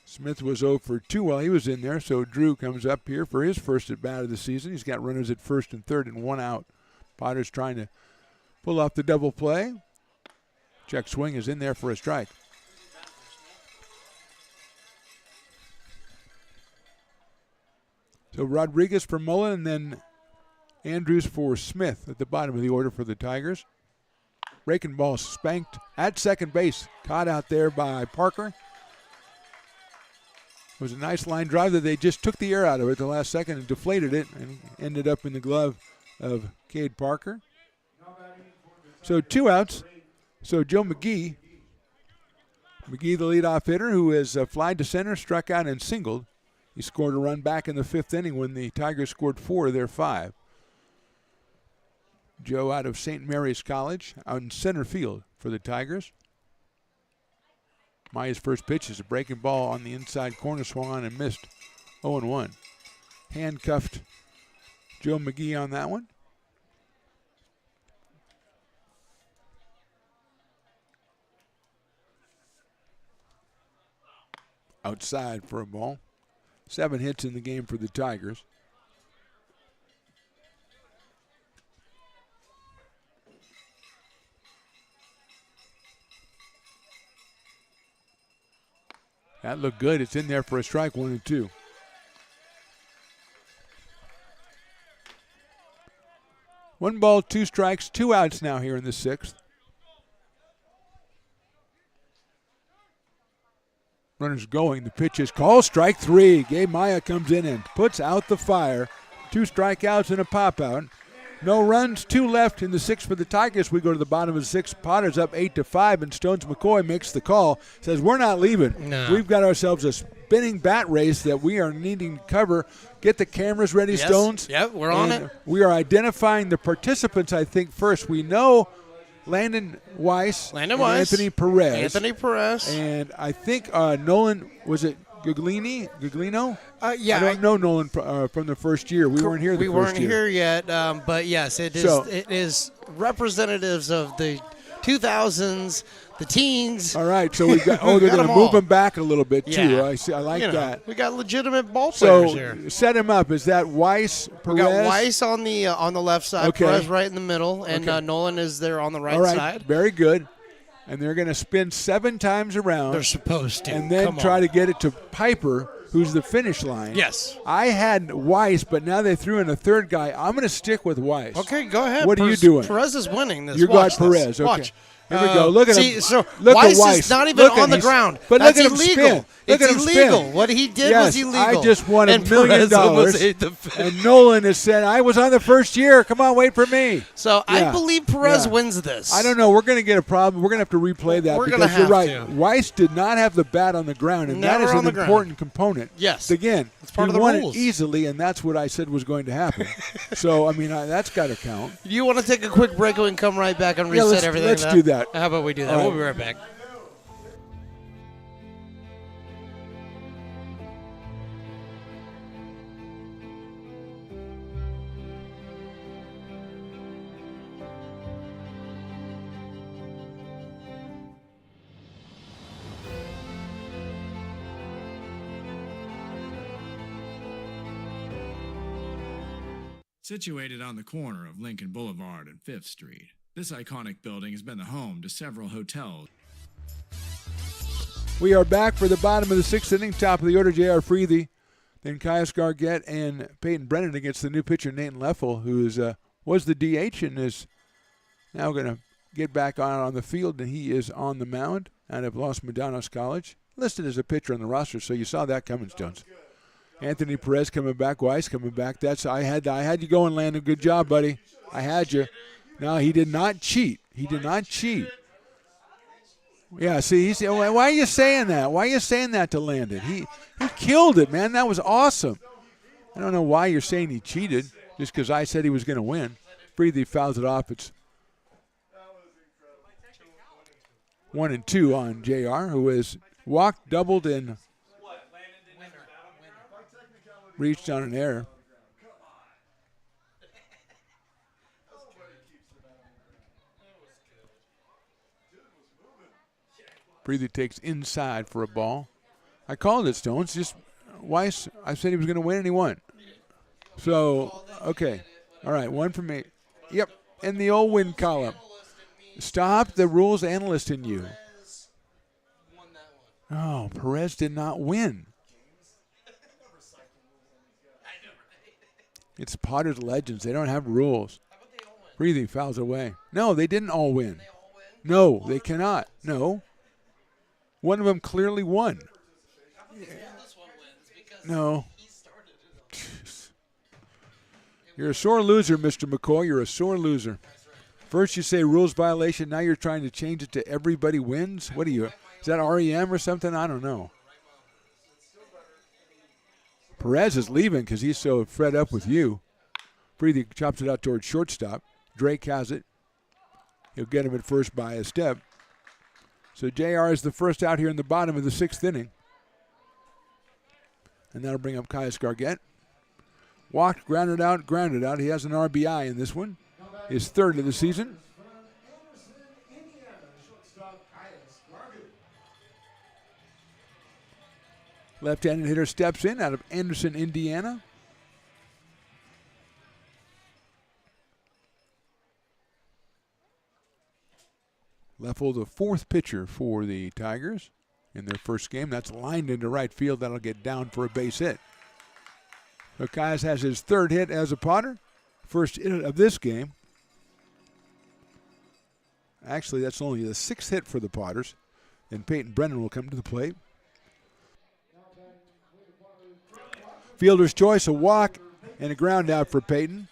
Smith was 0 for 2 while he was in there, so Drew comes up here for his first at bat of the season. He's got runners at first and third and 1 out. Potter's trying to pull off the double play. Check swing is in there for a strike. So Rodriguez for Mullen, and then Andrews for Smith at the bottom of the order for the Tigers. Breaking ball spanked at second base. Caught out there by Parker. It was a nice line drive that they just took the air out of it at the last second and deflated it and ended up in the glove of Cade Parker. So 2 outs. So Joe McGee, the leadoff hitter, who has flied to center, struck out and singled. He scored a run back in the 5th inning when the Tigers scored 4 of their 5. Joe out of St. Mary's College, out in center field for the Tigers. Maya's first pitch is a breaking ball on the inside corner, swung on and missed. 0-1. Handcuffed Joe McGee on that one. Outside for a ball. 7 hits in the game for the Tigers. That looked good. It's in there for a strike, 1-2. 1 ball, 2 strikes, 2 outs now here in the 6th. Runners going. The pitch is called. Strike 3. Gabe Maya comes in and puts out the fire. 2 strikeouts and a pop out. No runs, 2 left in the 6th for the Tigers. We go to the bottom of the 6th. Potter's up 8-5, and Stones McCoy makes the call. Says, we're not leaving. No. We've got ourselves a spinning bat race that we are needing to cover. Get the cameras ready, Yes. Stones. Yep, we're on And it. We are identifying the participants, I think, first. We know Landon Weiss. Landon and Weiss. Anthony Perez. Anthony Perez. And I think Nolan, was it Guglino? Yeah, I don't know Nolan from the first year. We weren't here the We first weren't year. here yet, but yes, it is. So- It is representatives of the 2000s, the teens. All right, so we've got. Oh, they're Got going to 'em move all. him back a little bit too. Yeah. I see. I like You know, that. We got legitimate ball So players here. set him up. Is that Weiss, Perez? We got Weiss on the left side, Okay. Perez right in the middle, and Okay. Nolan is there on the right All right, side. very good. And they're going to spin 7 times around. They're supposed to. And then Come try on. to get it to Piper, who's the finish line. Yes. I had Weiss, but now they threw in a third guy. I'm going to stick with Weiss. Okay, go ahead. What are you doing? Perez is winning this. You Watch got this. Perez. Okay. Watch. Here we go. Look at see, him. So Look Weiss at Weiss. is not even Look on at the he's- ground. But That's look at him illegal. spin. Look It's at him illegal. spin. What he did Yes, was illegal. I just won $1 And million. Perez almost ate the fish. And Nolan has said, I was on the first year. Come on, wait for me. So I Yeah. believe Perez Yeah. wins this. I don't know. We're going to get a problem. We're going to have to replay that We're because gonna you're have right. to. Weiss did not have the bat on the ground, and that Never is on an the ground. important component. Yes. Again, It's part he of the won rules. it easily, and that's what I said was going to happen. So, I mean, that's got to count. You want to take a quick break and come right back and Yeah, reset everything? let's do that. How about we do that? All right. We'll be right back. Situated on the corner of Lincoln Boulevard and 5th Street, this iconic building has been the home to several hotels. We are back for the bottom of the 6th inning. Top of the order, J.R. Freethy. Then Caius Gargett and Peyton Brennan against the new pitcher, Nathan Leffel, who was the DH and is now going to get back on the field, and he is on the mound out of Los Medanos College. Listed as a pitcher on the roster, so you saw that coming, Stones. Anthony Perez coming back, Weiss coming back. I had you going, Landon. Good job, buddy. I had you. No, he did not cheat. He did not cheat. Yeah, see, why are you saying that? Why are you saying that to Landon? He killed it, man. That was awesome. I don't know why you're saying he cheated, just because I said he was going to win. Freethy fouls it off. It's 1-2 on JR, who has walked, doubled, and reached on an error. Freethy takes inside for a ball. I called it, Stones. Just Weiss, I said he was going to win, and he won. So, okay. All right, 1 for me. Yep, in the old win column. Stop the rules analyst in you. Oh, Perez did not win. It's Potter's Legends. They don't have rules. Freethy fouls away. No, they didn't all win. No, they cannot. No. One of them clearly won. No. You're a sore loser, Mr. McCoy. You're a sore loser. First you say rules violation. Now you're trying to change it to everybody wins? What are you? Is that REM or something? I don't know. Perez is leaving because he's so fed up with you. Freethy chops it out towards shortstop. Drake has it. He'll get him at first by a step. So JR is the first out here in the bottom of the 6th inning. And that'll bring up Caius Gargett. Walked, grounded out. He has an RBI in this one. His 3rd of the season. Left-handed hitter steps in out of Anderson, Indiana. Leffel, the 4th pitcher for the Tigers in their first game. That's lined into right field. That'll get down for a base hit. So Caius has his 3rd hit as a Potter. First hit of this game. Actually, that's only the 6th hit for the Potters. And Peyton Brennan will come to the plate. Fielder's choice, a walk and a ground out for Peyton.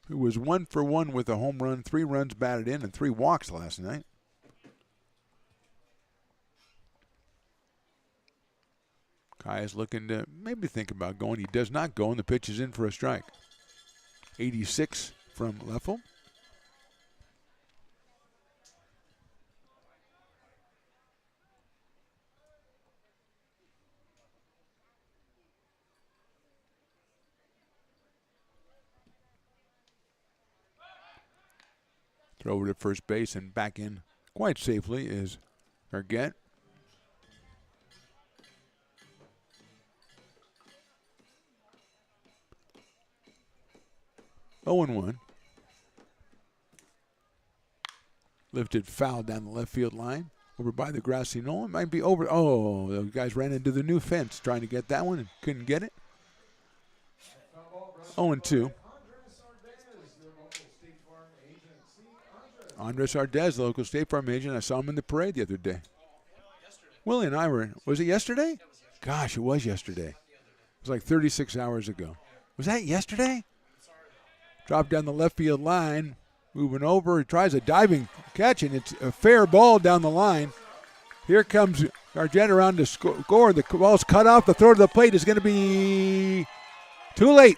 Who was 1 for 1 with a home run, 3 runs batted in, and 3 walks last night. Kai is looking to maybe think about going. He does not go, and the pitch is in for a strike. 86 from Leffel. Throw over to first base and back in quite safely is Gargett. Oh and 1. Lifted foul down the left field line. Over by the grassy knoll. It might be over. Oh, those guys ran into the new fence trying to get that one and couldn't get it. 0 and 2. Andres Ardez, the local State Farm agent. I saw him in the parade the other day. Willie and I were, was it yesterday? Gosh, it was yesterday. It was like 36 hours ago. Was that yesterday? Dropped down the left field line, moving over. He tries a diving catch, and it's a fair ball down the line. Here comes Gargett around to score. The ball's cut off. The throw to the plate is going to be too late.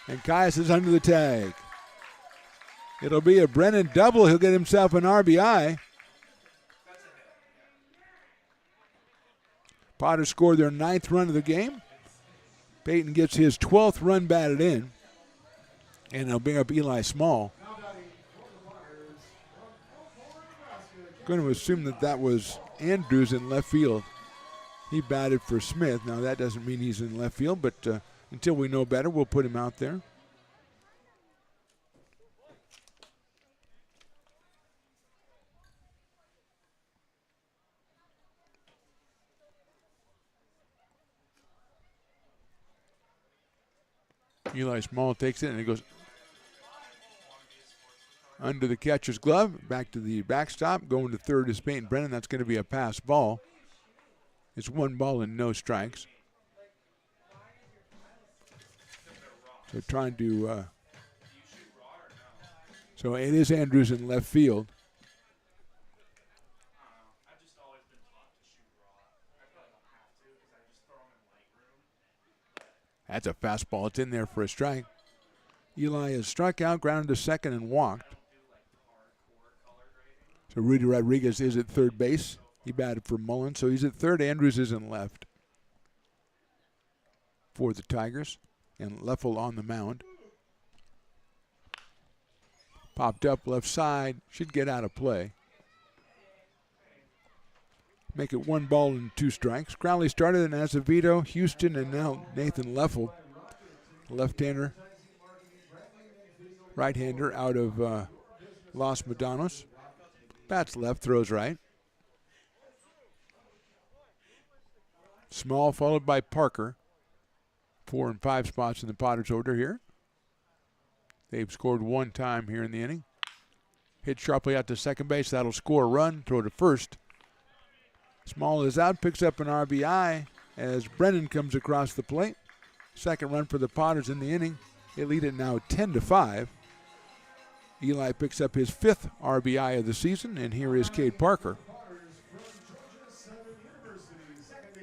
And Caius is under the tag. It'll be a Brennan double. He'll get himself an RBI. Potters scored their 9th run of the game. Peyton gets his 12th run batted in. And they'll bring up Eli Small. Going to assume that that was Andrews in left field. He batted for Smith. Now that doesn't mean he's in left field, but until we know better, we'll put him out there. Eli Small takes it, and it goes under the catcher's glove, back to the backstop. Going to third is Peyton Brennan. That's going to be a pass ball. It's 1 ball and no strikes. So trying to, so it is Andrews in left field. That's a fastball. It's in there for a strike. Eli has struck out, grounded to second, and walked. So Rudy Rodriguez is at third base. He batted for Mullen, so he's at third. Andrews is in left for the Tigers. And Leffel on the mound. Popped up left side. Should get out of play. Make it 1 ball and 2 strikes. Crowley started in Azevedo, Houston, and now Nathan Leffel. Left-hander. Right-hander out of Los Medanos. Bats left, throws right. Small followed by Parker. 4 and 5 spots in the Potters order here. They've scored 1 time here in the inning. Hit sharply out to second base. That'll score a run. Throw to first. Small is out, picks up an RBI as Brennan comes across the plate. Second run for the Potters in the inning. They lead it now 10-5. Eli picks up his 5th RBI of the season, and here is Cade Parker.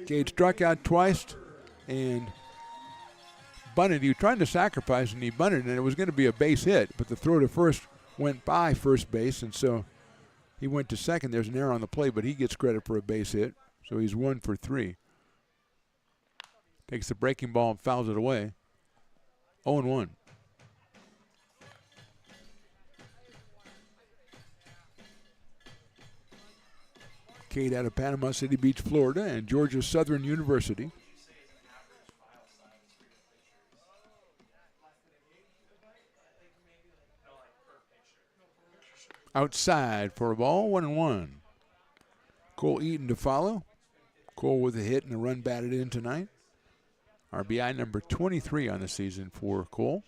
Cade struck out twice and bunted. He was trying to sacrifice, and he bunted, and it was going to be a base hit, but the throw to first went by first base, and so he went to second. There's an error on the play, but he gets credit for a base hit, so he's 1 for 3. Takes the breaking ball and fouls it away. 0-1. Cade out of Panama City Beach, Florida, and Georgia Southern University. Outside for a ball, 1-1. Cole Eaton to follow. Cole with a hit and a run batted in tonight. RBI number 23 on the season for Cole.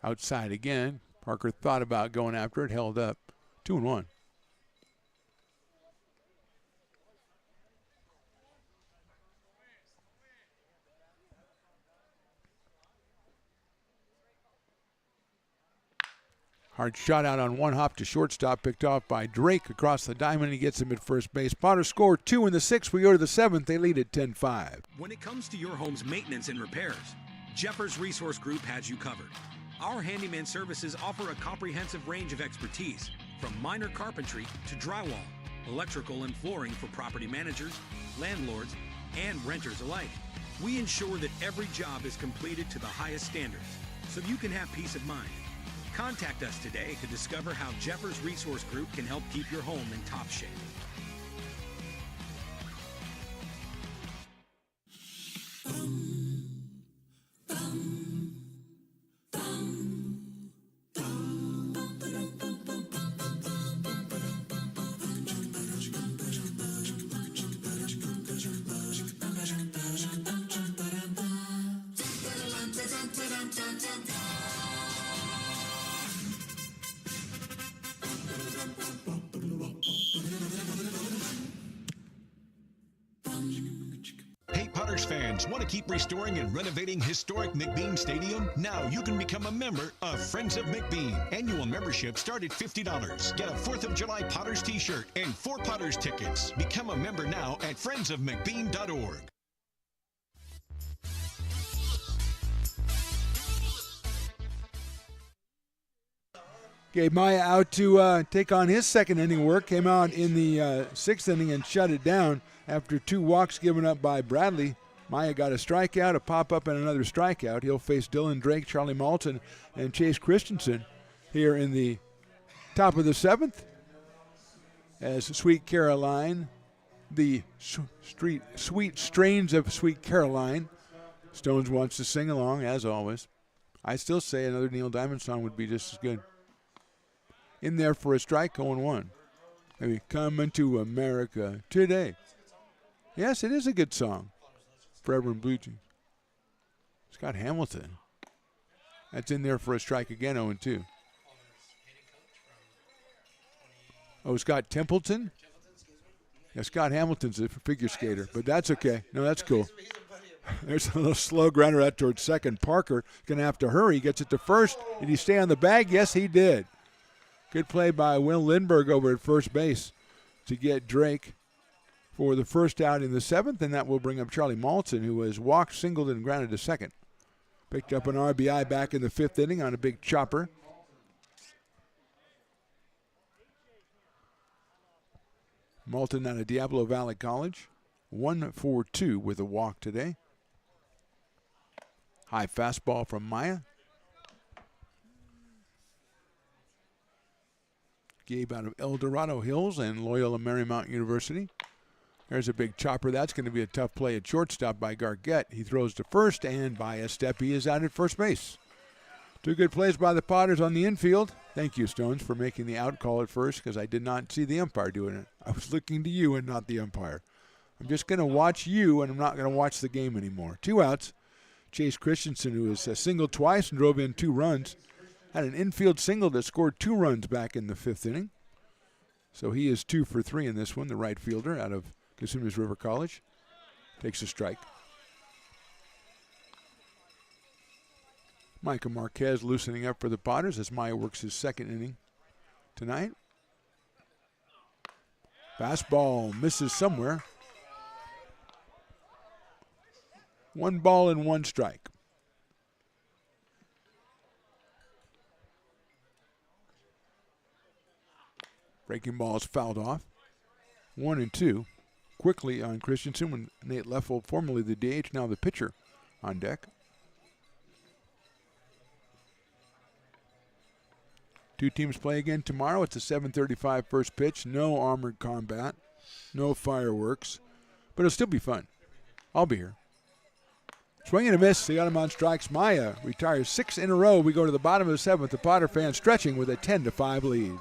Outside again. Parker thought about going after it, held up. 2-1. Hard shot out on one hop to shortstop, picked off by Drake across the diamond. He gets him at first base. Potters score 2 in the 6th. We go to the 7th. They lead at 10-5. When it comes to your home's maintenance and repairs, Jeffers Resource Group has you covered. Our handyman services offer a comprehensive range of expertise, from minor carpentry to drywall, electrical and flooring for property managers, landlords, and renters alike. We ensure that every job is completed to the highest standards, so you can have peace of mind. Contact us today to discover how Jeffers Resource Group can help keep your home in top shape. Hey, Potters fans, want to keep restoring and renovating historic McBean Stadium? Now you can become a member of Friends of McBean. Annual membership start at $50. Get a 4th of July Potters t-shirt and 4 Potters tickets. Become a member now at friendsofmcbean.org. Gabe Maya out to take on his second inning work. Came out in the 6th inning and shut it down after 2 walks given up by Bradley. Maya got a strikeout, a pop-up, and another strikeout. He'll face Dylan Drake, Charlie Malton, and Chase Christensen here in the top of the 7th. As Sweet Caroline, the sweet strains of Sweet Caroline, Stones wants to sing along, as always. I still say another Neil Diamond song would be just as good. In there for a strike, 0-1. Maybe coming to America today. Yes, it is a good song. Forever in Blue Jeans. Scott Hamilton. That's in there for a strike again, 0-2. Oh, Scott Templeton? Yeah, Scott Hamilton's a figure skater, but that's okay. No, that's cool. There's a little slow grounder out towards second. Parker going to have to hurry. He gets it to first. Did he stay on the bag? Yes, he did. Good play by Will Lindbergh over at first base to get Drake for the first out in the 7th, and that will bring up Charlie Malton, who has walked, singled, and grounded to second. Picked up an RBI back in the 5th inning on a big chopper. Malton out of Diablo Valley College. 1-for-2 with a walk today. High fastball from Maya. Gabe out of El Dorado Hills and Loyola Marymount University. There's a big chopper. That's going to be a tough play at shortstop by Gargett. He throws to first, and by a step, he is out at first base. 2 good plays by the Potters on the infield. Thank you, Stones, for making the out call at first, because I did not see the umpire doing it. I was looking to you and not the umpire. I'm just going to watch you, and I'm not going to watch the game anymore. 2 outs. Chase Christensen, who has singled twice and drove in 2 runs, had an infield single that scored 2 runs back in the 5th inning. So he is 2 for 3 in this one, the right fielder out of Casitas River College. Takes a strike. Micah Marquez loosening up for the Potters as Maya works his 2nd inning tonight. Fastball misses somewhere. 1 ball and 1 strike. Breaking ball is fouled off. 1-2. Quickly on Christensen when Nate Leffel, formerly the DH, now the pitcher, on deck. 2 teams play again tomorrow. It's a 7:35 first pitch. No armored combat. No fireworks. But it'll still be fun. I'll be here. Swing and a miss. They got him on strikes. Maya retires 6 in a row. We go to the bottom of the 7th. The Potter fans stretching with a 10-5 lead.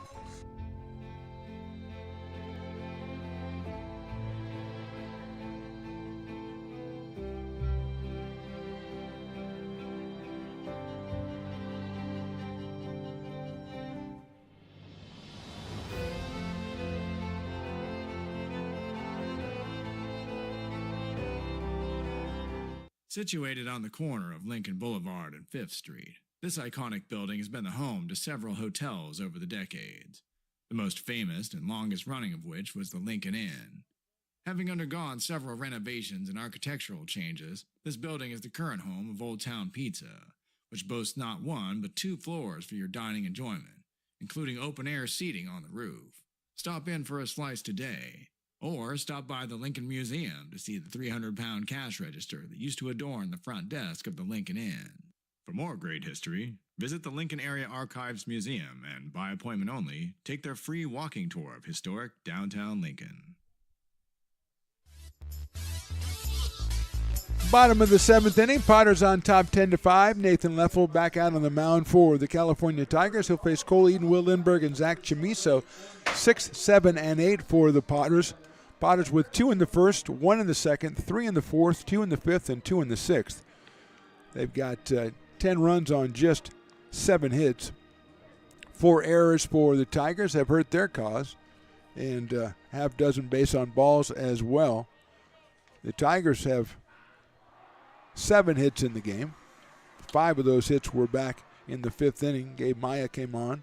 Situated on the corner of Lincoln Boulevard and 5th Street, this iconic building has been the home to several hotels over the decades, the most famous and longest running of which was the Lincoln Inn. Having undergone several renovations and architectural changes, this building is the current home of Old Town Pizza, which boasts not one but 2 floors for your dining enjoyment, including open-air seating on the roof. Stop in for a slice today, or stop by the Lincoln Museum to see the 300-pound cash register that used to adorn the front desk of the Lincoln Inn. For more great history, visit the Lincoln Area Archives Museum and, by appointment only, take their free walking tour of historic downtown Lincoln. Bottom of the 7th inning, Potters on top 10-5. Nathan Leffel back out on the mound for the California Tigers. He'll face Cole Eaton, Will Lindbergh, and Zach Chamiso. 6, 7, and 8 for the Potters. Potters with 2 in the first, 1 in the second, 3 in the fourth, 2 in the fifth, and 2 in the sixth. They've got 10 runs on just 7 hits. 4 errors for the Tigers have hurt their cause, and half dozen base on balls as well. The Tigers have 7 hits in the game. 5 of those hits were back in the 5th inning. Gabe Maya came on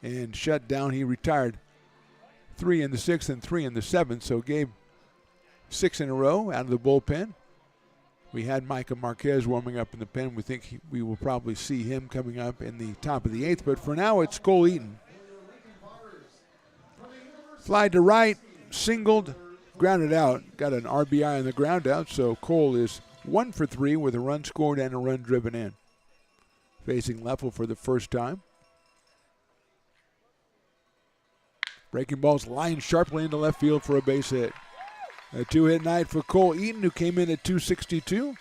and shut down. He retired 3 in the 6th and 3 in the 7th. So Gabe 6 in a row out of the bullpen. We had Micah Marquez warming up in the pen. We think we will probably see him coming up in the top of the 8th. But for now, it's Cole Eaton. Fly to right, singled, grounded out. Got an RBI on the ground out. So Cole is 1 for 3 with a run scored and a run driven in. Facing Leffel for the first time. Breaking ball's lined sharply into left field for a base hit. A 2-hit night for Cole Eaton, who came in at 262.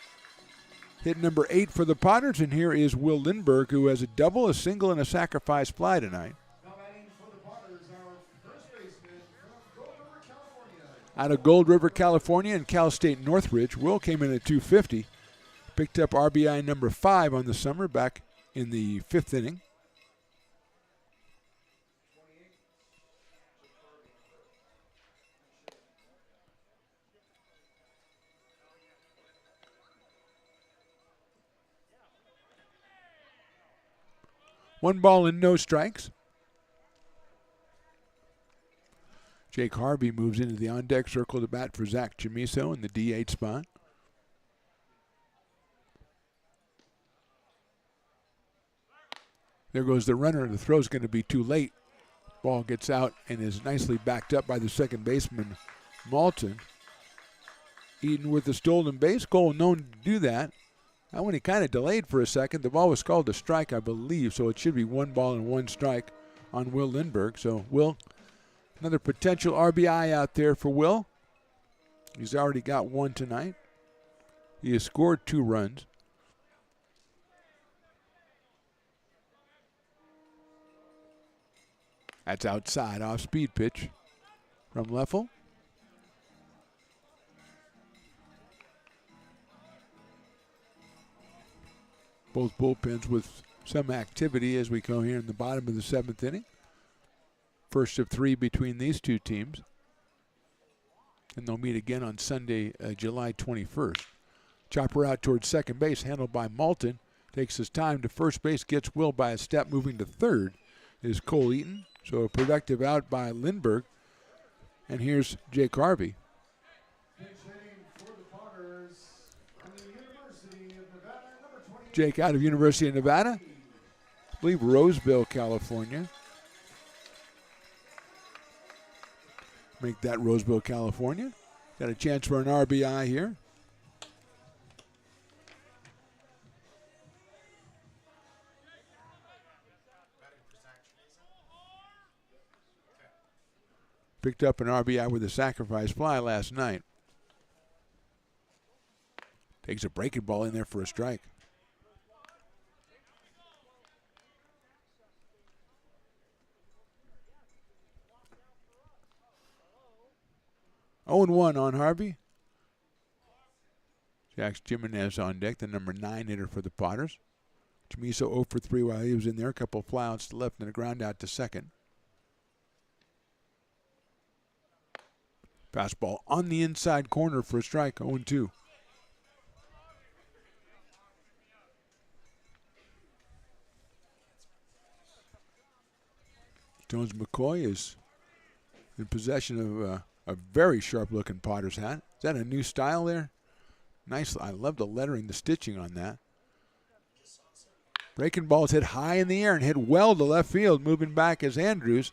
Hit number 8 for the Potters, and here is Will Lindbergh, who has a double, a single, and a sacrifice fly tonight. Out of Gold River, California, and Cal State Northridge, Will came in at 250. Picked up RBI number 5 on the summer back in the 5th inning. One ball and no strikes. Jake Harvey moves into the on-deck circle to bat for Zach Chamiso in the D8 spot. There goes the runner. The throw's going to be too late. Ball gets out and is nicely backed up by the second baseman, Malton. Eaton with the stolen base. Cole known to do that. That one he kind of delayed for a second. The ball was called a strike, I believe, so it should be 1 ball and 1 strike on Will Lindbergh. So Will, another potential RBI out there for Will. He's already got 1 tonight. He has scored 2 runs. That's outside, off-speed pitch from Leffel. Both bullpens with some activity as we go here in the bottom of the 7th inning. First of 3 between these two teams. And they'll meet again on Sunday, July 21st. Chopper out towards second base, handled by Malton. Takes his time to first base, gets Will by a step. Moving to third is Cole Eaton. So a productive out by Lindbergh. And here's Jake Harvey. Jake out of University of Nevada. I believe Roseville, California. Make that Roseville, California. Got a chance for an RBI here. Picked up an RBI with a sacrifice fly last night. Takes a breaking ball in there for a strike. Oh, 0-1 on Harvey. Jax Jimenez on deck, the number 9 hitter for the Potters. Chamiso 0 for 3 while he was in there. A couple of flyouts to left and a ground out to second. Fastball on the inside corner for a strike, 0-2. Jones McCoy is in possession of a very sharp-looking Potter's hat. Is that a new style there? Nice. I love the lettering, the stitching on that. Breaking ball's hit high in the air and hit well to left field. Moving back is Andrews.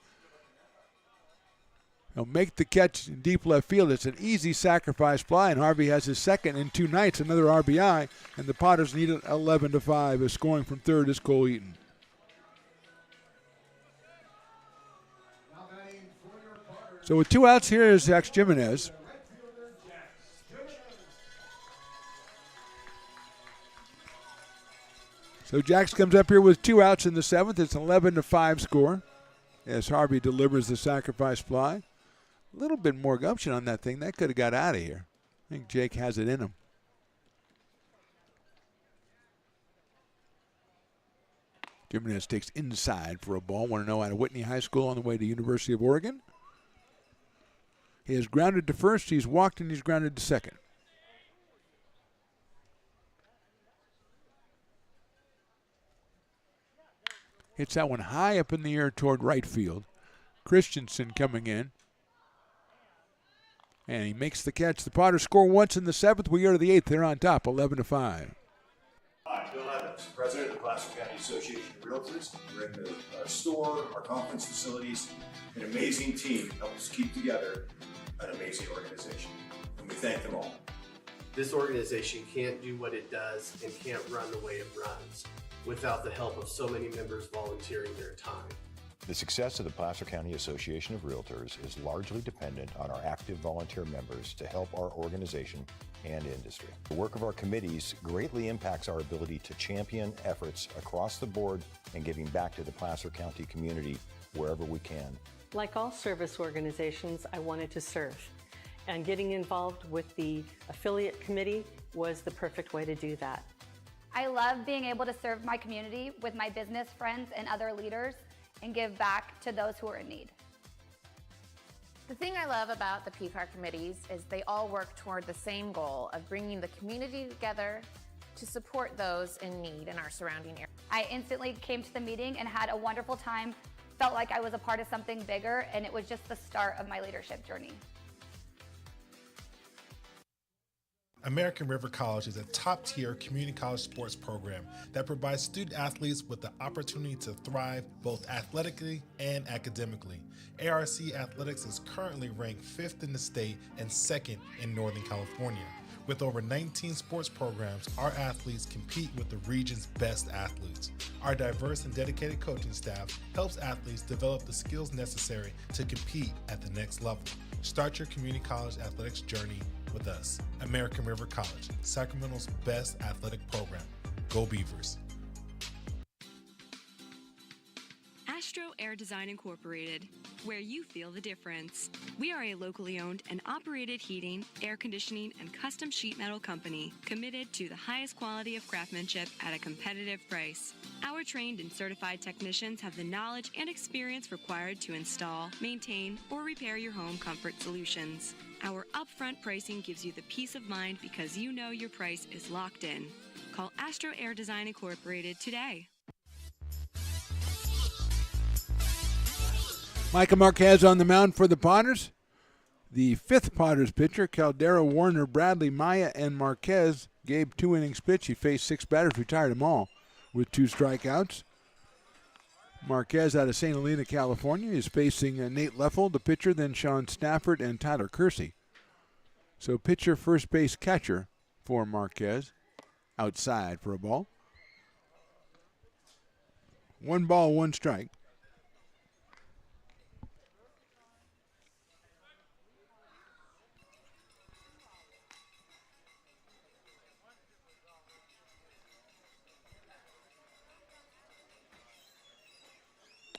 He'll make the catch in deep left field. It's an easy sacrifice fly, and Harvey has his second in 2 nights, another RBI, and the Potters need it 11-5. As scoring from third is Cole Eaton. So with 2 outs, here is Jax Jimenez. So Jax comes up here with 2 outs in the 7th. It's an 11-5 score as Harvey delivers the sacrifice fly. A little bit more gumption on that thing. That could have got out of here. I think Jake has it in him. Jimenez takes inside for a ball. 1-0 out of Whitney High School on the way to University of Oregon. He is grounded to first. He's walked and he's grounded to second. Hits that one high up in the air toward right field. Christensen coming in. And he makes the catch. The Potters score once in the 7th. We go to the 8th. They're on top, 11-5. Hi, Bill Evans, President of the Placer County Association of Realtors. We're in the store, our conference facilities, an amazing team help us keep together an amazing organization. And we thank them all. This organization can't do what it does and can't run the way it runs without the help of so many members volunteering their time. The success of the Placer County Association of Realtors is largely dependent on our active volunteer members to help our organization and industry. The work of our committees greatly impacts our ability to champion efforts across the board and giving back to the Placer County community wherever we can. Like all service organizations, I wanted to serve. And getting involved with the affiliate committee was the perfect way to do that. I love being able to serve my community with my business friends and other leaders and give back to those who are in need. The thing I love about the PCAR committees is they all work toward the same goal of bringing the community together to support those in need in our surrounding area. I instantly came to the meeting and had a wonderful time, felt like I was a part of something bigger, and it was just the start of my leadership journey. American River College is a top-tier community college sports program that provides student athletes with the opportunity to thrive both athletically and academically. ARC Athletics is currently ranked 5th in the state and 2nd in Northern California. With over 19 sports programs, our athletes compete with the region's best athletes. Our diverse and dedicated coaching staff helps athletes develop the skills necessary to compete at the next level. Start your community college athletics journey with us. American River College, Sacramento's best athletic program. Go Beavers. Astro Air Design Incorporated, where you feel the difference. We are a locally owned and operated heating, air conditioning, and custom sheet metal company committed to the highest quality of craftsmanship at a competitive price. Our trained and certified technicians have the knowledge and experience required to install, maintain, or repair your home comfort solutions. Our upfront pricing gives you the peace of mind because you know your price is locked in. Call Astro Air Design Incorporated today. Micah Marquez on the mound for the Potters. The 5th Potters pitcher, Caldera, Warner, Bradley, Maya, and Marquez gave 2 innings pitch. He faced 6 batters, retired them all with 2 strikeouts. Marquez out of St. Helena, California, is facing Nate Leffel, the pitcher, then Sean Stafford and Tyler Kersey. So pitcher, first base, catcher for Marquez. Outside for a ball. 1 ball, 1 strike.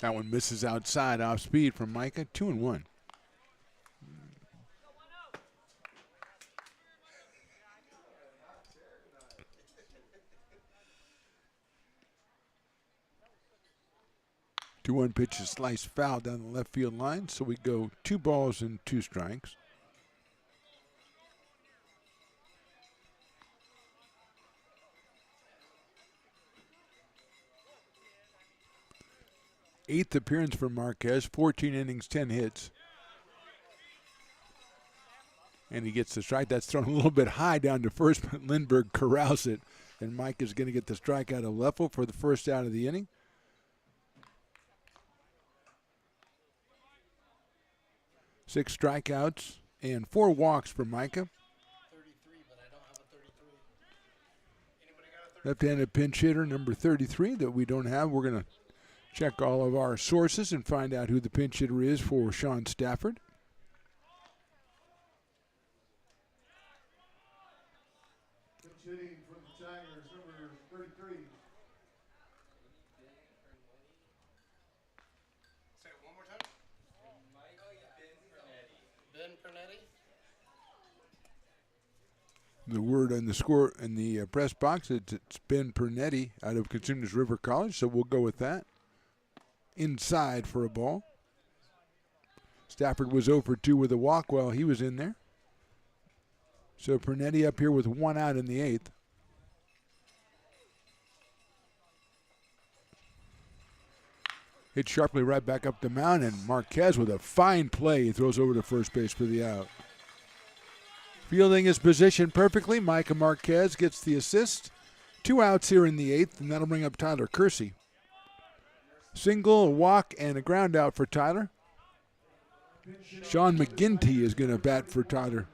That one misses outside off speed from Micah. 2-1. Two-one pitch is sliced foul down the left field line, so we go 2 balls and 2 strikes. 8th appearance for Marquez, 14 innings, 10 hits. And he gets the strike. That's thrown a little bit high down to first, but Lindbergh corrals it. And Mike is going to get the strikeout of Leffel for the first out of the inning. Six strikeouts and 4 walks for Micah. Left-handed pinch hitter number 33 that we don't have. We're going to check all of our sources and find out who the pinch hitter is for Sean Stafford. Hitting for the Tigers, number 33. Say it one more time. Ben Pernetti. The word on the score in the press box, it's Ben Pernetti out of Consumers River College, so we'll go with that. Inside for a ball. Stafford was 0 for 2 with a walk while he was in there. So Pernetti up here with 1 out in the 8th. Hit sharply right back up the mound, and Marquez with a fine play. He throws over to first base for the out. Fielding his position perfectly, Micah Marquez gets the assist. 2 outs here in the 8th, and that'll bring up Tyler Kersey. Single, a walk, and a ground out for Tyler. Sean McGinty is going to bat for Tyler.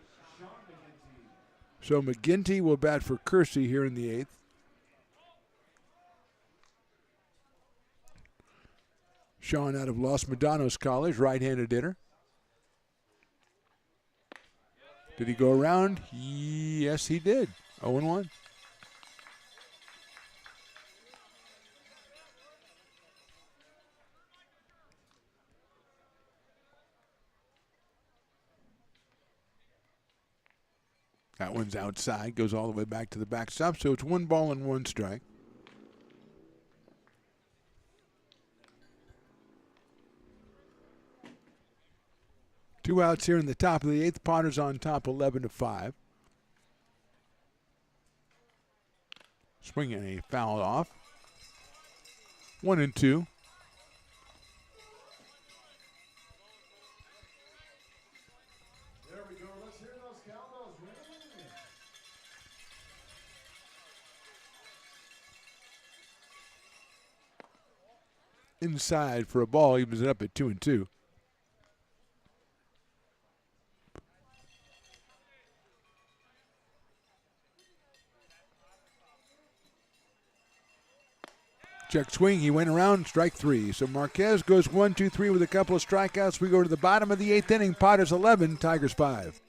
So McGinty will bat for Kersey here in the 8th. Sean out of Los Medanos College, right-handed hitter. Did he go around? Yes, he did. 0-1. That one's outside, goes all the way back to the backstop, so it's 1 ball and 1 strike. Two outs here in the top of the 8th. Potter's on top 11-5. Swinging a foul off. 1-2. There we go. Let's hear those Cowbells ringing. Inside for a ball, he was up at 2-2. Check swing, he went around, strike 3. So Marquez goes 1-2-3 with a couple of strikeouts. We go to the bottom of the 8th inning. Potters 11, Tigers 5.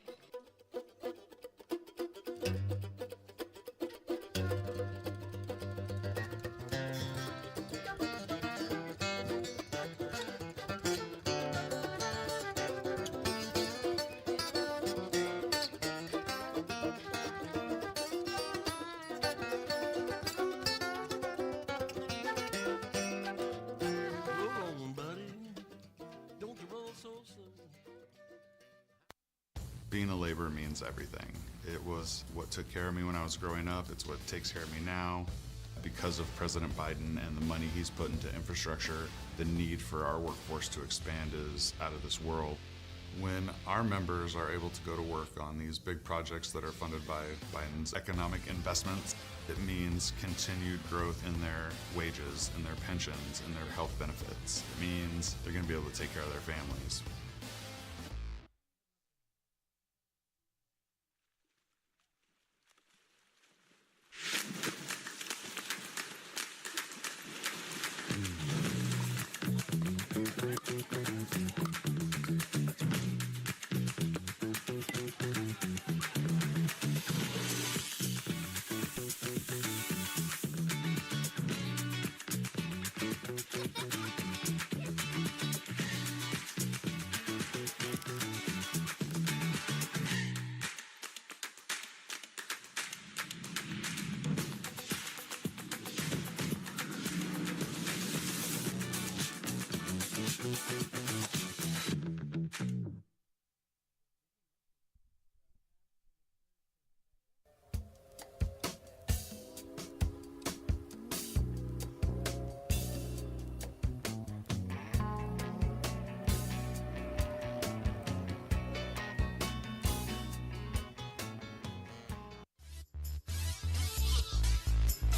Being a laborer means everything. It was what took care of me when I was growing up. It's what takes care of me now. Because of President Biden and the money he's put into infrastructure, the need for our workforce to expand is out of this world. When our members are able to go to work on these big projects that are funded by Biden's economic investments, it means continued growth in their wages, in their pensions, in their health benefits. It means they're going to be able to take care of their families.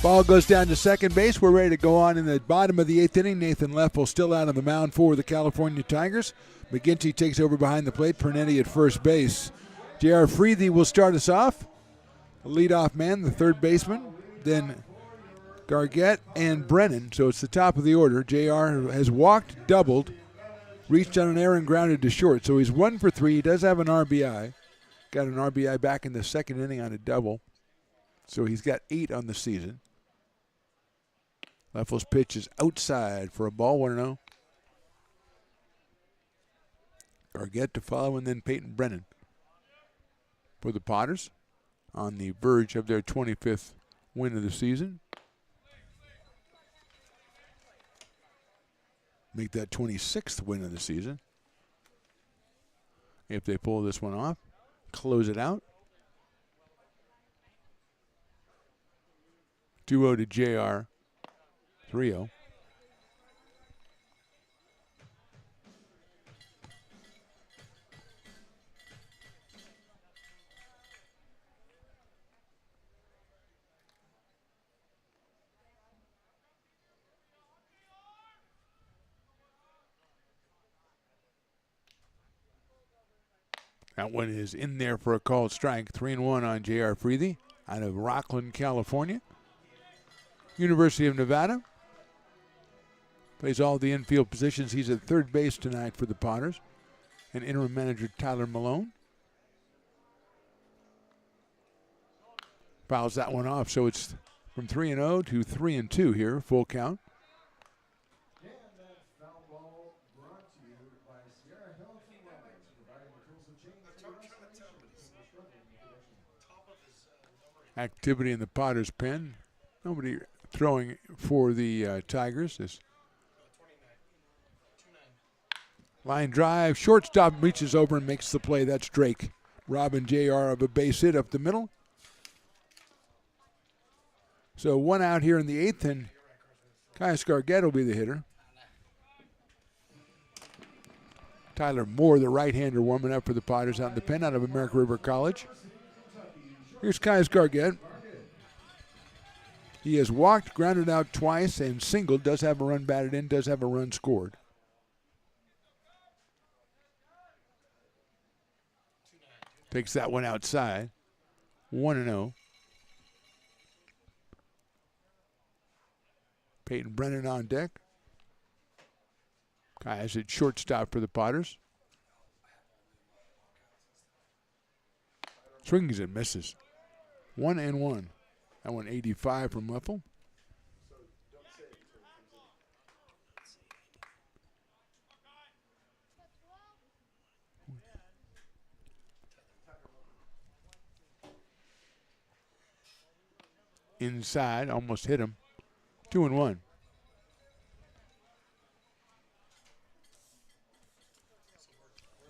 Ball goes down to second base. We're ready to go on in the bottom of the 8th inning. Nathan Leffel still out on the mound for the California Tigers. McGinty takes over behind the plate. Pernetti at first base. J.R. Freethy will start us off. The leadoff man, the third baseman. Then Gargett and Brennan. So it's the top of the order. J.R. has walked, doubled, reached on an error and grounded to short. So he's 1 for 3. He does have an RBI. Got an RBI back in the second inning on a double. So he's got 8 on the season. Leffel's pitch is outside for a ball, 1-0. Gargett to follow, and then Peyton Brennan for the Potters on the verge of their 25th win of the season. Make that 26th win of the season. If they pull this one off, close it out. 2-0 to JR. 3-0. That one is in there for a called strike. 3-1 on J.R. Freethy out of Rockland, California. University of Nevada. Plays all the infield positions. He's at third base tonight for the Potters. And interim manager Tyler Malone fouls that one off. So it's from 3-0 to 3-2 here, full count. Activity in the Potters' pen. Nobody throwing for the Tigers. This line drive, shortstop reaches over and makes the play. That's Drake. Robin J.R. of a base hit up the middle. So 1 out here in the 8th, and Caius Gargett will be the hitter. Tyler Moore, the right-hander, warming up for the Potters out in the pen out of American River College. Here's Caius Gargett. He has walked, grounded out twice, and singled. Does have a run batted in, does have a run scored. Takes that one outside. 1-0. Peyton Brennan on deck. Caius at shortstop for the Potters. Swings and misses. 1-1. That one 85 from Leffel. Inside, almost hit him. 2-1.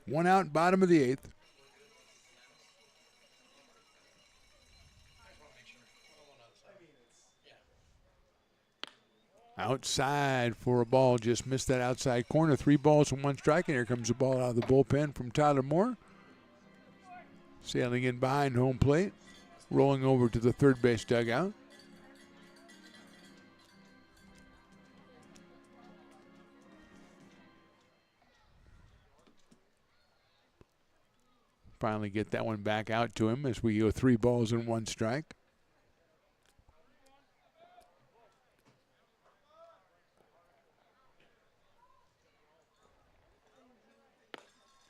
One out, bottom of the 8th. Outside for a ball, just missed that outside corner. 3 balls and 1 strike, and here comes the ball out of the bullpen from Tyler Moore. Sailing in behind home plate, rolling over to the third base dugout. Finally get that one back out to him as we go 3 balls and 1 strike.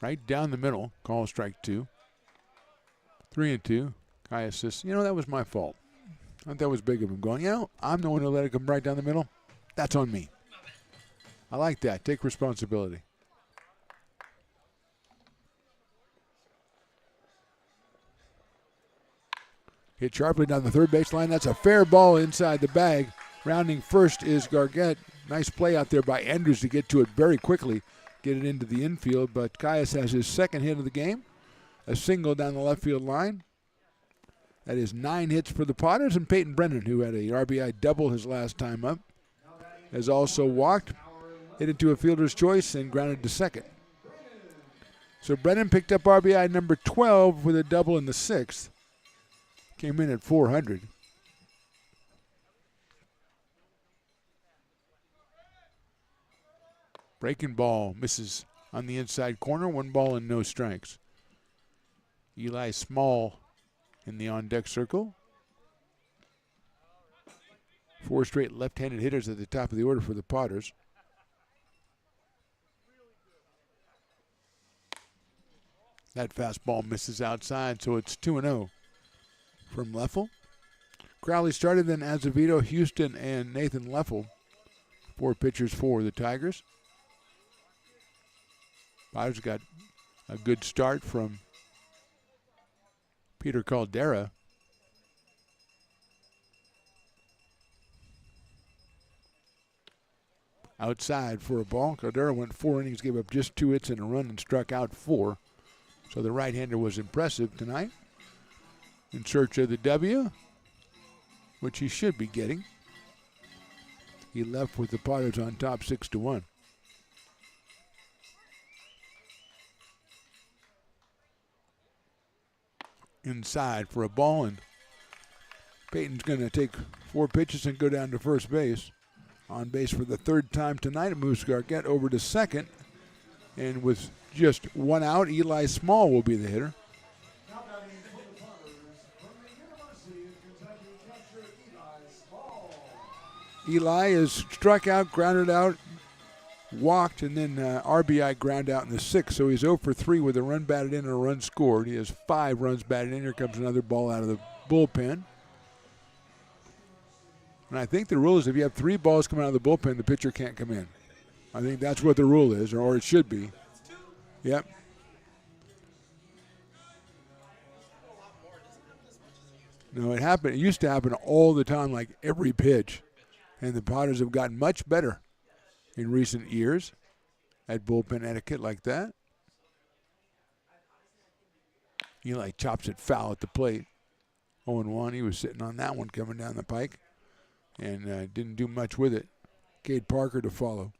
Right down the middle, call strike 2. 3-2. Caius says, that was my fault. I thought that was big of him going, I'm the one who let it come right down the middle. That's on me. I like that. Take responsibility. Hit sharply down the third baseline. That's a fair ball inside the bag. Rounding first is Gargett. Nice play out there by Andrews to get to it very quickly. Get it into the infield, but Caius has his second hit of the game. A single down the left field line. That is 9 hits for the Potters, and Peyton Brennan, who had a RBI double his last time up, has also walked, hit into a fielder's choice, and grounded to second. So Brennan picked up RBI number 12 with a double in the 6th. Came in at 400. Breaking ball misses on the inside corner. 1 ball and no strikes. Eli Small in the on-deck circle. 4 straight left-handed hitters at the top of the order for the Potters. That fastball misses outside, so it's 2-0 from Leffel. Crowley started, then Azevedo, Houston, and Nathan Leffel. 4 pitchers for the Tigers. Potters got a good start from Peter Caldera. Outside for a ball. Caldera went 4 innings, gave up just 2 hits and a run, and struck out 4. So the right-hander was impressive tonight. In search of the W, which he should be getting. He left with the Potters on top 6-1. Inside for a ball, and Peyton's going to take 4 pitches and go down to first base. On base for the 3rd time tonight, it moves Gargett over to second. And with just 1 out, Eli Small will be the hitter. Eli is struck out, grounded out, walked, and then RBI ground out in the 6th. So he's 0 for 3 with a run batted in and a run scored. He has 5 runs batted in. Here comes another ball out of the bullpen. And I think the rule is if you have 3 balls coming out of the bullpen, the pitcher can't come in. I think that's what the rule is, or it should be. Yep. No, it happened. It used to happen all the time, like every pitch. And the Potters have gotten much better in recent years at bullpen etiquette like that. Eli chops it foul at the plate. 0-1. He was sitting on that one coming down the pike and didn't do much with it. Cade Parker to follow.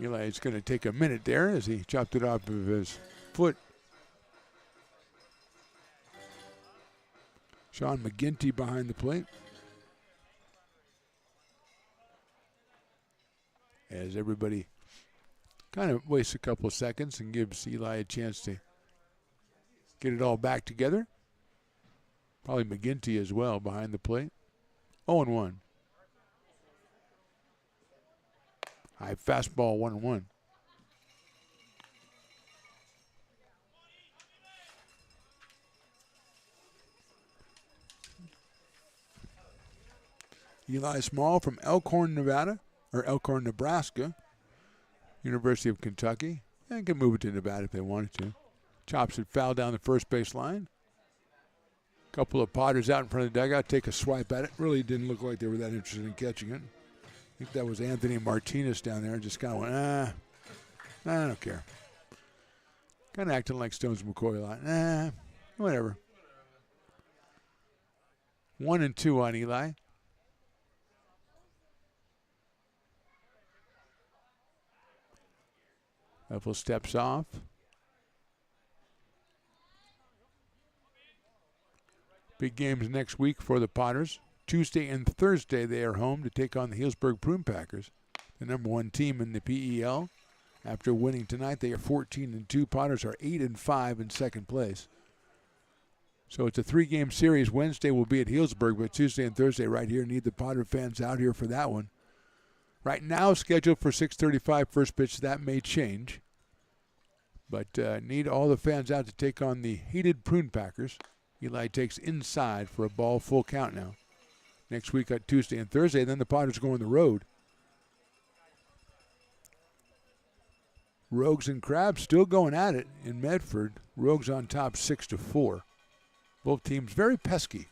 Eli is going to take a minute there as he chopped it off of his foot. Sean McGinty behind the plate. As everybody kind of wastes a couple of seconds and gives Eli a chance to get it all back together. Probably McGinty as well behind the plate. 0-1. High fastball, 1-1. Eli Small from Elkhorn, Nebraska, University of Kentucky. And can move it to Nevada if they wanted to. Chops it foul down the first base line. Couple of Potters out in front of the dugout take a swipe at it. Really didn't look like they were that interested in catching it. I think that was Anthony Martinez down there. Just kind of went, I don't care. Kind of acting like Stones McCoy a lot. Whatever. 1-2 on Eli. Leffel steps off. Big games next week for the Potters. Tuesday and Thursday they are home to take on the Healdsburg Prune Packers, the number 1 team in the PEL. After winning tonight, they are 14-2. Potters are 8-5 in second place. So it's a 3-game series. Wednesday will be at Healdsburg, but Tuesday and Thursday right here. Need the Potter fans out here for that one. Right now, scheduled for 6:35 first pitch. That may change. But need all the fans out to take on the heated Prune Packers. Eli takes inside for a ball, full count now. Next week on Tuesday and Thursday, then the Potters go on the road. Rogues and Crabs still going at it in Medford. Rogues on top 6-4. Both teams very pesky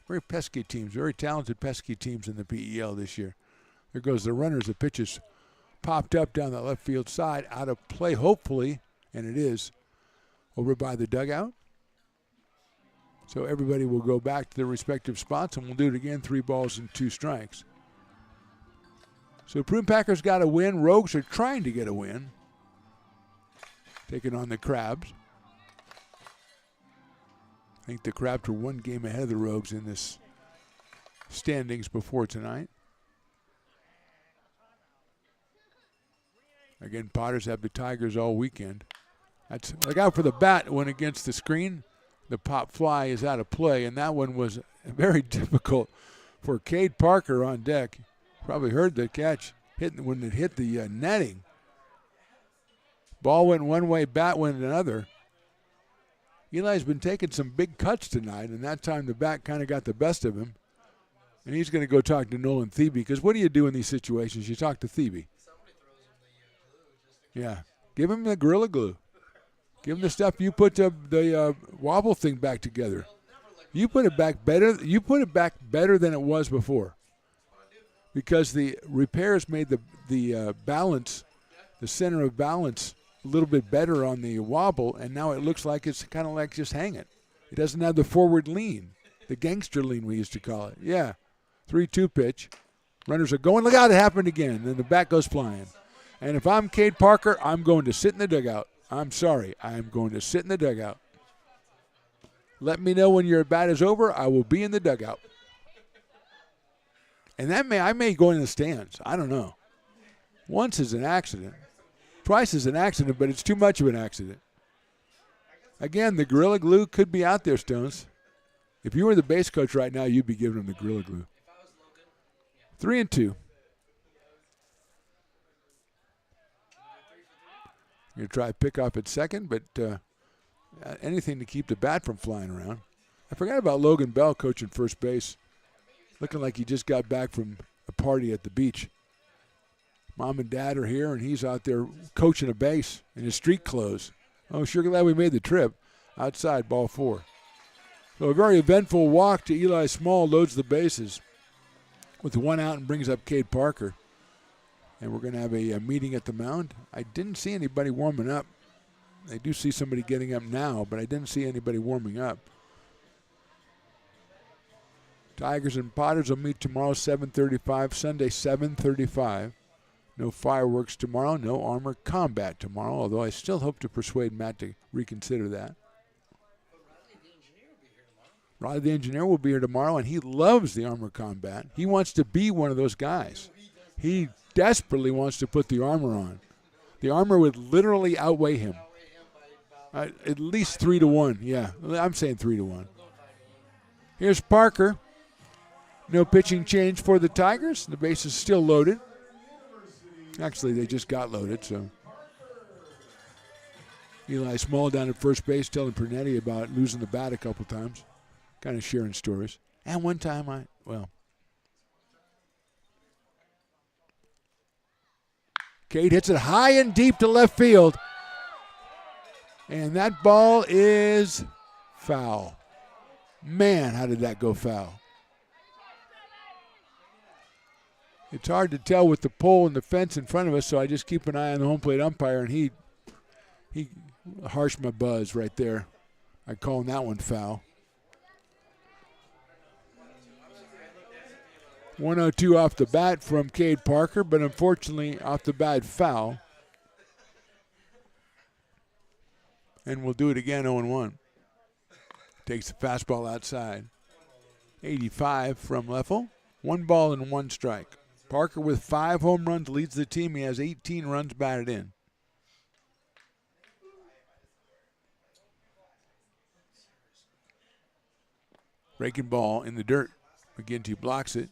teams, very talented, pesky teams in the PEL this year. There goes the runners. The pitch is popped up down the left field side, out of play, hopefully, and it is, over by the dugout. So everybody will go back to their respective spots, and we'll do it again, 3 balls and 2 strikes. So Prune Packers got a win. Rogues are trying to get a win, taking on the Crabs. I think the Crabs were 1 game ahead of the Rogues in this standings before tonight. Again, Potters have the Tigers all weekend. Look out for the bat. Went against the screen. The pop fly is out of play, and that one was very difficult for Cade Parker on deck. Probably heard the catch when it hit the netting. Ball went one way, bat went another. Eli's been taking some big cuts tonight, and that time the bat kind of got the best of him. And he's going to go talk to Nolan Thebe, because what do you do in these situations? You talk to Thebe. Yeah. Give him the Gorilla Glue. Give him the stuff you put the wobble thing back together. You put it back better. You put it back better than it was before, because the repairs made the balance, the center of balance, a little bit better on the wobble, and now it looks like it's kind of like just hanging. It doesn't have the forward lean, the gangster lean we used to call it. Yeah, 3-2 pitch. Runners are going. Look out! It happened again. Then the bat goes flying. And if I'm Cade Parker, I'm going to sit in the dugout. I'm sorry. I'm going to sit in the dugout. Let me know when your bat is over. I will be in the dugout. And I may go in the stands. I don't know. Once is an accident. Twice is an accident, but it's too much of an accident. Again, the Gorilla Glue could be out there, Stones. If you were the base coach right now, you'd be giving them the Gorilla Glue. 3-2. Going to try to pick off at second, but anything to keep the bat from flying around. I forgot about Logan Bell coaching first base. Looking like he just got back from a party at the beach. Mom and Dad are here, and he's out there coaching a base in his street clothes. Oh, sure glad we made the trip. Outside, ball 4. So a very eventful walk to Eli Small loads the bases with one out and brings up Cade Parker. And we're going to have a meeting at the mound. I didn't see anybody warming up. I do see somebody getting up now, but I didn't see anybody warming up. Tigers and Potters will meet tomorrow, 7:35. Sunday, 7:35. No fireworks tomorrow. No armor combat tomorrow, although I still hope to persuade Matt to reconsider that. Riley the engineer will be here tomorrow, and he loves the armor combat. He wants to be one of those guys. He desperately wants to put the armor on. The armor would literally outweigh him. At least 3-1. Yeah, I'm saying 3-1. Here's Parker. No pitching change for the Tigers. The base is still loaded. Actually, they just got loaded, so. Eli Small down at first base telling Pernetti about losing the bat a couple times. Kind of sharing stories. And one time Cade hits it high and deep to left field. And that ball is foul. Man, how did that go foul? It's hard to tell with the pole and the fence in front of us, so I just keep an eye on the home plate umpire, and he harshed my buzz right there. I call that one foul. 102 off the bat from Cade Parker, but unfortunately off the bat foul. And we'll do it again, 0-1. Takes the fastball outside. 85 from Leffel. 1 ball and 1 strike. Parker with 5 home runs leads the team. He has 18 runs batted in. Breaking ball in the dirt. McGinty blocks it.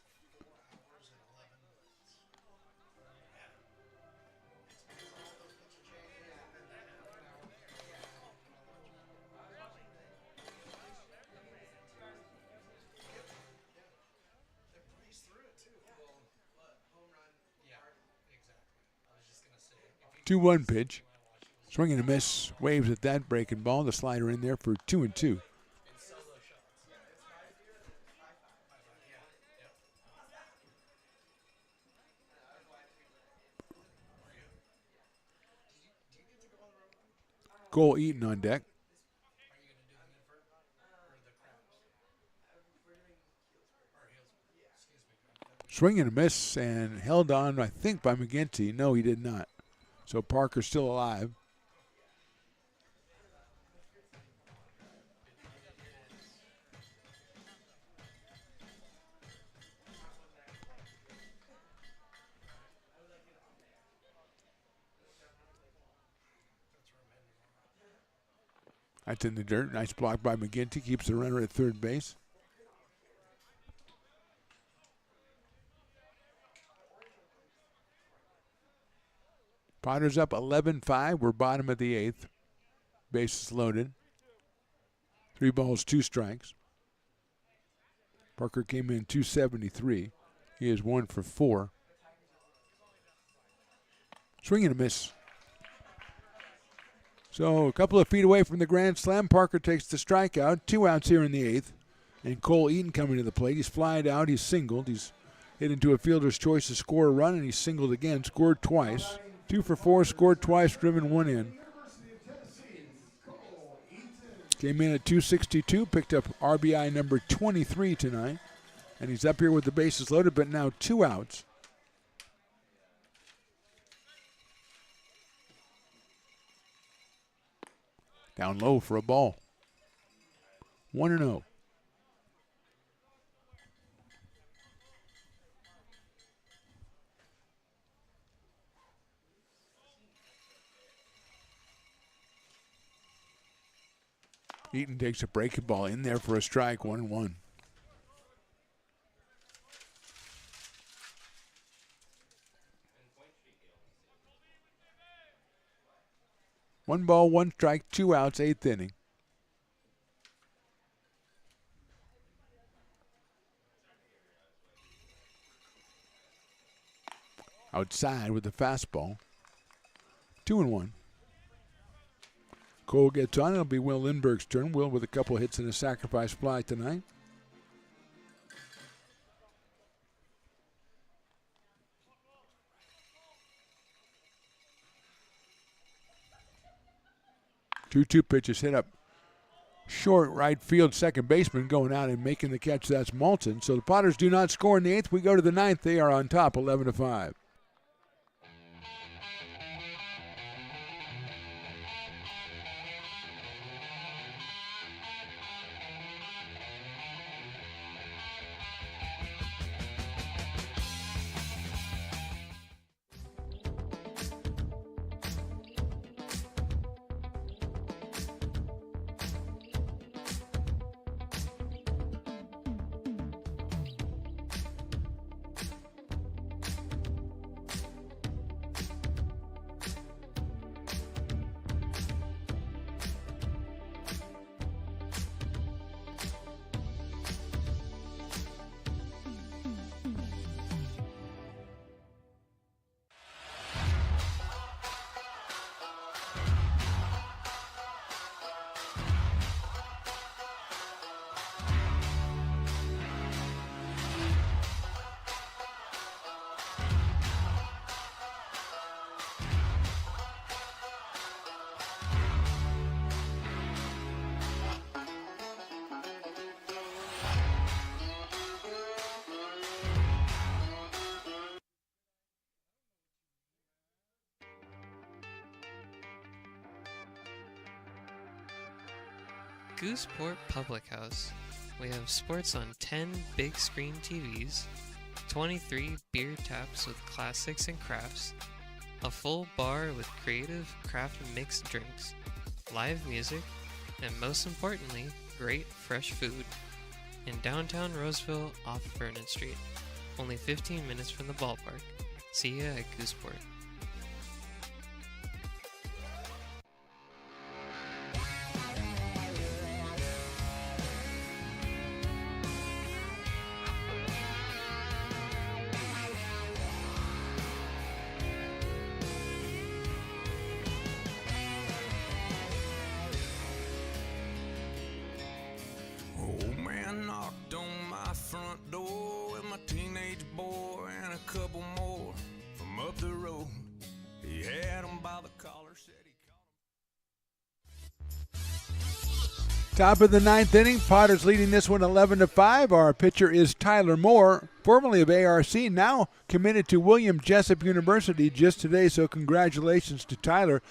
Two 2-1 pitch. Swing and a miss. Waves at that breaking ball. The slider in there for 2-2. Cole Eaton on deck. Swing and a miss and held on, I think, by McGinty. No, he did not. So Parker's still alive. That's in the dirt. Nice block by McGinty. Keeps the runner at third base. Potters up 11-5. We're bottom of the 8th. Bases loaded. 3 balls, 2 strikes. Parker came in 273. He is 1 for 4. Swing and a miss. So a couple of feet away from the grand slam, Parker takes the strikeout. 2 outs here in the 8th. And Cole Eaton coming to the plate. He's flied out. He's singled. He's hit into a fielder's choice to score a run, and he's singled again. Scored twice. 2 for 4, scored twice, driven 1 in. Came in at 262, picked up RBI number 23 tonight. And he's up here with the bases loaded, but now 2 outs. Down low for a ball. 1-0. Eaton takes a breaking ball in there for a strike, 1-1. One ball, 1 strike, 2 outs, 8th inning. Outside with the fastball. 2-1. Cole gets on. It'll be Will Lindbergh's turn. Will with a couple hits and a sacrifice fly tonight. Two pitches hit up short right field. Second baseman going out and making the catch. That's Malton. So the Potters do not score in the 8th. We go to the 9th. They are on top, 11-5. Gooseport Public House. We have sports on 10 big screen TVs, 23 beer taps with classics and crafts, a full bar with creative craft mixed drinks, live music, and most importantly, great fresh food. In downtown Roseville off Vernon Street, only 15 minutes from the ballpark. See ya at Gooseport. Old man knocked on my front door with my teenage boy and a couple more from up the road. He had 'em by the collar, said he Top of the 9th inning. Potters leading this one 11-5. Our pitcher is Tyler Moore, formerly of ARC, now committed to William Jessup University just today. So congratulations to Tyler.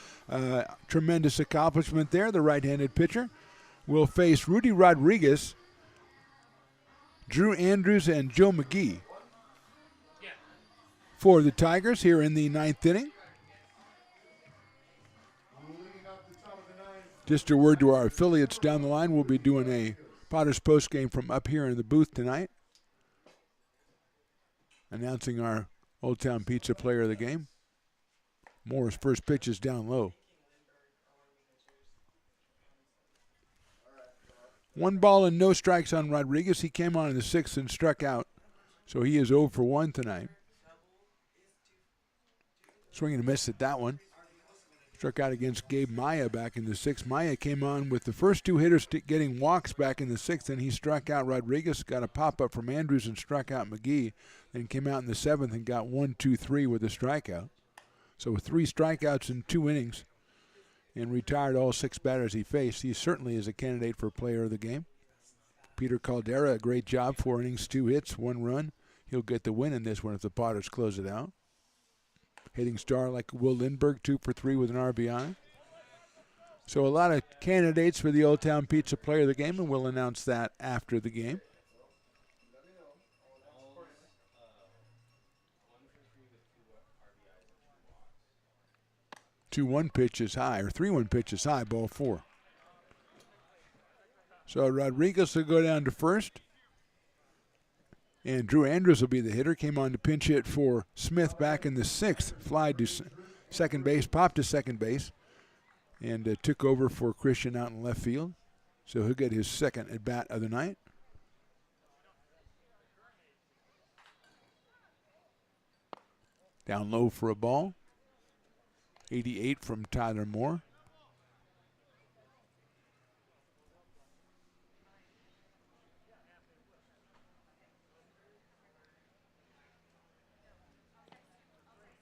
Tremendous accomplishment there. The right-handed pitcher will face Rudy Rodriguez, Drew Andrews, and Joe McGee for the Tigers here in the 9th inning. Leading up the top of the 9th, Just a word to our affiliates down the line. We'll be doing a Potters post game from up here in the booth tonight. Announcing our Old Town Pizza player of the game. Moore's first pitch is down low. 1 ball and no strikes on Rodriguez. He came on in the 6th and struck out. So he is 0 for 1 tonight. Swing and a miss at that one. Struck out against Gabe Maya back in the 6th. Maya came on with the first 2 hitters getting walks back in the 6th, and he struck out Rodriguez, got a pop-up from Andrews and struck out McGee, then came out in the 7th and got 1, 2, 3 with a strikeout. So 3 strikeouts in 2 innings and retired all 6 batters he faced. He certainly is a candidate for player of the game. Peter Caldera, a great job, 4 innings, 2 hits, 1 run. He'll get the win in this one if the Potters close it out. Hitting star like Will Lindbergh, 2 for 3 with an RBI. So a lot of candidates for the Old Town Pizza player of the game, and we'll announce that after the game. Two-one pitch is high, or 3-1 pitch is high, ball 4. So Rodriguez will go down to first. And Drew Andrews will be the hitter. Came on to pinch hit for Smith back in the 6th. Fly to second base, popped to second base, and took over for Christian out in left field. So he'll get his 2nd at bat of the night. Down low for a ball. 88 from Tyler Moore.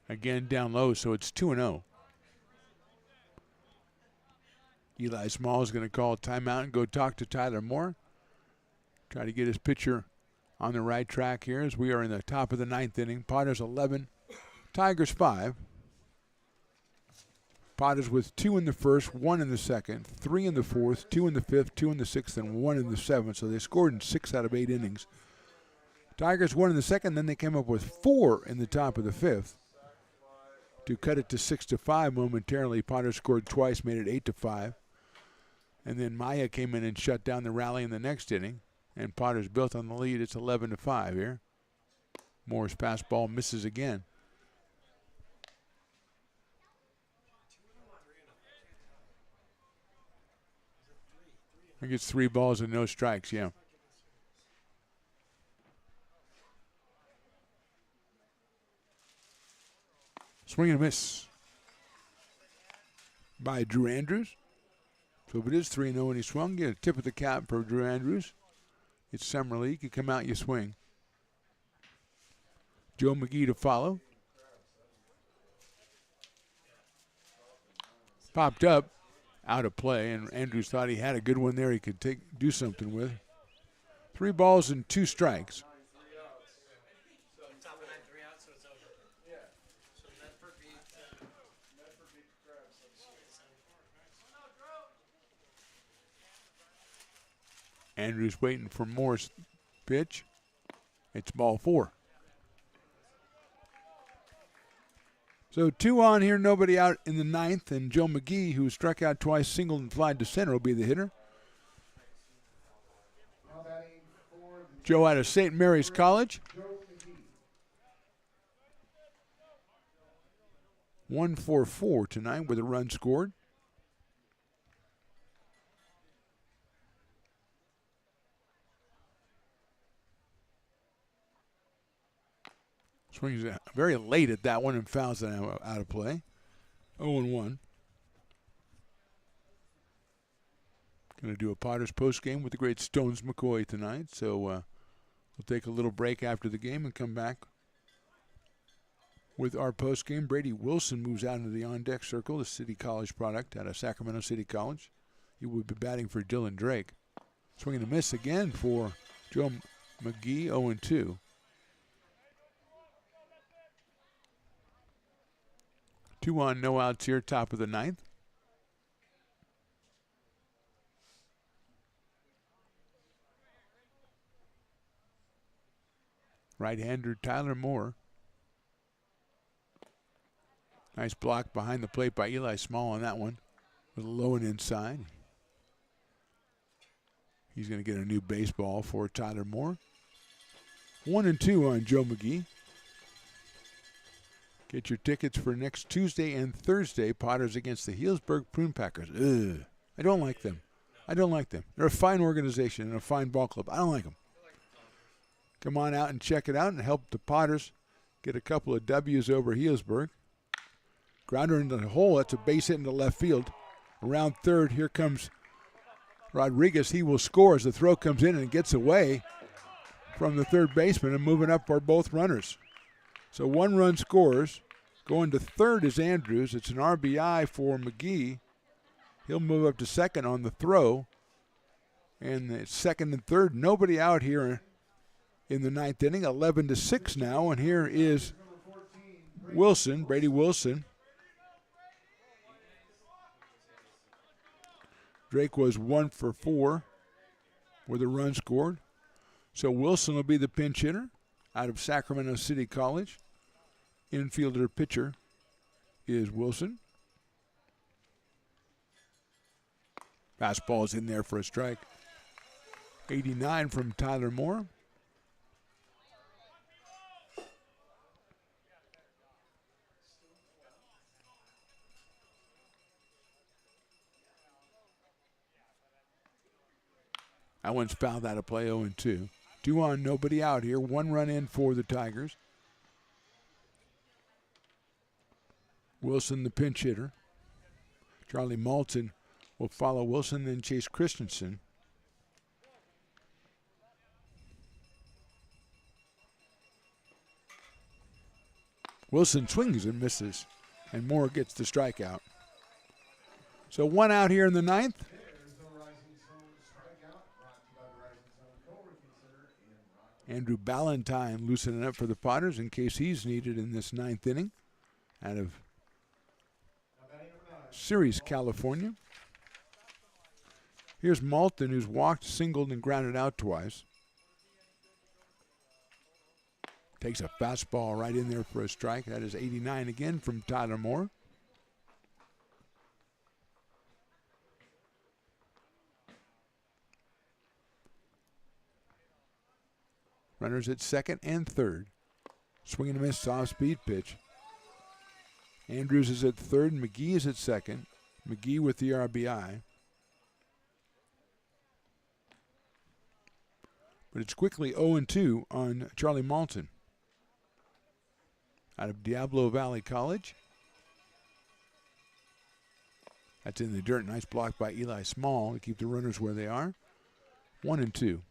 Again, down low, so it's 2-0. Eli Small is going to call a timeout and go talk to Tyler Moore. Try to get his pitcher on the right track here as we are in the top of the 9th inning. Potters 11, Tigers 5. Potters with 2 in the 1st, 1 in the 2nd, 3 in the 4th, 2 in the 5th, 2 in the 6th, and 1 in the 7th. So they scored in 6 out of 8 innings. Tigers 1 in the 2nd, then they came up with 4 in the top of the 5th. To cut it to 6-5 momentarily. Potters scored twice, made it 8-5. And then Maya came in and shut down the rally in the next inning. And Potters built on the lead. It's 11-5 here. Moore's pass ball misses again. I think it's 3 balls and no strikes, yeah. Swing and a miss by Drew Andrews. So if it is 3-0 and he swung, get a tip of the cap for Drew Andrews. It's summer league. You come out, you swing. Joe McGee to follow. Popped up, out of play, and Andrews thought he had a good one there he could do something with. 3 balls and 2 strikes. Andrews waiting for Moore's pitch. It's ball 4. So 2 on here, nobody out in the 9th, and Joe McGee, who struck out twice, singled and flied to center, will be the hitter. Joe out of St. Mary's College. 1 for 4 tonight with a run scored. Swings very late at that one and fouls it out of play. 0-1. Going to do a Potters post game with the great Stones McCoy tonight. So we'll take a little break after the game and come back with our post game. Brady Wilson moves out into the on-deck circle, the City College product out of Sacramento City College. He will be batting for Dylan Drake. Swing and a miss again for Joe McGee, 0-2. 2 on, no outs here, top of the 9th. Right-hander Tyler Moore. Nice block behind the plate by Eli Small on that one. with a low and inside. He's going to get a new baseball for Tyler Moore. 1-2 on Joe McGee. Get your tickets for next Tuesday and Thursday. Potters against the Healdsburg Prune Packers. Ugh. I don't like them. They're a fine organization and a fine ball club. I don't like them. Come on out and check it out and help the Potters get a couple of W's over Healdsburg. Grounder into the hole. That's a base hit into left field. Around third, here comes Rodriguez. He will score as the throw comes in and gets away from the third baseman, and moving up are both runners. So 1 run scores. Going to third is Andrews. It's an RBI for McGee. He'll move up to second on the throw. And the second and third, nobody out here in the 9th inning. 11-6 now, and here is Wilson, Brady Wilson. Drake was 1 for 4 with a run scored. So Wilson will be the pinch hitter out of Sacramento City College. Infielder pitcher is Wilson. Fastball is in there for a strike. 89 from Tyler Moore. That one's fouled out of play, 0-2. 2 on, nobody out here. 1 run in for the Tigers. Wilson, the pinch hitter. Charlie Malton will follow Wilson, then Chase Christensen. Wilson swings and misses, and Moore gets the strikeout. So 1 out here in the 9th. Andrew Ballantyne loosening up for the Potters in case he's needed in this 9th inning out of Ceres, California. Here's Malton, who's walked, singled, and grounded out twice. Takes a fastball right in there for a strike. That is 89 again from Tyler Moore. Runners at second and third. Swing and a miss, soft speed pitch. Andrews is at third, McGee is at second. McGee with the RBI. But it's quickly 0-2 on Charlie Malton out of Diablo Valley College. That's in the dirt. Nice block by Eli Small to keep the runners where they are. 1-2.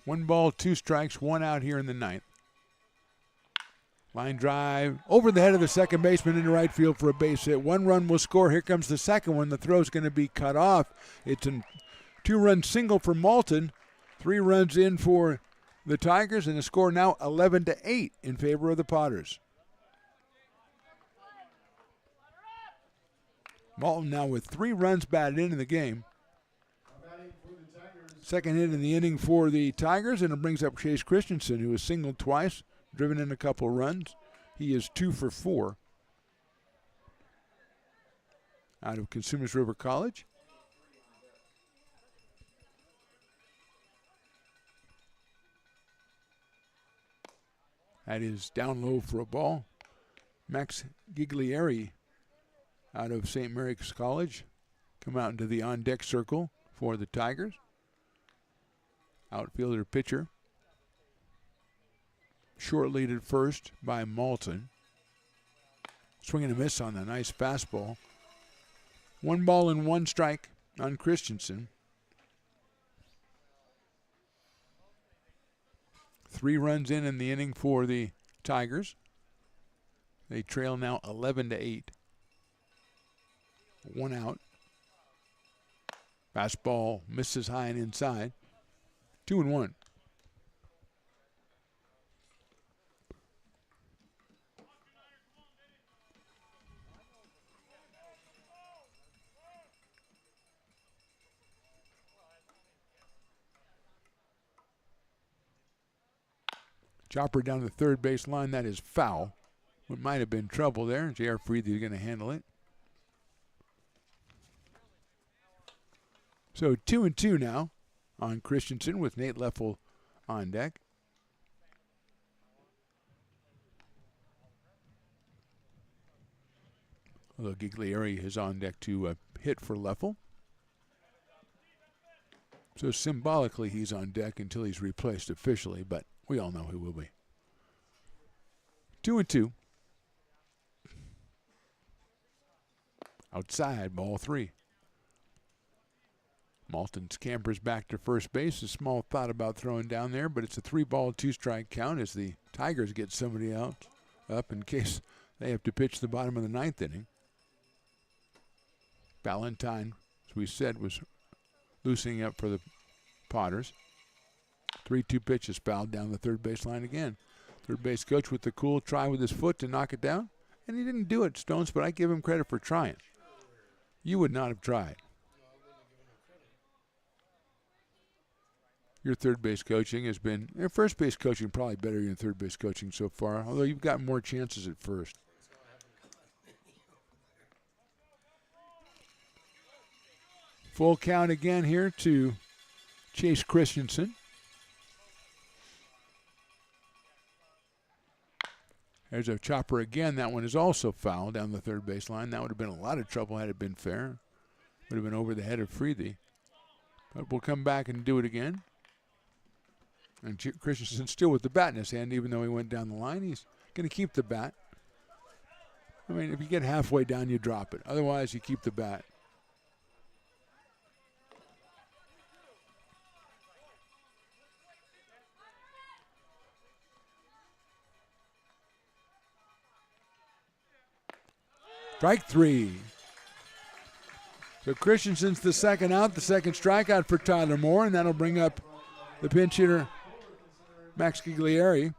One ball, 2 strikes, 1 out here in the 9th. Line drive over the head of the second baseman into right field for a base hit. 1 run will score. Here comes the second one. The throw's going to be cut off. It's a 2-run single for Malton. 3 runs in for the Tigers, and the score now 11-8 in favor of the Potters. Malton now with 3 runs batted into the game. Second hit in the inning for the Tigers, and it brings up Chase Christensen, who has singled twice, driven in a couple runs. He is 2 for 4 out of Consumers River College. That is down low for a ball. Max Giglieri out of St. Mary's College come out into the on-deck circle for the Tigers. Outfielder pitcher. Short lead at first by Malton. Swing and a miss on the nice fastball. 1 ball and 1 strike on Christensen. 3 runs in the inning for the Tigers. They trail now 11-8. 1 out. Fastball misses high and inside. 2-1. Chopper down the third base line. That is foul. What might have been trouble there. J.R. Freethy is going to handle it. So 2-2 now on Christensen with Nate Leffel on deck. Although Giglieri is on deck to hit for Leffel. So symbolically he's on deck until he's replaced officially, but we all know who will be. 2-2. Outside, ball 3. Malton scampers back to first base. A small thought about throwing down there, but it's a 3-ball, 2-strike count as the Tigers get somebody out up in case they have to pitch the bottom of the 9th inning. Ballantyne, as we said, was loosening up for the Potters. 3-2 pitch is fouled down the third base line again. Third base coach with the cool try with his foot to knock it down, and he didn't do it, Stones, but I give him credit for trying. You would not have tried. Your third base coaching has been, your first base coaching probably better than your third base coaching so far, although you've got more chances at first. Full count again here to Chase Christensen. There's a chopper again. That one is also foul down the third base line. That would have been a lot of trouble had it been fair. Would have been over the head of Freethy. But we'll come back and do it again. And Christensen still with the bat in his hand, even though he went down the line. He's going to keep the bat. I mean, if you get halfway down, you drop it. Otherwise, you keep the bat. Strike 3. So Christensen's the second out, the second strikeout for Tyler Moore, and that'll bring up the pinch hitter, Max Giglieri.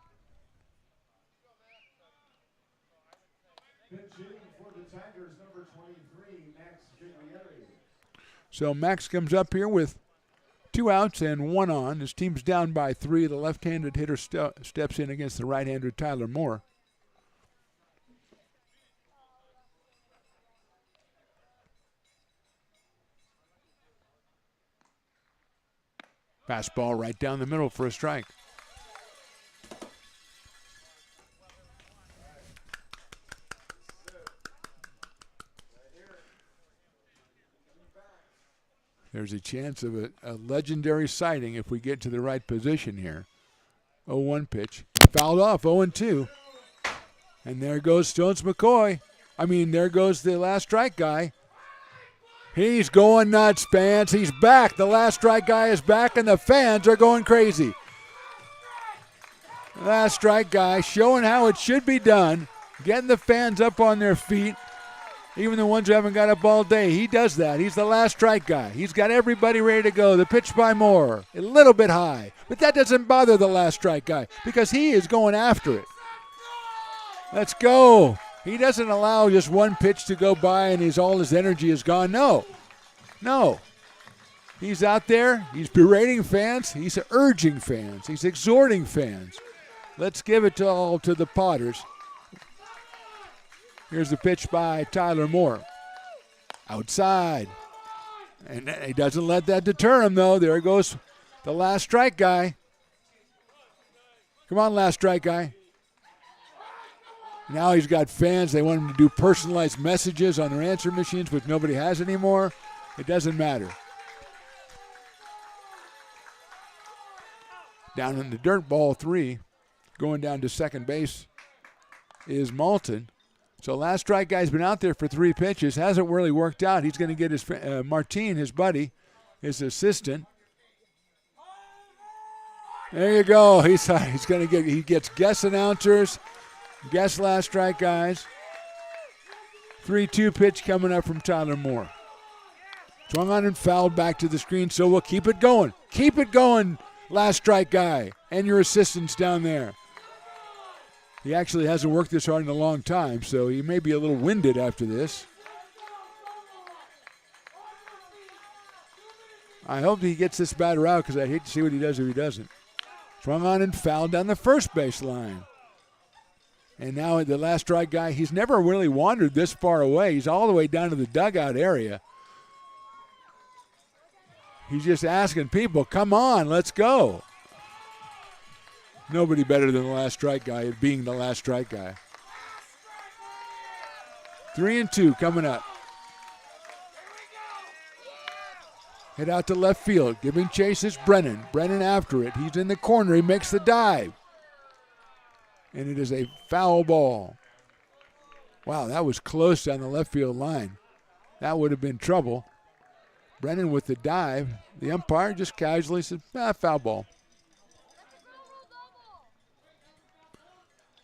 So Max comes up here with 2 outs and 1 on. His team's down by 3. The left-handed hitter steps in against the right-hander Tyler Moore. Fastball right down the middle for a strike. There's a chance of a legendary sighting if we get to the right position here. 0-1 pitch. Fouled off, 0-2. And there goes Stones McCoy. There goes the last strike guy. He's going nuts, fans. He's back. The last strike guy is back, and the fans are going crazy. Last strike guy showing how it should be done, getting the fans up on their feet, even the ones who haven't got up all day. He does that. He's the last strike guy. He's got everybody ready to go. The pitch by Moore, a little bit high, but that doesn't bother the last strike guy because he is going after it. Let's go. He doesn't allow just one pitch to go by and all his energy is gone. No. He's out there. He's berating fans. He's urging fans. He's exhorting fans. Let's give it all to the Potters. Here's the pitch by Tyler Moore. Outside. And he doesn't let that deter him, though. There goes the last strike guy. Come on, last strike guy. Now he's got fans. They want him to do personalized messages on their answer machines, which nobody has anymore. It doesn't matter. Down in the dirt, ball 3. Going down to second base is Malton. So last strike guy's been out there for 3 pitches. Hasn't really worked out. He's going to get his Martin, his buddy, his assistant. There you go. He gets guest announcers. Guess last strike guys. 3-2 pitch coming up from Tyler Moore. Swung on and fouled back to the screen, so we'll keep it going. Keep it going, last strike guy, and your assistants down there. He actually hasn't worked this hard in a long time, so he may be a little winded after this. I hope he gets this batter out because I hate to see what he does if he doesn't. Swung on and fouled down the first base line. And now the last strike guy, he's never really wandered this far away. He's all the way down to the dugout area. He's just asking people, come on, let's go. Nobody better than the last strike guy at being the last strike guy. 3-2 coming up. Head out to left field. Giving chase is Brennan. Brennan after it. He's in the corner. He makes the dive. And it is a foul ball. Wow, that was close on the left field line. That would have been trouble. Brennan with the dive. The umpire just casually said, foul ball.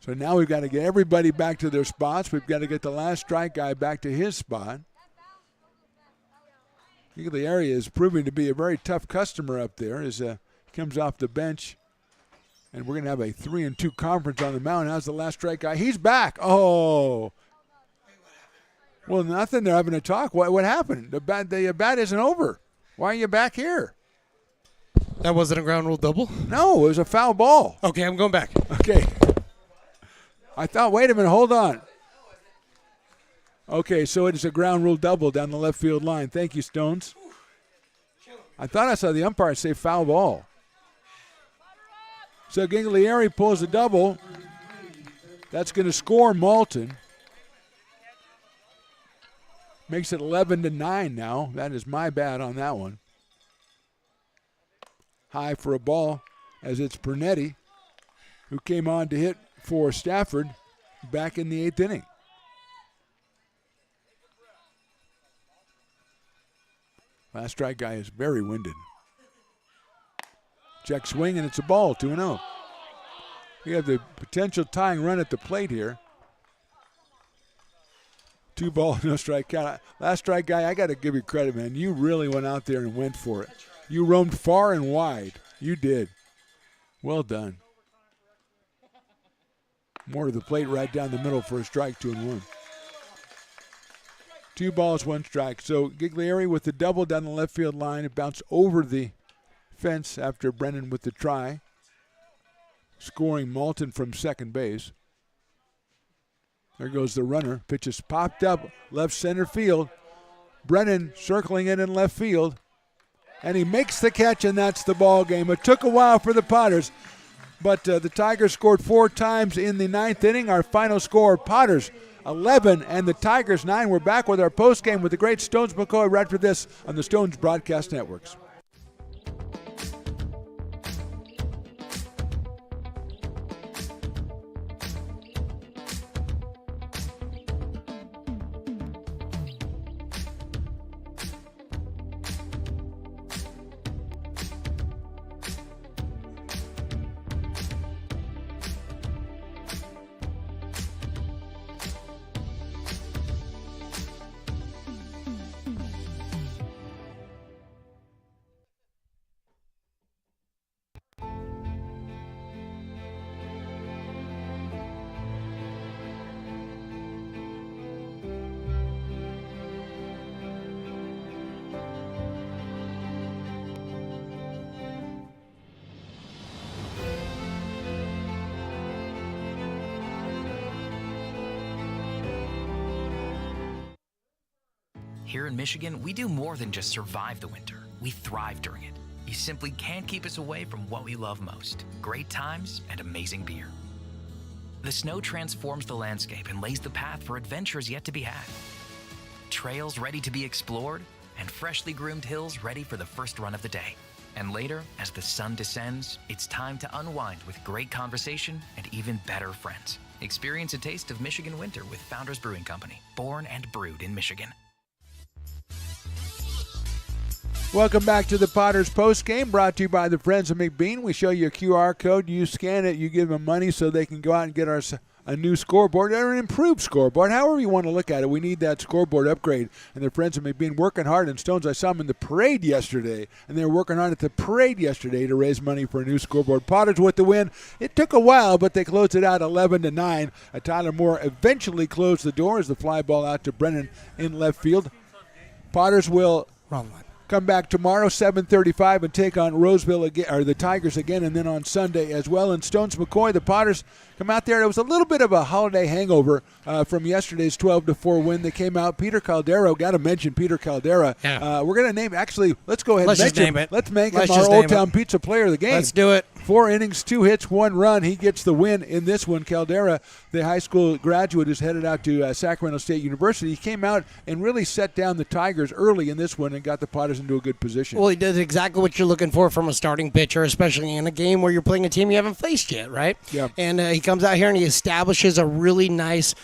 So now we've got to get everybody back to their spots. We've got to get the last strike guy back to his spot. The area is proving to be a very tough customer up there as he comes off the bench. And we're going to have a 3-2 conference on the mound. How's the last strike guy? He's back. Oh. Well, nothing. They're having a talk. What happened? The bat isn't over. Why are you back here? That wasn't a ground rule double? No, it was a foul ball. Okay, I'm going back. Okay. I thought, wait a minute, hold on. Okay, so it is a ground rule double down the left field line. Thank you, Stones. I thought I saw the umpire say foul ball. So Giglieri pulls a double. That's going to score Malton. Makes it 11-9 now. That is my bad on that one. High for a ball as it's Pernetti, who came on to hit for Stafford back in the 8th inning. Last strike guy is very winded. Check swing, and it's a ball, 2-0. We have the potential tying run at the plate here. 2 balls, no strike count. Last strike guy, I got to give you credit, man. You really went out there and went for it. You roamed far and wide. You did. Well done. More to the plate right down the middle for a strike, 2-1. 2 balls, 1 strike. So Giglieri with the double down the left field line. It bounced over the fence after Brennan with the try. Scoring Malton from second base. There goes the runner. Pitch is popped up left center field. Brennan circling it in left field. And he makes the catch, and that's the ball game. It took a while for the Potters, but the Tigers scored 4 times in the 9th inning. Our final score, Potters 11 and the Tigers 9. We're back with our postgame with the great Stones McCoy right after this on the Stones Broadcast Networks. Here in Michigan, we do more than just survive the winter. We thrive during it. You simply can't keep us away from what we love most: great times and amazing beer. The snow transforms the landscape and lays the path for adventures yet to be had. Trails ready to be explored, and freshly groomed hills ready for the first run of the day. And later, as the sun descends, it's time to unwind with great conversation and even better friends. Experience a taste of Michigan winter with Founders Brewing Company, born and brewed in Michigan. Welcome back to the Potters Post Game, brought to you by the Friends of McBean. We show you a QR code. You scan it. You give them money so they can go out and get us a new scoreboard or an improved scoreboard, however you want to look at it. We need that scoreboard upgrade. And the Friends of McBean working hard. And Stones, I saw them in the parade yesterday, and they were working hard at the parade yesterday to raise money for a new scoreboard. Potters with the win. It took a while, but they closed it out 11-9. Tyler Moore eventually closed the door as the fly ball out to Brennan in left field. Potters will... Wrong line. come back tomorrow, 7:35, and take on Roseville again, or the Tigers again, and then on Sunday as well. And Stones McCoy, the Potters come out there. It was a little bit of a holiday hangover from yesterday's 12-4 win. They came out. Peter Caldera, got to mention Peter Caldera. Yeah. We're going to name, actually, let's go ahead Let's and just mention name it. Let's make Let's him our just name Old Town it. Pizza player of the game. Let's do it. 4 innings, 2 hits, 1 run. He gets the win in this one. Caldera, the high school graduate, is headed out to Sacramento State University. He came out and really set down the Tigers early in this one and got the Potters into a good position. Well, he does exactly what you're looking for from a starting pitcher, especially in a game where you're playing a team you haven't faced yet, right? Yeah. And he comes out here and he establishes a really nice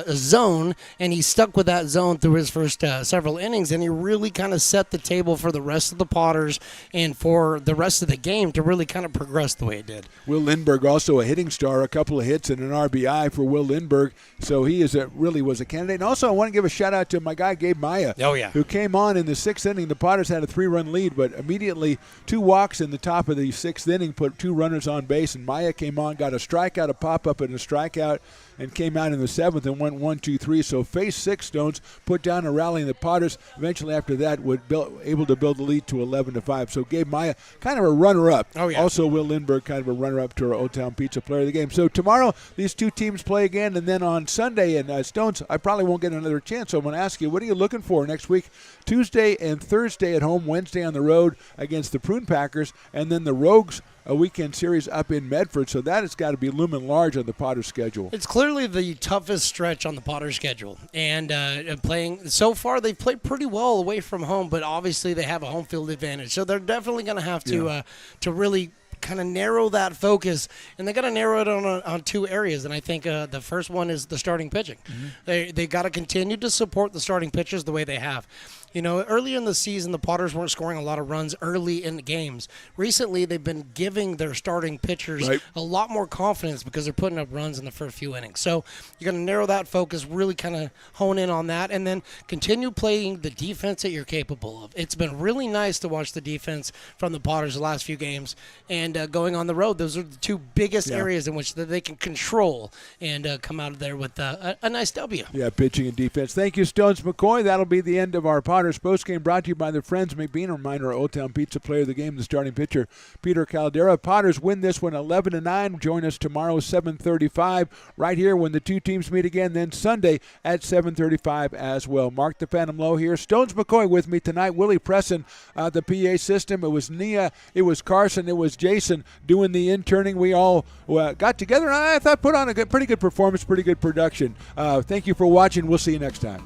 zone, and he stuck with that zone through his first several innings, and he really kind of set the table for the rest of the Potters and for the rest of the game to really kind of progress the way it did. Will Lindbergh, also a hitting star, a couple of hits and an RBI for Will Lindbergh. So he really was a candidate. And also I want to give a shout-out to my guy Gabe Maya, who came on in the 6th inning. The Potters had a 3-run lead, but immediately 2 walks in the top of the 6th inning, put 2 runners on base, and Maya came on, got a strikeout, a pop-up, and a strikeout, and came out in the 7th and went 1-2-3. So phase 6 Stones put down a rally, and the Potters eventually after that were able to build the lead to 11-5. So Gabe Maya, kind of a runner-up. Oh, yeah. Also Will Lindbergh, kind of a runner-up to our Old Town Pizza player of the game. So tomorrow these two teams play again, and then on Sunday, and Stones, I probably won't get another chance, so I'm going to ask you, what are you looking for next week? Tuesday and Thursday at home, Wednesday on the road against the Prune Packers, and then the Rogues, a weekend series up in Medford, so that has got to be looming large on the Potters schedule. It's clearly the toughest stretch on the Potters schedule, and playing so far they've played pretty well away from home, but obviously they have a home field advantage, so they're definitely going to have to really kind of narrow that focus, and they got to narrow it on 2 areas. And I think the first one is the starting pitching. They got to continue to support the starting pitchers the way they have. You know, earlier in the season, the Potters weren't scoring a lot of runs early in the games. Recently, they've been giving their starting pitchers a lot more confidence because they're putting up runs in the first few innings. So you're going to narrow that focus, really kind of hone in on that, and then continue playing the defense that you're capable of. It's been really nice to watch the defense from the Potters the last few games, and going on the road, those are the 2 biggest areas in which they can control and come out of there with a nice W. Yeah, pitching and defense. Thank you, Stones McCoy. That'll be the end of our Potters postgame, brought to you by the Friends McBean. A reminder, our Old Town Pizza player of the game, the starting pitcher, Peter Caldera. Potters win this one 11-9. Join us tomorrow, 7:35, right here when the 2 teams meet again, then Sunday at 7:35 as well. Mark the Phantom Low here. Stones McCoy with me tonight. Willie Presson, the PA system. It was Nia, it was Carson, it was Jason doing the interning. We all got together, and I thought put on a pretty good performance, pretty good production. Thank you for watching. We'll see you next time.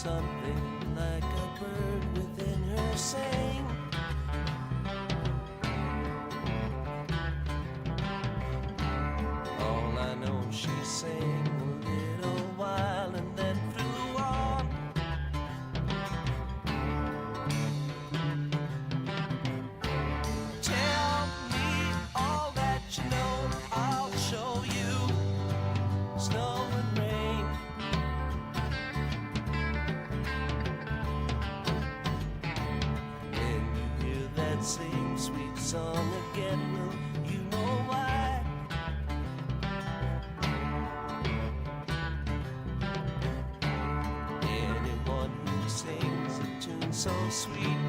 something like a bird within her sing. All I know, she sang a little while and then flew on. Tell me all that you know, I'll show you snow and rain. When you hear that same sweet song again, well, you know why. Anyone who sings a tune so sweet